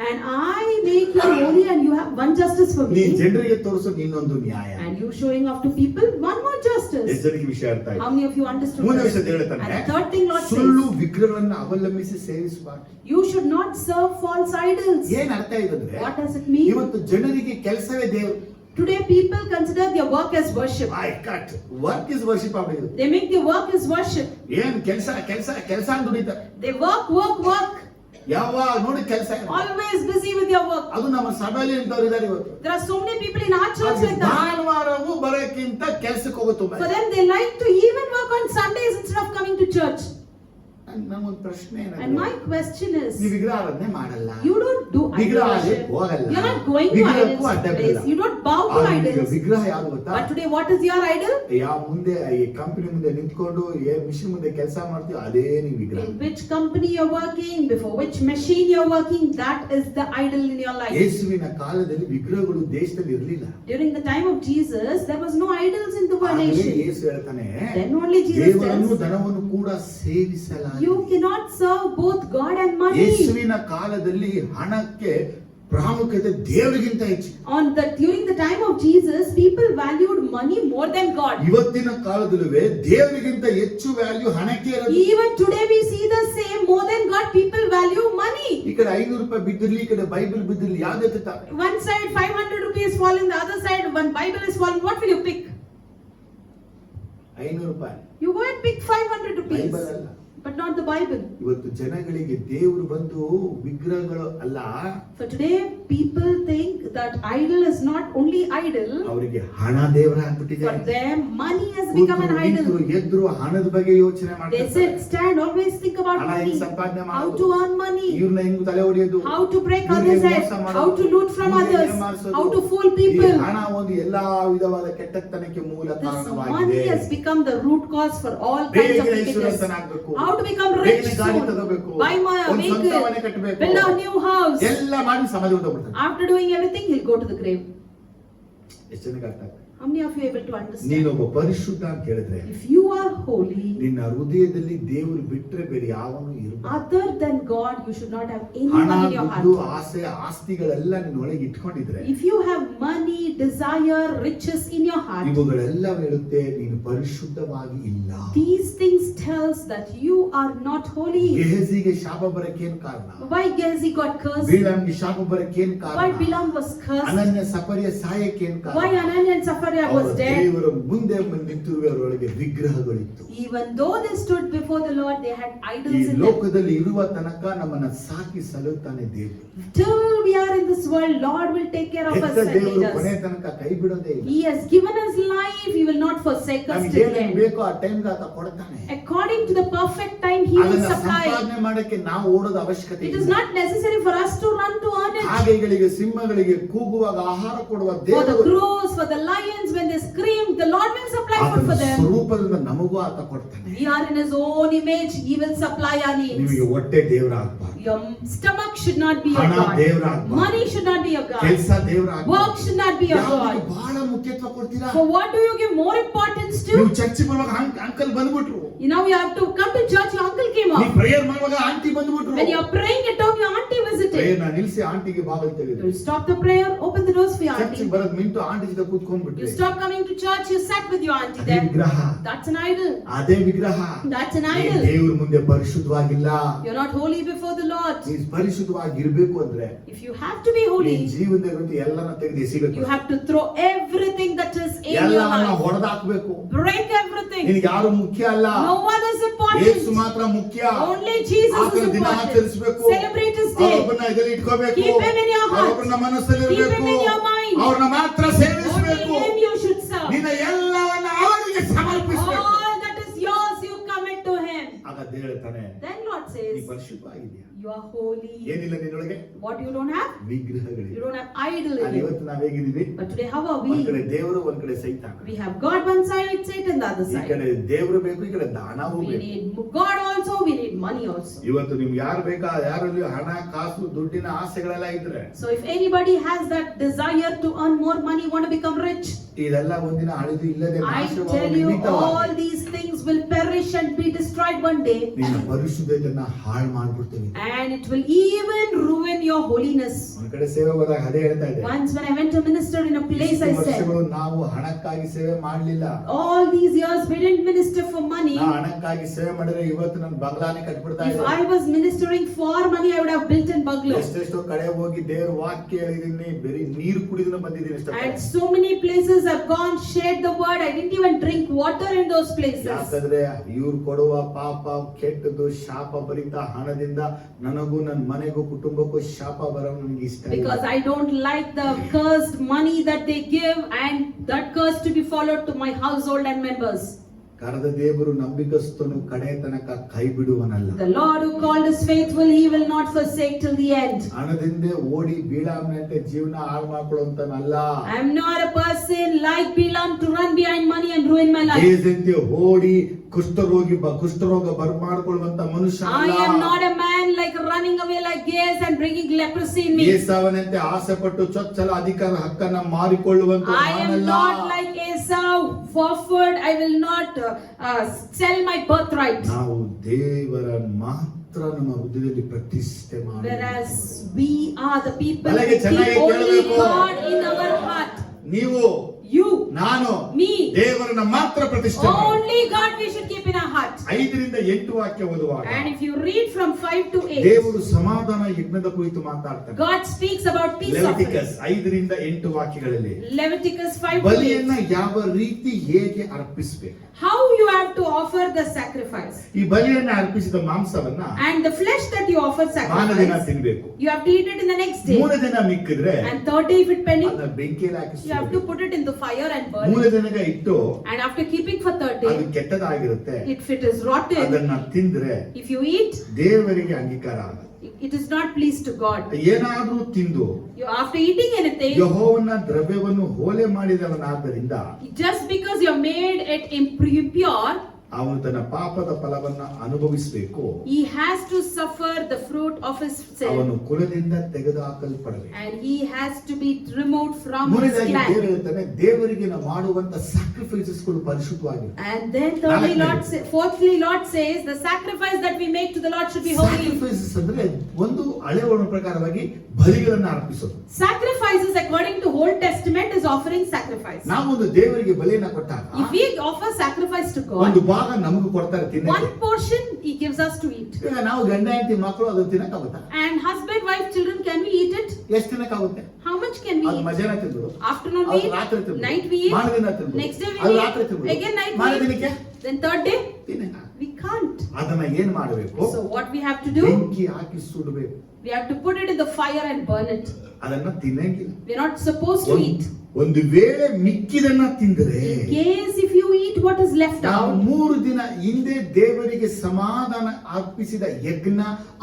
And I make you holy and you have one justice for ನೀ me. ಜನರಿಗೆ ತೋರಿಸೋದು ಇನ್ನೊಂದು ನ್ಯಾಯ. And you showing off to people one more justice. ಎಷ್ಟು ಜನಕ್ಕೆ ವಿಷಯ ಅರ್ಥ ಆಯ್ತು? How many of you understood ಮುಂದೆ this? ವಿಷಯ ಹೇಳ್ತಾನೆ, And the third thing Lord ಸುಳ್ಳು says, ವಿಗ್ರಹಗಳನ್ನು ಅವಲಂಬಿಸಿ ಸೇವಿಸಬಾರ್ದು. you should not serve false idols. ಏನ್ ಅರ್ಥ ಇದಂದ್ರೆ, What does it mean? ಇವತ್ತು ಜನರಿಗೆ ಕೆಲಸವೇ ದೇವ್ರು. Today people consider their work as worship. I cut work is worship ಆಗಿದೆ. They make their work as worship. ಏನ್ ಕೆಲಸ ಕೆಲಸ ಕೆಲಸ ಅಂತ ದುಡಿತಾರೆ. They work. ಯಾವಾಗ ನೋಡಿ ಕೆಲಸ, Always busy with their work. ಅದು ನಮ್ಮ ಸಭೆಯಲ್ಲಿ ಇದ್ದವ್ರು ಇದ್ದಾರೆ ಇವತ್ತು. There are so many people in our church like that. ಭಾನುವಾರವೂ ಬರೋಕ್ಕಿಂತ ಕೆಲಸಕ್ಕೆ ಹೋಗೋ ತುಂಬ. For them, they like to even work on Sundays instead of coming to church. ನಮಗೊಂದು ಪ್ರಶ್ನೆ And ಏನಂದ್ರೆ, my question is, ನೀವು ವಿಗ್ರಹ ಆರಾಧನೆ ಮಾಡಲ್ಲ, you don't do idol ವಿಗ್ರಹ worship. ಹೋಗಲ್ಲ, You're not going to ವಿಗ್ರಹಕ್ಕೂ idols ಅಡ್ಡ place. ಬೀಳಲ್ಲ. You don't bow to ಆದ್ರೆ ಈಗ idols. ವಿಗ್ರಹ ಯಾರು ಗೊತ್ತಾ? But today, what is your idol? ಯಾವ ಮುಂದೆ ಈ ಕಂಪನಿ ಮುಂದೆ ನಿಂತ್ಕೊಂಡು ಮಿಷಿನ್ ಮುಂದೆ ಕೆಲಸ ಮಾಡ್ತೀವಿ, ಅದೇ ನೀವು ವಿಗ್ರಹ. In which company you're working, before which machine you're working, that is the idol in your life. ಯೇಸುವಿನ ಕಾಲದಲ್ಲಿ ವಿಗ್ರಹಗಳು ದೇಶದಲ್ಲಿ ಇರಲಿಲ್ಲ. During the time of Jesus, there was no idols in the nation. ಯೇಸು ಹೇಳ್ತಾನೆ, Then only Jesus ದೇವರನ್ನು tells, ಧನವನ್ನು ಕೂಡ ಸೇವಿಸಲಾರೆ. you cannot serve both God and money. ಯೇಸುವಿನ ಕಾಲದಲ್ಲಿ ಹಣಕ್ಕೆ ಪ್ರಾಮುಖ್ಯತೆ ದೇವರಿಗಿಂತ ಹೆಚ್ಚು. During the time of Jesus, people valued money more than God. ಇವತ್ತಿನ ಕಾಲದಲ್ಲೂ ದೇವರಿಗಿಂತ ಹೆಚ್ಚು ವ್ಯಾಲ್ಯೂ ಹಣಕ್ಕೆ ಇರೋದು. Even today we see the same, more than God, people value money. ಈ ಕಡೆ 500 ರೂಪಾಯಿ ಬಿದ್ದಿರ್ಲಿ, ಈ ಕಡೆ ಬೈಬಲ್ ಬಿದ್ದಿರ್ಲಿ, ಯಾವ್ದು ಎತ್ತುತ್ತಾರೆ? One side 500 rupees fallen, the other side one Bible is fallen. What will you pick? 500 ರೂಪಾಯಿ. You go and pick 500 rupees. Bible ಅಲ್ಲ. But not the Bible. ಇವತ್ತು ಜನಗಳಿಗೆ ದೇವರು ಬಂದು ವಿಗ್ರಹಗಳು ಅಲ್ಲ, For today, people think that idol is not only idol. ಅವರಿಗೆ ಹಣ ದೇವರ For ಆಗ್ಬಿಟ್ಟಿದೆ. them, money has become an idol. ಎದ್ರು ಹಣದ ಬಗ್ಗೆ ಯೋಚನೆ They ಮಾಡ್ತಾರೆ. said, stand, always think about ಹಣ money. ಹೆಂಗ್ ಸಂಪಾದನೆ How ಮಾಡೋದು, to earn money. ಇವ್ರನ್ನ ಹೆಂಗ್ ತಲೆ ಹೊಡೆಯೋದು, How to break ಇವ್ರಿಗೆ others' ಮೋಸ heads. ಮಾಡೋದು, How to loot from ಇವ್ರಿಗೆ others. ಏಮಾರ್ಸೋದು. How to fool ಈ people. ಹಣ ಒಂದು ಎಲ್ಲಾ ವಿಧವಾದ ಕೆಟ್ಟತನಕ್ಕೆ ಮೂಲ This ಕಾರಣವಾಗಿದೆ. money has become the root cause for all kinds of ಬೇಗನೆ wickedness. ಐಶ್ವರ್ಯವಂತನಾಗಬೇಕು, How to become rich ಬೇಗನೆ ಗಾಡಿ soon. ತಗೋಬೇಕು, Buy my ಒಂದು ಸ್ವಂತ ಮನೆ vehicle. ಕಟ್ಟಬೇಕು, Build a new house. ಎಲ್ಲ ಮಾಡಿ ಸಮಾಜ ಹೊರಟೋಗ್ಬಿಡ್ತಾನೆ. After doing everything, he'll go to the grave. ಎಷ್ಟು ಜನಕ್ಕೆ ಅರ್ಥ ಆಗ್ತದೆ? How many of you are able to understand? ನೀನೊಬ್ಬ ಪರಿಶುದ್ಧ ಅಂತ ಹೇಳಿದ್ರೆ If you are holy, ನಿನ್ನ ಹೃದಯದಲ್ಲಿ ದೇವರು ಬಿಟ್ರೆ ಬೇರೆ ಯಾವನು ಇರಬಾರದು. other than God, you should not have ಹಣ, anyone in your ದುಡ್ಡು, heart. ಆಸೆ, ಆಸ್ತಿಗಳೆಲ್ಲ ನಿನ್ನ ಒಳಗೆ ಇಟ್ಕೊಂಡಿದ್ರೆ If you have money, desire, riches in your heart, ಇವುಗಳೆಲ್ಲ ಹೇಳುತ್ತೆ ನೀನು ಪರಿಶುದ್ಧವಾಗಿ ಇಲ್ಲ. these things tells that you are not holy. ಗೆಹಜಿಗೆ ಶಾಪ ಬರಕ್ಕೆ ಏನ್ ಕಾರಣ? Why Gehazi got cursed? ಬಿಳಾಮ್ಗೆ ಶಾಪ ಬರಕ್ಕೆ ಏನ್ Why ಕಾರಣ? Bilam was cursed? ಅನನ್ಯ ಸಫರ್ಯ ಸಾಯಕ್ಕೆ ಏನ್ Why ಕಾರಣ? Ananias and Sapphira was ಅವರು dead? ದೇವರ ಮುಂದೆ ನಿಂತಿರುವವರೊಳಗೆ ವಿಗ್ರಹಗಳಿತ್ತು. Even though they stood before the Lord, they had ಈ idols in them. ಲೋಕದಲ್ಲಿ ಇರುವ ತನಕ ನಮ್ಮನ್ನ ಸಾಕಿ ಸಲುತ್ತಾನೆ ದೇವರು. Till we are in this world, Lord will take care of us ಹೆತ್ತ and ದೇವರು lead ಕೊನೆ us. ತನಕ ಕೈ ಬಿಡೋದೇ ಇಲ್ಲ. He has given us life, He will not forsake us ನಮ್ಗೆ till the ಏನೇನ್ end. ಬೇಕೋ ಆ ಟೈಮ್ಗೆ ಆತ ಕೊಡ್ತಾನೆ. According to the perfect time, He will ಅದನ್ನ supply. ಸಂಪಾದನೆ ಮಾಡಕ್ಕೆ ನಾವು ಓಡೋದು ಅವಶ್ಯಕತೆ It is ಇಲ್ಲ. not necessary for us to run to earn it. ಹಾಗೆಗಳಿಗೆ ಸಿಂಹಗಳಿಗೆ ಕೂಗುವಾಗ ಆಹಾರ ಕೊಡುವ For the ದೇವರು crows, for the lions, when they scream, the Lord will supply food for ಆತನ them. ಸ್ವರೂಪದಿಂದ ನಮಗೂ ಆತ ಕೊಡ್ತಾನೆ. We are in His own image, He will supply our needs. ನಿಮಗೆ ಹೊಟ್ಟೆ ದೇವರ ಆಗ್ಬಾರ್ದು. Your stomach should not be your ಹಣ God. ದೇವರ ಆಗ್ಬಾರ್ದು. Money should not be your God. ಕೆಲಸ ದೇವರ ಆಗ್ಬಾರ್ದು. Work should not be your ಯಾವ್ದಕ್ಕೆ God. ಬಹಳ ಮುಖ್ಯತ್ವ ಕೊಡ್ತೀರಾ? For what do you give more importance ನೀವು to? ಚರ್ಚಿಗೆ ಬರುವಾಗ uncle ಬಂದ್ಬಿಟ್ರು. Now you have to come to church, your uncle came ನೀವು up. Prayer ಮಾಡುವಾಗ ಆಂಟಿ ಬಂದ್ಬಿಟ್ರು. When you are praying at home, your auntie visited. Prayer ನಿಲ್ಲಿಸಿ ಆಂಟಿಗೆ ಬಾಗಿಲು You ತೆಗೆದ್ರು. will stop the prayer, open the doors for your ಚರ್ಚಿಗೆ auntie. ಬರೋದ್ ಮಿಂಟು ಆಂಟಿ ಜೊತೆ You ಕೂತ್ಕೊಂಡ್ಬಿಟ್ರಿ. stop coming to church, you sat with your auntie ಅದೇ there. ವಿಗ್ರಹ. That's an idol. ಅದೇ ವಿಗ್ರಹ. That's an ನೀನ್ idol. ದೇವ್ರ ಮುಂದೆ ಪರಿಶುದ್ಧವಾಗಿಲ್ಲ. You're not holy before the Lord. ನೀನ್ ಪರಿಶುದ್ಧವಾಗಿರ್ಬೇಕು ಅಂದ್ರೆ If you have to be holy, ನೀನ್ ಜೀವನದಲ್ಲಿ ಎಲ್ಲಾನ ತೆಗೆದು ಎಸಿಬೇಕು. you have to throw everything that is in your ಎಲ್ಲವನ್ನ life. ಹೊಡೆದಾಕ್ಬೇಕು. Break everything. ನಿನಗೆ ಯಾರು ಮುಖ್ಯ ಅಲ್ಲ. No one is Yesu important. ಮಾತ್ರ ಮುಖ್ಯ. Only Jesus ಆತನ is ದಿನ important. ಆಚರಿಸಬೇಕು. Celebrate His day. ಅವರನ್ನ ಇದರಲ್ಲಿ ಇಟ್ಕೋಬೇಕು. Keep him in your heart. ಅವರನ್ನ ಮನಸ್ಸಲ್ಲಿ Keep him ಇರಬೇಕು. in your mind. ಅವ್ರನ್ನ ಮಾತ್ರ Only ಸೇವಿಸಬೇಕು. Him you should serve. ನಿನ್ನ ಎಲ್ಲವನ್ನ ಅವರಿಗೆ ಸಮರ್ಪಿಸಬೇಕು. All that is yours, you commit to Him. ಆಗ ದೇವ್ರು ಹೇಳ್ತಾನೆ, Then Lord ನೀ says, ಪರಿಶುದ್ಧವಾಗಿದೆಯಾ? you are holy. ಏನಿಲ್ಲ ನಿನ್ನೊಳಗೆ? What you don't have? ವಿಗ್ರಹಗಳಿವೆ. You don't have idol in ಅಲ್ಲಿ you. ಇವತ್ತು ನಾವ್ ಹೇಗಿದೀವಿ? But today, how are ಒಂದ್ ಕಡೆ we? ದೇವರು, ಒಂದ್ ಕಡೆ ಸೈತಾನ. We have God one side, Satan the other ಈ side. ಕಡೆ ದೇವರು ಬೇಕು, ಈ ಕಡೆ ದಾನವೂ We ಬೇಕು. need God also, we need money also. ಇವತ್ತು ನಿಮ್ಗೆ ಯಾರು ಬೇಕಾ, ಯಾರಲ್ಲಿ ಹಣ, ಕಾಸು, ದುಡ್ಡಿನ ಆಸೆಗಳೆಲ್ಲ ಇದ್ರೆ So if anybody has that desire to earn more money, want to become rich, ಇದೆಲ್ಲ ಒಂದಿನ ಅಳಿದು ಇಲ್ಲದೆ I ನಾಶವಾಗುವ tell you, ನಿಮಿತ್ತವಾಗಿ all these things will perish and be destroyed one day. ನಿನ್ನ ಪರಿಶುದ್ಧತೆಯನ್ನ ಹಾಳು ಮಾಡ್ಬಿಡ್ತೀವಿ. And it will even ruin your holiness. ಒಂದ್ ಕಡೆ ಸೇವೆ ಹೋದಾಗ ಅದೇ ಹೇಳ್ತಾ ಇದೆ. Once when I went to minister in a place, I said, ವರ್ಷಗಳು ನಾವು ಹಣಕ್ಕಾಗಿ ಸೇವೆ ಮಾಡ್ಲಿಲ್ಲ. all these years we didn't minister for money. ನಾ ಹಣಕ್ಕಾಗಿ ಸೇವೆ ಮಾಡಿದ್ರೆ ಇವತ್ತು ನನ್ನ ಬಗ್ಲಾನೆ ಕಟ್ಬಿಡ್ತಾ If ಇದ್ದೆ. I was ministering for money, I would have built in bungalow. ಎಷ್ಟೆಷ್ಟೋ ಕಡೆ ಹೋಗಿ ದೇವ್ರ ವಾಕ್ಯ ಹೇಳಿದೀನಿ, ಬರೀ ನೀರು ಕುಡಿದು ಬಂದಿದ್ದೀನಿ ಅಷ್ಟೇ. And so many places I've gone, shared the word. I didn't even drink water in those places. ಯಾಕಂದ್ರೆ ಇವ್ರು ಕೊಡುವ ಪಾಪ ಕೆಟ್ಟದ್ದು ಶಾಪ ಭರಿತ ಹಣದಿಂದ ನನಗೂ ನನ್ನ ಮನೆಗೂ ಕುಟುಂಬಕ್ಕೂ ಶಾಪ ಬರೋದು ನನಗೆ ಇಷ್ಟ ಇಲ್ಲ. Because I don't like the cursed money that they give and that curse to be followed to my household and members. ಕರೆದ ದೇವರು ನಂಬಿಕಸ್ತನು ಕಡೆ ತನಕ ಕೈ ಬಿಡುವನಲ್ಲ. The Lord who called us faithful, He will not forsake till the end. ಹಣದಿಂದ ಓಡಿ ಬೀಳಾಮನಂತೆ ಜೀವನ ಹಾಳು ಮಾಡ್ಕೊಳ್ಳುವಂತನಲ್ಲ. I am not a person like Bilam to run behind money and ruin my life. ದೇಶದಂತೆ ಓಡಿ ಕುಷ್ಠರೋಗ ಬರ್ಮಾಡ್ಕೊಳ್ಳುವಂತ ಮನುಷ್ಯ I am not a man like running away like Gehazi and bringing leprosy in me. ಏಸಾವನಂತೆ ಆಸೆ ಪಟ್ಟು ಚೊಚ್ಚಲ ಅಧಿಕಾರ ಹಕ್ಕನ್ನ ಮಾರಿಕೊಳ್ಳುವಂತ I am not like Esau, forward. I will not sell my birthright. ನಾವು ದೇವರ ಮಾತ್ರ ನಮ್ಮ ಹೃದಯದಲ್ಲಿ ಪ್ರತಿಷ್ಠೆ ಮಾಡಿ. Whereas we are the people who ಬೆಳಗ್ಗೆ keep ಚೆನ್ನಾಗಿ only ಕೇಳಬೇಕು. God in our heart. ನೀವು You, ನಾನು me, ದೇವರನ್ನ ಮಾತ್ರ ಪ್ರತಿಷ್ಠೆ ಮಾಡಿ. only God we should keep in our heart. 5ರಿಂದ 8 ವಾಕ್ಯ ಓದುವಾಗ And if you read from 5 to 8, ದೇವರು ಸಮಾಧಾನ ಯಜ್ಞದ ಕುರಿತು ಮಾತಾಡ್ತಾನೆ. God speaks about peace Leviticus offering. 5ರಿಂದ 8 ವಾಕ್ಯಗಳಲ್ಲಿ Leviticus 5 to 8. ಬಲಿಯನ್ನ ಯಾವ ರೀತಿ ಹೇಗೆ ಅರ್ಪಿಸಬೇಕು, How you have to offer the sacrifice. ಈ ಬಲಿಯನ್ನ ಅರ್ಪಿಸಿದ ಮಾಂಸವನ್ನ And the flesh that you offer ಮಾರನೇ ದಿನ sacrifice, ತಿನ್ಬೇಕು. you have to eat it in the next day. 3 ದಿನ ಮಿಕ್ಕಿದ್ರೆ And third day if it pending, ಅದನ್ನ ಬೆಂಕಿಯಲ್ಲಿ you have to hockey put it in the fire and burn 3 it. ದಿನಕ್ಕೆ ಇಟ್ಟು And after keeping for third ಅದು day, ಕೆಟ್ಟದಾಗಿರುತ್ತೆ. if it is rotten, ಅದನ್ನ ತಿಂದ್ರೆ if you eat, ದೇವರಿಗೆ ಅಂಗೀಕಾರ ಆಗಲ್ಲ. it is not pleased to God. ಏನಾದ್ರೂ ತಿಂದು You after eating anything, ಯೆಹೋವನ ದ್ರವ್ಯವನ್ನು ಹೋಲೆ ಮಾಡಿದವನಾದ್ದರಿಂದ just because you have made it impure, ಅವನು ತನ್ನ ಪಾಪದ ಫಲವನ್ನ ಅನುಭವಿಸಬೇಕು. He has to suffer the fruit of his sin. ಅವನು ಕುಲದಿಂದ ತೆಗೆದುಹಾಕಲ್ಪಡಬೇಕು. And he has to be removed from his ಮೂರನೇದಾಗಿ clan. ದೇವರು ಹೇಳ್ತಾನೆ, ದೇವರಿಗೆ ನಾವು ಮಾಡುವಂತ ಸ್ಯಾಕ್ರಿಫೈಸಸ್ ಗಳು ಪರಿಶುದ್ಧವಾಗಿರಬೇಕು. And then fourthly Lord says the sacrifice that we make to the Lord should be holy. Sacrifices ಅಂದ್ರೆ ಒಂದು ಹಳೆ ಒಡಂಬಡಿಕೆ ಪ್ರಕಾರವಾಗಿ ಬಲಿಗಳನ್ನು ಅರ್ಪಿಸೋದು. Sacrifices according to Old Testament is offering sacrifice. ನಾವು ಒಂದು ದೇವರಿಗೆ ಬಲಿಯನ್ನು ಕೊಟ್ಟಾಗ If we offer sacrifice to ಒಂದು God, ಭಾಗ ನಮಗೆ ಕೊಡ್ತಾರೆ ತಿನ್ನಕ್ಕೆ. one portion he gives us to eat. ಈಗ ನಾವು ಗಂಡ ಹೆಂಡತಿ ಮಕ್ಕಳು ಅದು ತಿನ್ನಕ್ಕಾಗುತ್ತಾ? And husband, wife, children, can we eat it? ಎಷ್ಟು ತಿನ್ನಕ್ಕಾಗುತ್ತೆ? How much can we ಅದು eat? ಮಧ್ಯಾಹ್ನ ತಿಂದ್ರು, Afternoon we ಅದು ರಾತ್ರಿ eat, ತಿಂದ್ರು, night we eat, ಮಾರದಿನ ತಿಂದ್ರು, next day we ಅದು ರಾತ್ರಿ eat, ತಿಂದ್ರು, again night we ಮಾರದಿನಕ್ಕೆ eat, then third day ತಿನ್ನಲ್ಲ. we can't. ಅದನ್ನ ಏನ್ ಮಾಡಬೇಕು? So what we have to do? ಬೆಂಕಿ ಹಾಕಿ ಸುಡಬೇಕು. We have to put it in the fire and burn it. ಅದನ್ನ ತಿನ್ನಂಗಿಲ್ಲ. We are not supposed to eat. ಒಂದು ವೇಳೆ ಮಿಕ್ಕಿದನ್ನ ತಿಂದ್ರೆ, In case if you eat what is left ನಾವು out, 3 ದಿನ ಹಿಂದೆ ದೇವರಿಗೆ ಸಮಾಧಾನ ಅರ್ಪಿಸಿದ ಯಜ್ಞ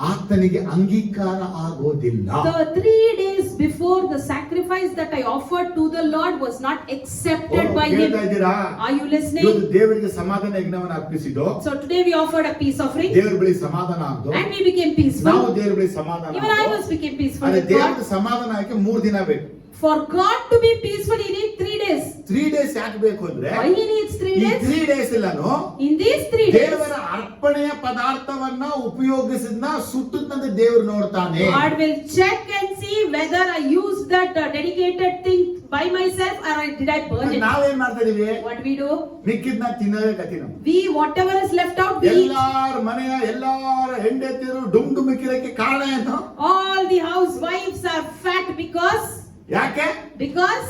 ಆತನಿಗೆ ಅಂಗೀಕಾರ ಆಗೋದಿಲ್ಲ. the 3 days before the sacrifice that I offered to the Lord was not accepted by him. ಕೇಳ್ತಾ ಇದ್ದೀರಾ? Are you listening? ಇವತ್ತು ದೇವರಿಗೆ ಸಮಾಧಾನ ಯಜ್ಞವನ್ನು ಅರ್ಪಿಸಿದ್ದು, So today we offered a peace offering ದೇವರ ಬಳಿ ಸಮಾಧಾನ ಆಗ್ದು, and we became ನಾವು peaceful. ದೇವರ ಬಳಿ ಸಮಾಧಾನ Even I ಆಗ್ದು. was became peaceful ಅದೇ with ದೇವರ God. ಸಮಾಧಾನ ಆಗಕ್ಕೆ 3 ದಿನ ಬೇಕು. For God to be peaceful, he needs 3 days. 3 days ಯಾಕೆ ಬೇಕು ಅಂದ್ರೆ, Why he needs 3 ಈ days? 3 ಡೇಸ್ ಇಲ್ಲನು In these 3 days, ದೇವರ ಅರ್ಪಣೆಯ ಪದಾರ್ಥವನ್ನ ಉಪಯೋಗಿಸಿದ್ನ ಸುಟ್ಟಂತೆ ದೇವರು ನೋಡ್ತಾನೆ. God will check and see whether I used that dedicated thing by myself or did I burn it. ನಾವೇನ್ ಮಾಡ್ತಾ ಇದೀವಿ? What we do? ಮಿಕ್ಕಿದ್ನ ತಿನ್ನೋದೇ ಕತಿ ನಾವು. We, whatever is left out, we eat. ಎಲ್ಲಾರ ಮನೆಯ ಎಲ್ಲಾರ ಹೆಂಡತಿಯರು ಡುಮ್ ಮಿಕ್ಕಿರಕ್ಕೆ ಕಾರಣ ಏನು? All the housewives are fat because ಯಾಕೆ?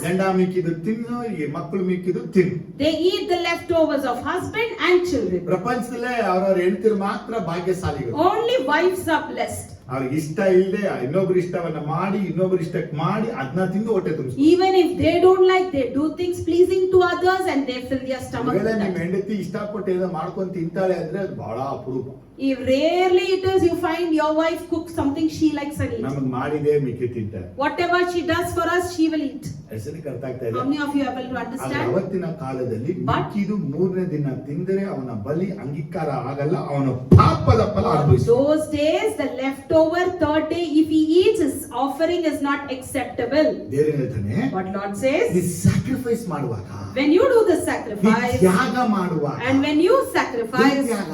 ಗಂಡ ಮಿಕ್ಕಿದ್ದು ತಿನ್ನು, ಈ ಮಕ್ಕಳು ಮಿಕ್ಕಿದ್ದು ತಿನ್ನು. they eat the leftovers of husband and children. ಪ್ರಪಂಚದಲ್ಲೇ ಅವರವರ ಹೆಂಡತಿರು ಮಾತ್ರ ಭಾಗ್ಯಶಾಲಿಗಳು. Only wives are blessed. ಅವ್ರಿಗೆ ಇಷ್ಟ ಇಲ್ಲದೆ ಇನ್ನೊಬ್ರು ಇಷ್ಟವನ್ನ ಮಾಡಿ ಇನ್ನೊಬ್ರು ಇಷ್ಟಕ್ಕೆ ಮಾಡಿ ಅದನ್ನ ತಿಂದು ಹೊಟ್ಟೆ ತುಂಬಿಸ್ತಾರೆ. Even if they don't like, they do things pleasing to others and they fill their stomach with ನಿಮ್ಮ that. ಹೆಂಡತಿ ಇಷ್ಟಪಟ್ಟು ಏನೋ ಮಾಡ್ಕೊಂಡು ತಿಂತಾಳೆ ಅಂದ್ರೆ ಅದು ಬಹಳ ಅಪರೂಪ. If rarely it is you find your wife cook something she likes and eat. ನಮಗ್ ಮಾಡಿದೆ ಮಿಕ್ಕಿ ತಿಂತಾರೆ. Whatever she does for us, she will eat. ಹೆಸರಿಗೆ ಅರ್ಥ ಆಗ್ತಾ ಇದೆ? How many of you are able to understand? ಅವತ್ತಿನ ಕಾಲದಲ್ಲಿ ಮಿಕ್ಕಿದು 3ನೇ ದಿನ ತಿಂದರೆ ಅವನ ಬಲಿ ಅಂಗೀಕಾರ ಆಗಲ್ಲ, ಅವನ ಪಾಪದ ಫಲ ಅನುಭವಿಸ್ತಾನೆ. Those days the leftover third day if he eats his offering is not acceptable. ದೇವರು ಹೇಳ್ತಾನೆ, What Lord says, ನೀ ಸ್ಯಾಕ್ರಿಫೈಸ್ ಮಾಡುವಾಗ, when you do the ನೀ sacrifice ತ್ಯಾಗ ಮಾಡುವಾಗ, and when you ಏನ್ sacrifice, ತ್ಯಾಗ?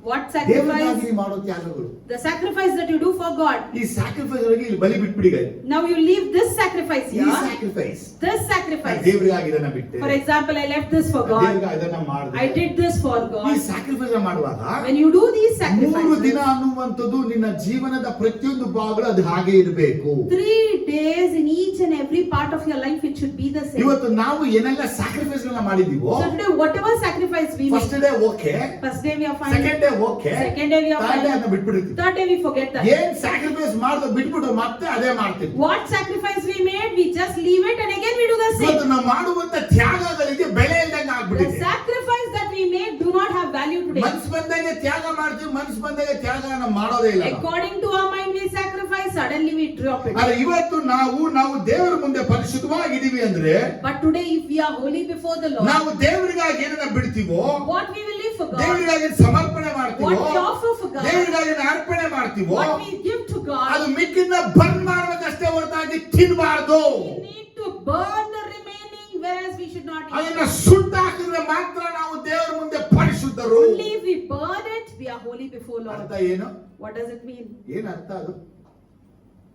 what ದೇವರಿಗಾಗಿ sacrifice? ನೀ ಮಾಡೋ ತ್ಯಾಗಗಳು. The sacrifice that you do for God. ಈ ಸ್ಯಾಕ್ರಿಫೈಸ್ ಒಳಗೆ ಇಲ್ಲಿ ಬಲಿ ಬಿಟ್ಬಿಡಿ. Now you leave this sacrifice ಈ here. Sacrifice This sacrifice. ದೇವರಿಗಾಗಿ ಇದನ್ನ ಬಿಟ್ಟೆ. For example, I left this for God. ದೇವರಿಗೆ ಇದನ್ನ ಮಾಡಿದೆ. I did this for ಈ God. ಸ್ಯಾಕ್ರಿಫೈಸ್ ಮಾಡುವಾಗ When you do these 3 sacrifices, ದಿನ ಅನ್ನುವಂಥದ್ದು ನಿನ್ನ ಜೀವನದ ಪ್ರತಿಯೊಂದು ಭಾಗಗಳು ಅದು ಹಾಗೆ ಇರಬೇಕು. 3 days in each and every part of your life it should be the same. ಇವತ್ತು ನಾವು ಏನೆಲ್ಲ ಸ್ಯಾಕ್ರಿಫೈಸ್ ಗಳನ್ನ ಮಾಡಿದೀವೋ, So today whatever sacrifice we first make, day okay, first day we are fine, second day okay, second day we are third day fine, ಅದನ್ನ ಬಿಟ್ಬಿಡ್ತೀವಿ. third day we forget that. ಏನ್ sacrifice ಮಾಡ್ದು ಬಿಟ್ಬಿಟ್ಟು ಮತ್ತೆ ಅದೇ ಮಾಡ್ತೀವಿ. What sacrifice we made, we just leave it and again we do the ಇವತ್ತು same. ನಾವು ಮಾಡುವಂತ ತ್ಯಾಗಗಳಿಗೆ ಬೆಲೆ ಇಲ್ದಂಗೆ The ಆಗ್ಬಿಟ್ಟಿದೆ. sacrifice that we made do not have value today. ಮನ್ಸು ಬಂದಾಗ ತ್ಯಾಗ ಮಾಡ್ತೀವಿ, ಮನ್ಸು ಬಂದಾಗ ತ್ಯಾಗನ ಮಾಡೋದೇ ಇಲ್ಲ ನಾವು. According to our mind we sacrifice, suddenly we drop it. ಆದ್ರೆ ಇವತ್ತು ನಾವು ದೇವರ ಮುಂದೆ ಪರಿಶುದ್ಧವಾಗಿದ್ದೀವಿ ಅಂದ್ರೆ, But today if we are holy before the Lord, ನಾವು ದೇವರಿಗಾಗಿ ಏನನ್ನ ಬಿಡ್ತೀವೋ, what we will live for God, ದೇವರಿಗಾಗಿ ಸಮರ್ಪಣೆ ಮಾಡ್ತೀವೋ, what we offer for God, ದೇವರಿಗಾಗಿ ಅರ್ಪಣೆ ಮಾಡ್ತೀವೋ, what we give to ಅದು God, ಮಿಕ್ಕಿನ ಬರ್ನ್ ಮಾಡ್ಬೇಕಷ್ಟೇ ಹೊರತಾಗಿ ತಿನ್ಬಾರ್ದು. we need to burn the remaining, whereas we should not eat. ಅದನ್ನ ಸುಟ್ಟಾಕಿದ್ರೆ ಮಾತ್ರ ನಾವು ದೇವರ ಮುಂದೆ ಪರಿಶುದ್ಧರು. Only if we burn it, we are holy before Lord. ಅರ್ಥ ಏನು? What does it mean? ಏನ್ ಅರ್ಥ ಅದು?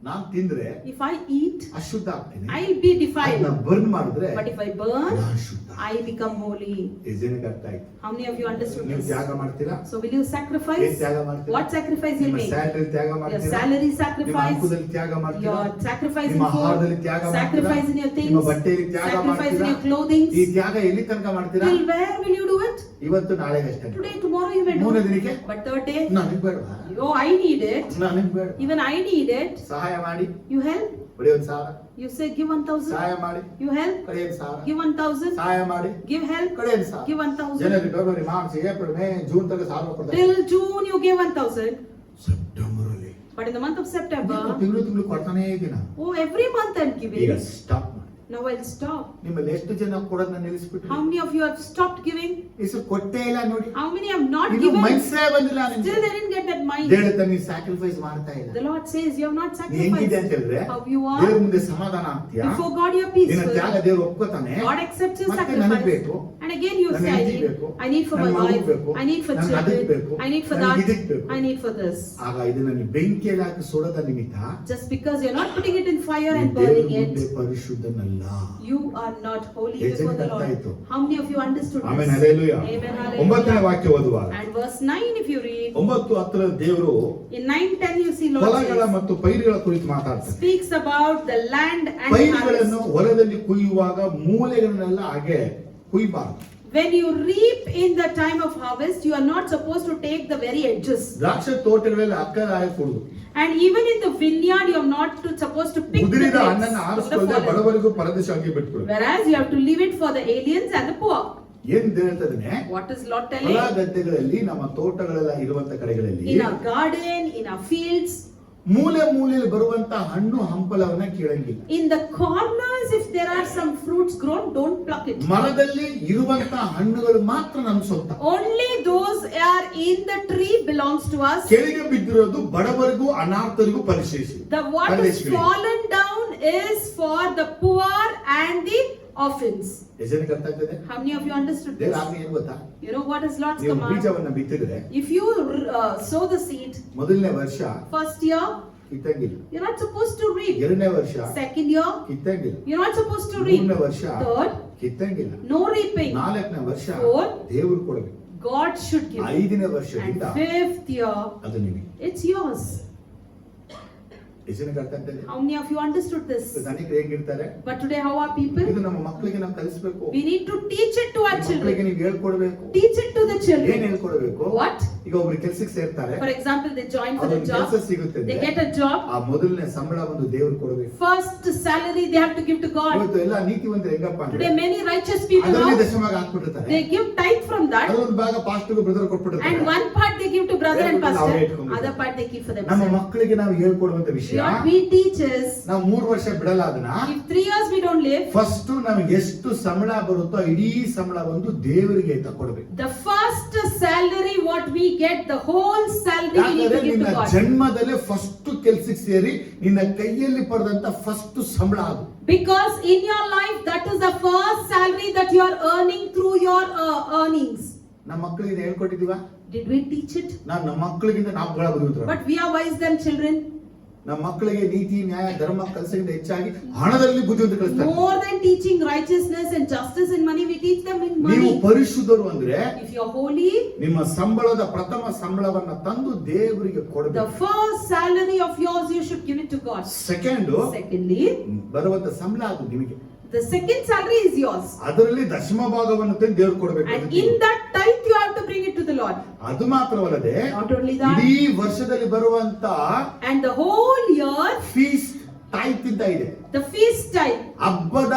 ನಾನ್ ತಿಂದ್ರೆ If I eat, ಅಶುದ್ಧ ಆಗ್ತೀನಿ, I'll be defiled. ಬರ್ನ್ ಮಾಡಿದ್ರೆ But if I burn, ನಾನ್ ಶುದ್ಧ. I become holy. ಜನಕ್ಕೆ ಅರ್ಥ ಆಯ್ತು? How many of you understood ನೀವು this? ತ್ಯಾಗ ಮಾಡ್ತೀರಾ? So will you ಏನ್ sacrifice? ತ್ಯಾಗ ಮಾಡ್ತೀರಾ? What sacrifice you ನಿಮ್ಮ make? ಸ್ಯಾಲರಿ ತ್ಯಾಗ Your ಮಾಡ್ತೀರಾ? salary ನಿಮ್ಮ sacrifice, ಅಂಕುದಲ್ಲಿ ತ್ಯಾಗ ಮಾಡ್ತೀರಾ? your sacrifice in ನಿಮ್ಮ food, ಆಹಾರದಲ್ಲಿ ತ್ಯಾಗ ಮಾಡ್ತೀರಾ? sacrifice in your ನಿಮ್ಮ things, ಬಟ್ಟೆಯಲ್ಲಿ ತ್ಯಾಗ sacrifice in ಮಾಡ್ತೀರಾ? your clothing. ಈ ತ್ಯಾಗ ಎಲ್ಲಿ ತನಕ ಮಾಡ್ತೀರಾ? Till where will you do it? ಇವತ್ತು ನಾಳೆಗಷ್ಟೇ. Today, tomorrow you will 3ನೇ do it. ದಿನಕ್ಕೆ But third day, ನನಗೆ ಬೇಡವಾ? oh, I need it. ನನಗೆ ಬೇಡ. Even I need it. ಸಹಾಯ ಮಾಡಿ, You help. ಕೊಡಿ 1,000. You say give 1,000. ಸಹಾಯ ಮಾಡಿ, You help. ಕೊಡಿ 1,000. Give 1,000. ಸಹಾಯ ಮಾಡಿ, Give help. ಕೊಡಿ 1,000. Give 1,000. ಜನವರಿ, February, March, April, May, June ತನಕ 1,000 ಕೊಡ್ತಾರೆ. Till June you gave 1,000. September But in the month of September, ತಿಂಗಳು ಕೊಡ್ತಾನೇ ಇದೀನಿ. oh, every month I'm ಈಗ giving. ಸ್ಟಾಪ್ ಮಾಡಿ. Now I'll stop. ನಿಮ್ಮಲ್ಲಿ ಎಷ್ಟು ಜನ ಕೊಡೋದನ್ನ ನಿಲ್ಲಿಸ್ಬಿಟ್ರು? How many of you have stopped giving? ಇಷ್ಟು ಕೊಟ್ಟೇ ಇಲ್ಲ ನೋಡಿ. How many have not ಇದು given? ಮನಸ್ಸೇ ಬಂದಿಲ್ಲ Still ನಿಮ್ಗೆ. they didn't get that mind. ದೇವರ ನೀನು ಸ್ಯಾಕ್ರಿಫೈಸ್ ಮಾಡ್ತಾ ಇಲ್ಲ. The Lord says you have not ನೀ ಹೆಂಗಿದೆ ಅಂತ sacrificed. ಹೇಳಿದ್ರೆ How you ದೇವರ are. ಮುಂದೆ ಸಮಾಧಾನ ಆಗ್ತೀಯಾ? Before God you are ನಿನ್ನ peaceful. ತ್ಯಾಗ ದೇವರು ಒಪ್ಕೋತಾನೆ. God accepts your ಮತ್ತೆ ನನಗೆ sacrifice. ಬೇಕು. And again you ನನ್ನ say, ಹೆಂಡತಿ ಬೇಕು. I need for my ನನ್ನ ಮಗು wife, ಬೇಕು. I need for ನನ್ನ ಅದಕ್ಕೆ children, ಬೇಕು. I need for ನನಗೆ that, ಇದಕ್ಕೆ ಬೇಕು. I need for this. ಆಗ ಇದನ್ನ ನೀವು ಬೆಂಕಿಯಲ್ಲಿ ಹಾಕಿ ಸುಡದ ನಿಮಿತ್ತ Just because you're not putting it in fire ನೀನು and ದೇವರ burning ಮುಂದೆ it, ಪರಿಶುದ್ಧನಲ್ಲ. you are not holy ಎಷ್ಟು before the ಜನಕ್ಕೆ ಅರ್ಥ ಆಯ್ತು? Lord. How many of you understood amen, this? Hallelujah. Amen, ಒಂಬತ್ತನೇ hallelujah. ವಾಕ್ಯ ಓದುವಾಗ And verse 9 if you read, 9:10 ದೇವರು in 9:10 you see Lord ಹೊಲಗಳ says, ಮತ್ತು ಪೈರುಗಳ ಕುರಿತು ಮಾತಾಡ್ತಾರೆ. speaks about the land and ಪೈರುಗಳನ್ನು harvest. ಹೊಲದಲ್ಲಿ ಕುಯ್ಯುವಾಗ ಮೂಲೆಗಳನ್ನೆಲ್ಲ ಹಾಗೆ ಕುಯ್ಬಾರ್ದು. When you reap in the time of harvest, you are not supposed to take the very edges. ದ್ರಾಕ್ಷಿ ತೋಟಗಳಲ್ಲಿ ಅಕ್ಕರಾಯ ಕೊಡುದು. And even in the vineyard, you are not supposed to pick the ಉದುರಿದ grapes ಹಣ್ಣನ್ನು from the ಆರಿಸಿಕೊಳ್ಳದೆ fallen. ಬಡವರಿಗೂ ಪರದೇಶವಾಗಿ ಬಿಟ್ಬಿಡು. Whereas you have to leave it for the aliens and the poor. ಏನ್ ಹೇಳ್ತದನೆ? What is Lord ಹೊಲ telling? ಗದ್ದೆಗಳಲ್ಲಿ ನಮ್ಮ ತೋಟಗಳೆಲ್ಲ ಇರುವಂತ ಕಡೆಗಳಲ್ಲಿ In our garden, in our fields, ಮೂಲೆಯಲ್ಲಿ ಬರುವಂತ ಹಣ್ಣು ಹಂಪಲವನ್ನ ಕೀಳಂಗಿಲ್ಲ. in the corners, if there are some fruits grown, don't pluck it. ಮರದಲ್ಲಿ ಇರುವಂತ ಹಣ್ಣುಗಳು ಮಾತ್ರ ನಮ್ಮ ಸ್ವಂತ. Only those are in the tree belongs to us. ಕೆಳಗೆ ಬಿದ್ದಿರೋದು ಬಡವರಿಗೂ ಅನಾಥರಿಗೂ ಪರಿಶೇಷಿ. The what is fallen down is for the poor and the orphans. ಜನಕ್ಕೆ ಅರ್ಥ ಆಗ್ತದೆ? How many of you understood ದೇವರ this? ಆಜ್ಞೆ ಏನ್ ಗೊತ್ತಾ? You know what is Lord's ನೀವು command? ಬೀಜವನ್ನ ಬಿತ್ತಿದ್ರೆ If you sow the seed, ಮೊದಲನೇ ವರ್ಷ first year, ಕಿತ್ತಂಗಿಲ್ಲ. you're not supposed to reap. ಎರಡನೇ ವರ್ಷ Second year, ಕಿತ್ತಂಗಿಲ್ಲ. you're not supposed to reap. ಮೂರನೇ ವರ್ಷ Third, ಕಿತ್ತಂಗಿಲ್ಲ. no reaping. ನಾಲ್ಕನೇ ವರ್ಷ Fourth, ದೇವರು ಕೊಡಬೇಕು. God should give. ಐದನೇ And ವರ್ಷದಿಂದ fifth year, ಅದು ನಿಮಗೆ. it's yours. ಜನಕ್ಕೆ ಅರ್ಥ ಆಗ್ತದೆ? How many of you understood this? ಅನೇಕರು ಹೇಗಿರ್ತಾರೆ? But today, how are people? ಇದು ನಮ್ಮ ಮಕ್ಕಳಿಗೆ ನಾವು ಕಲಿಸಬೇಕು. We need to teach it to our ಮಕ್ಕಳಿಗೆ children. ನೀವು ಹೇಳ್ಕೊಡ್ಬೇಕು. Teach it to the ಏನ್ children. ಹೇಳ್ಕೊಡ್ಬೇಕು? What? ಈಗ ಒಬ್ರು ಕೆಲ್ಸಕ್ಕೆ ಸೇರ್ತಾರೆ. For example, they join for the ಅದೊಂದು ಕೆಲಸ job. ಸಿಗುತ್ತೆ. They get a job. ಆ ಮೊದಲನೇ ಸಂಬಳ ಒಂದು ದೇವರು ಕೊಡಬೇಕು. First salary they have to give to God. ಇವತ್ತು ಎಲ್ಲ ನೀತಿವಂತರು ಹೆಂಗಪ್ಪ ಅಂದ್ರೆ Today, many righteous people ಅದರಲ್ಲಿ now, ದಶಮಾಗ ಹಾಕ್ಬಿಟ್ಟಿರ್ತಾರೆ. they give tithe from that. ಅದೊಂದು ಭಾಗ ಪಾಸ್ಟರ್ಗೂ ಬ್ರದರ್ And ಕೊಟ್ಬಿಟ್ಟಿರ್ತಾರೆ. one part they give to brother and ನಾವು pastor. ಇಟ್ಕೊಂಡ್ಬಿಡ್ತೀವಿ. Other part they keep for ನಮ್ಮ themselves. ಮಕ್ಕಳಿಗೆ ನಾವು ಹೇಳ್ಕೊಡುವಂತ ವಿಷಯ, What we teach is, ನಾವು 3 ವರ್ಷ ಬಿಡಲ್ಲ ಅದನ್ನ. if 3 years we don't live, first ನಮಗೆ ಎಷ್ಟು ಸಂಬಳ ಬರುತ್ತೋ ಇಡೀ ಸಂಬಳ ಒಂದು ದೇವರಿಗೆ ತಕೊಡ್ಬೇಕು. the first salary what we get, the whole salary we need ಯಾಕಂದ್ರೆ to give ನಿನ್ನ to God. ಜನ್ಮದಲ್ಲೇ ಫಸ್ಟ್ ಕೆಲ್ಸಕ್ಕೆ ಸೇರಿ ನಿನ್ನ ಕೈಯಲ್ಲಿ ಪಡೆದಂತ ಫಸ್ಟ್ ಸಂಬಳ ಅದು. Because in your life, that is the first salary that you are earning through your earnings. ನಮ್ಮ ಮಕ್ಕಳಿಗೆ ಹೇಳ್ಕೊಟ್ಟಿದೀವ? Did we teach it? ನಮ್ಮ ಮಕ್ಕಳಿಗಿಂತ ನಾವು ಬಹಳ ಬುದ್ಧಿವಂತರು. But we are wise than children. ನಮ್ಮ ಮಕ್ಕಳಿಗೆ ನೀತಿ ನ್ಯಾಯ ಧರ್ಮ ಕಲಿಸೋದ್ರಿಂದ ಹೆಚ್ಚಾಗಿ ಹಣದಲ್ಲಿ ಬುದ್ಧಿವಂತ ಕಲಿಸ್ತಾರೆ. More than teaching righteousness and justice and money, we teach them in ನೀವು money. ಪರಿಶುದ್ಧರು ಅಂದ್ರೆ If you are holy, ನಿಮ್ಮ ಸಂಬಳದ ಪ್ರಥಮ ಸಂಬಳವನ್ನ ತಂದು ದೇವರಿಗೆ the ಕೊಡಬೇಕು. first salary of yours you should give it to God. Second Secondly, ಬರುವಂತ ಸಂಬಳ ಅದು ನಿಮಗೆ. the second salary is yours. ಅದರಲ್ಲಿ ದಶಮ ಭಾಗವನ್ನು ತಂದು ದೇವ್ರು ಕೊಡಬೇಕು. And in that tithe you have to bring it to the Lord. ಅದು ಮಾತ್ರವಲ್ಲದೆ Not only that, ಇಡೀ ವರ್ಷದಲ್ಲಿ ಬರುವಂತ and the whole year, fees ಟೈತ್ ಅಂತ ಇದೆ. the feast tithe, ಹಬ್ಬದ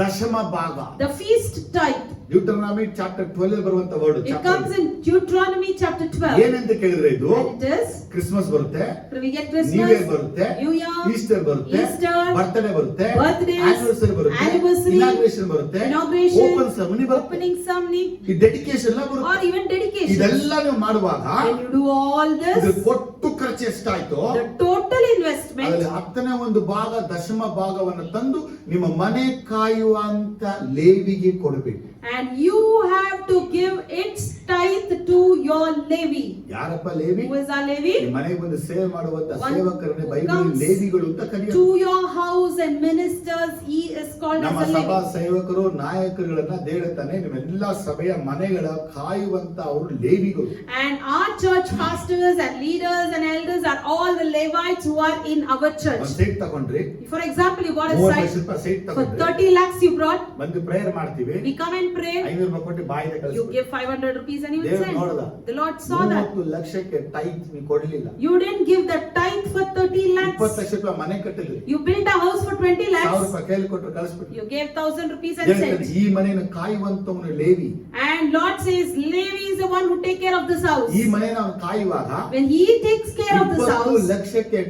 ದಶಮ ಭಾಗ. the feast tithe. ಡ್ಯೂಟರನಾಮಿ ಚಾಪ್ಟರ್ 12 ಬರುವಂತ word. It comes in Deuteronomy chapter 12. ಏನಂತ ಕೇಳಿದ್ರೆ ಇದು And it is, ಕ್ರಿಸ್ಮಸ್ ಬರುತ್ತೆ, we get new year Christmas, ಬರುತ್ತೆ, New Year, ಈಸ್ಟರ್ ಬರುತ್ತೆ, Easter, ಬರ್ತ್ಡೇ ಬರುತ್ತೆ, birthdays, ಆನಿವರ್ಸರಿ ಬರುತ್ತೆ, anniversary, ಇನಾಗ್ರೇಷನ್ ಬರುತ್ತೆ, inauguration, ಓಪನ್ ಸೆರೆಮನಿ ಬರುತ್ತೆ, opening ceremony, ಈ ಡೆಡಿಕೇಶನ್ ಎಲ್ಲ or ಬರುತ್ತೆ. even dedication. ಇದೆಲ್ಲ ನೀವು ಮಾಡುವಾಗ When you do all ಇದು this, ಒಟ್ಟು ಖರ್ಚು ಎಷ್ಟಾಯ್ತು the total investment, ಅದರಲ್ಲಿ 10ನೇ ಒಂದು ಭಾಗ ದಶಮ ಭಾಗವನ್ನು ತಂದು ನಿಮ್ಮ ಮನೆ ಕಾಯುವಂತ ಲೇವಿಗೆ ಕೊಡಬೇಕು. and you have to give its tithe to your Levi. ಯಾರಪ್ಪ Levi? Who is our Levi? ಈ ಮನೆಗೆ ಬಂದು ಸೇವೆ ಮಾಡುವಂತ One ಸೇವಕರನ್ನೇ who ಬೈಬಲ್ comes ಲೇವಿಗಳು ಅಂತ ಕರೆಯುತ್ತಾರೆ. To your house and ministers, he is called ನಮ್ಮ as a ಸಭಾ Levi. ಸೇವಕರು ನಾಯಕರುಗಳನ್ನ ದೇವತಾನೆ ನಿಮ್ಮೆಲ್ಲ ಸಭೆಯ ಮನೆಗಳ ಕಾಯುವಂತ ಅವರು ಲೇವಿಗಳು. And our church pastors and leaders and elders are all the Levites who are in our church. ಒಂದು ಸೈಟ್ ತಗೊಂಡ್ರಿ, For example, you got a 30 site lakh site for ತಗೊಂಡ್ರಿ, 30 lakhs you brought. ಬಂದು ಪ್ರೇಯರ್ ಮಾಡ್ತೀವಿ, We come and pray. 500 ರೂಪಾಯಿ ಕೊಟ್ಟು ಬಾಯಿಗೆ You ಕಳಿಸ್ತೀವಿ. give 500 rupees and you will ದೇವ್ರು send. ನೋಡ್ದ. The Lord saw that. 30 ಲಕ್ಷಕ್ಕೆ ಟೈತ್ ನೀವು ಕೊಡ್ಲಿಲ್ಲ. You didn't give the tithe for 30 20 lakhs. Lakh ರೂಪಾಯಿ ಮನೆ ಕಟ್ಟಿದ್ರಿ, You built a house for 20 1000 lakhs. ರೂಪಾಯಿ ಕೈಲಿ ಕೊಟ್ಟರು ಕಳಿಸ್ಬಿಟ್ರಿ. You gave 1000 rupees and ದೇವ್ರು sent. ಈ ಮನೆಯನ್ನು ಕಾಯುವಂತವನು Levi. And Lord says, Levi is the one who take care of this house. ಈ ಮನೆಯನ್ನು ಅವನು ಕಾಯುವಾಗ When he takes care of this 20 house, ಲಕ್ಷಕ್ಕೆ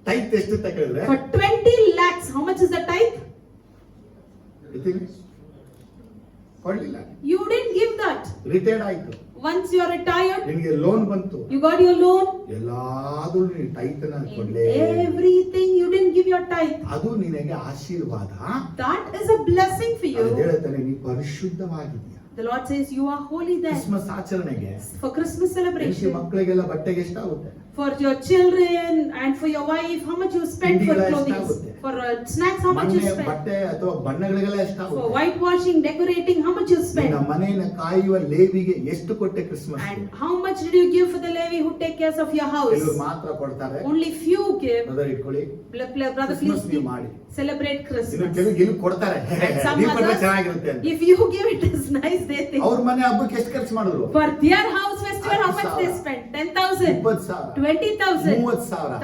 ಟೈತ್ ಎಷ್ಟು ಅಂತ ಕೇಳಿದ್ರೆ for 20 lakhs, how much is the tithe? ಎತ್ತಿನಿ ಕೊಡ್ಲಿಲ್ಲ, You didn't give that. Retired ಆಯ್ತು, Once you are retired, ನಿನಗೆ ಲೋನ್ ಬಂತು, you got your loan. ಎಲ್ಲಾದ್ರೂ ನೀನು ಟೈತನ In ಕೊಡ್ಲೇ, everything you didn't give your tithe. ಅದು ನಿನಗೆ ಆಶೀರ್ವಾದ. That is a blessing for ಅದು you. ಹೇಳ್ತಾನೆ ನೀ ಪರಿಶುದ್ಧವಾಗಿದೆಯಾ. The Lord says you are holy there. Christmas ಆಚರಣೆಗೆ For Christmas ಹೆಂಡತಿ celebration, ಮಕ್ಕಳಿಗೆಲ್ಲ ಬಟ್ಟೆಗೆ ಎಷ್ಟಾಗುತ್ತೆ? for your children and for your wife, how much you spend for ತಿಂಡಿಗೆಲ್ಲ clothing? ಎಷ್ಟಾಗುತ್ತೆ? For snacks, how much you ಮನೆ spend? ಬಟ್ಟೆ ಅಥವಾ ಬಣ್ಣಗಳಿಗೆಲ್ಲ For ಎಷ್ಟಾಗುತ್ತೆ? whitewashing, decorating, how much you ನಿನ್ನ spend? ಮನೆಯನ್ನು ಕಾಯುವ ಲೇವಿಗೆ ಎಷ್ಟು ಕೊಟ್ಟೆ Christmas? And how much did you give for the levy who take care of your house? ಕೆಲವರು ಮಾತ್ರ ಕೊಡ್ತಾರೆ. Only few give. ಬ್ರದರ್ ಇಟ್ಕೊಳ್ಳಿ, Brother, ಕ್ರಿಸ್ಮಸ್ please ನೀವು ಮಾಡಿ. celebrate ಇನ್ನು Christmas. ಕೆಲವು ಕೊಡ್ತಾರೆ, And some ನೀವು ಕೊಟ್ರೆ others, ಚೆನ್ನಾಗಿರುತ್ತೆ ಅಂತ. if you give it is nice, they think. ಅವ್ರ ಮನೆ ಹಬ್ಬಕ್ಕೆ ಎಷ್ಟು ಖರ್ಚು ಮಾಡಿದ್ರು? For their house festival, how much they 10,000. spend? 10,000, 20,000, 20,000, 30,000. ಇವರ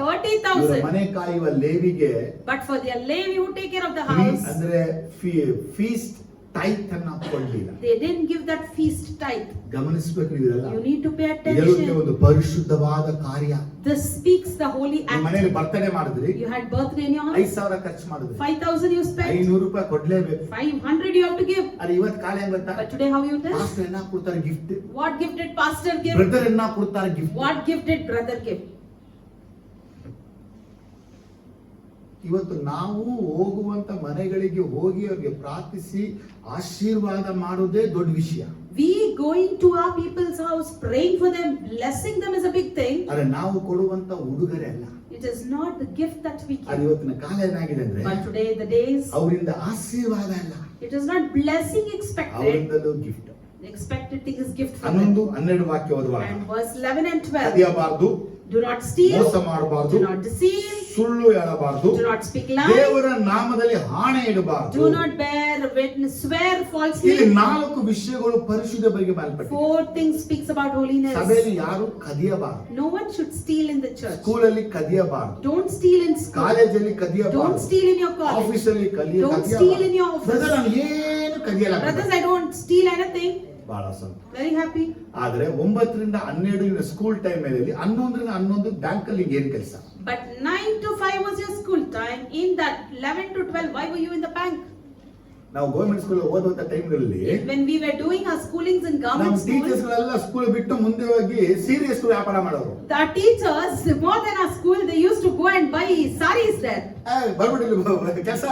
30,000. ಮನೆ ಕಾಯುವ ಲೇವಿಗೆ But for their levy who take care of the house, ಅಂದ್ರೆ ಫೀಸ್ಟ್ ಟೈತ್ ಅನ್ನ ಕೊಡ್ಲಿಲ್ಲ. they didn't give that feast tithe. ಗಮನಿಸಬೇಕು ನೀವೆಲ್ಲ. You need to pay ಇದರಲ್ಲಿ attention. ಒಂದು ಪರಿಶುದ್ಧವಾದ ಕಾರ್ಯ. This speaks the holy ನಿಮ್ಮ act. ಮನೆಯಲ್ಲಿ ಬರ್ತಡೇ ಮಾಡಿದ್ರಿ, You had birthday in your house, 5,000 ಖರ್ಚು ಮಾಡಿದ್ರಿ, 5,000 you spent, 500 ರೂಪಾಯಿ ಕೊಡ್ಲೇಬೇಕು. 500 you have to give. ಅದು ಇವತ್ತು ಕಾಲ ಹೆಂಗ್ ಗೊತ್ತಾ? But today how you did? Pastor ಎನ್ನ ಕೊಡ್ತಾರೆ gift, What gift did pastor give? Brother ಎನ್ನ ಕೊಡ್ತಾರೆ gift. What gift did brother give? ಇವತ್ತು ನಾವು ಹೋಗುವಂತ ಮನೆಗಳಿಗೆ ಹೋಗಿ ಅವ್ರಿಗೆ ಪ್ರಾರ್ಥಿಸಿ ಆಶೀರ್ವಾದ ಮಾಡೋದೇ ದೊಡ್ಡ ವಿಷಯ. We going to our people's house, praying for them, blessing them is a big thing. ಆದ್ರೆ ನಾವು ಕೊಡುವಂತ ಉಡುಗೊರೆ ಅಲ್ಲ. It is not the gift that we ಅದು give. ಇವತ್ತಿನ ಕಾಲ ಏನಾಗಿದೆ ಅಂದ್ರೆ But today the days, ಅವರಿಂದ ಆಶೀರ್ವಾದ ಅಲ್ಲ, it is not blessing expected. ಅವರಿಂದಲೂ gift. The expected thing is gift from them. 11-12 ವಾಕ್ಯ ಓದುವಾಗ And verse 11 and 12. ಕದಿಯಬಾರದು, Do not steal, ಮೋಸ ಮಾಡಬಾರದು, do not deceive, ಸುಳ್ಳು ಹೇಳಬಾರದು, do not speak lies, ದೇವರ ನಾಮದಲ್ಲಿ ಆಣೆ ಇಡಬಾರದು. do not bear witness, swear ಇಲ್ಲಿ falsely. 4 ವಿಷಯಗಳು ಪರಿಶುದ್ಧ ಬಗ್ಗೆ ಮಾಡಲ್ಪಟ್ಟಿವೆ. 4 things speaks about holiness. ಸಭೆಯಲ್ಲಿ ಯಾರು ಕದಿಯಬಾರದು, No one should steal in the church. ಸ್ಕೂಲಲ್ಲಿ ಕದಿಯಬಾರದು, Don't steal in school. ಕಾಲೇಜಲ್ಲಿ Don't ಕದಿಯಬಾರದು, steal in your college. ಆಫೀಸಲ್ಲಿ Don't steal in your office. Brother ನಾನು ಏನು ಕದಿಯಲ್ಲ. Brothers, I don't steal anything. ಬಹಳ ಸ್ವಲ್ಪ. Very happy. ಆದ್ರೆ 9-12 ಸ್ಕೂಲ್ ಟೈಮ್ ಅಲ್ಲಿ 11 bank ಅಲ್ಲಿ ಏನ್ ಕೆಲಸ? But 9 to 5 was your school time. In that 11 to 12, why were you in the bank? ನಾವು ಗವರ್ಮೆಂಟ್ ಸ್ಕೂಲ್ ಓದುವಂತ ಟೈಮ್ಗಳಲ್ಲಿ When we were doing our schoolings in ನಮ್ಮ government ಟೀಚರ್ಸ್ schools, ಗಳೆಲ್ಲ ಸ್ಕೂಲ್ ಬಿಟ್ಟು ಮುಂದೆ ಹೋಗಿ ಸೀರಿಯಸ್ ವ್ಯಾಪಾರ ಮಾಡೋರು. the teachers, more than our school, they used to go and buy saris there. ಬರ್ಬಿಟ್ಟು ಕೆಲಸ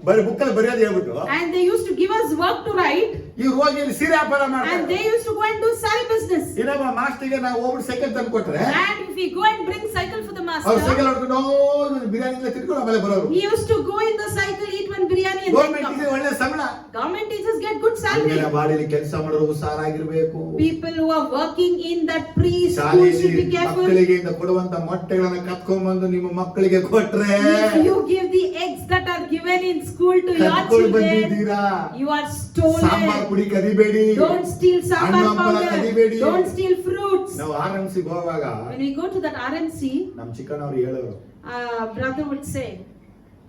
ಬರೀ ಬುಕ್ಕಲ್ಲಿ ಬರೆಯೋದು ಹೇಳ್ಬಿಟ್ಟು And they used to give us work to write. ಇವ್ರು ಹೋಗಿ ಇಲ್ಲಿ ಸೀರೆ ವ್ಯಾಪಾರ And ಮಾಡ್ತಾರೆ. they used to go and do sari business. ಇನ್ನೊಬ್ಬ ಮಾಸ್ಟರ್ಗೆ ನಾವು ಹೋಗ್ಬಿಟ್ಟು ಸೈಕಲ್ ತಂದು ಕೊಟ್ರೆ And if we go and bring cycle for the ಅವ್ರು ಸೈಕಲ್ master, ಹೊಡ್ಕೊಂಡು ಬಿರಿಯಾನಿ ಎಲ್ಲ ತಿನ್ಕೊಂಡು ಆಮೇಲೆ ಬರೋರು. he used to go in the cycle, eat one biryani and then government come. Teacher ಒಳ್ಳೆ ಸಂಬಳ. Government teachers get good salary. ಬಾಡಿಲಿ ಕೆಲಸ ಮಾಡೋರು ಹುಷಾರಾಗಿರ್ಬೇಕು. People who are working in that preschool should be ಶಾಲೆಯಲ್ಲಿ careful. ಮಕ್ಕಳಿಗೆ ಕೊಡುವಂತ ಮೊಟ್ಟೆಗಳನ್ನ ಕತ್ಕೊಂಡ್ಬಂದು ನಿಮ್ಮ ಮಕ್ಕಳಿಗೆ ಕೊಟ್ರೆ If you give the eggs that are given in school to your ಕತ್ಕೊಂಡು children, ಬಂದಿದ್ದೀರಾ. you are sambar stolen. ಪುಡಿ ಕದಿಬೇಡಿ. Don't steal sambar ಹಣ್ಣು ಹಂಪಲ powder. ಕದಿಬೇಡಿ. Don't steal fruits. ನಾವು RMC ಹೋಗುವಾಗ When we go to that RMC, ನಮ್ ಚಿಕ್ಕನವ್ರು ಹೇಳೋರು brother would say,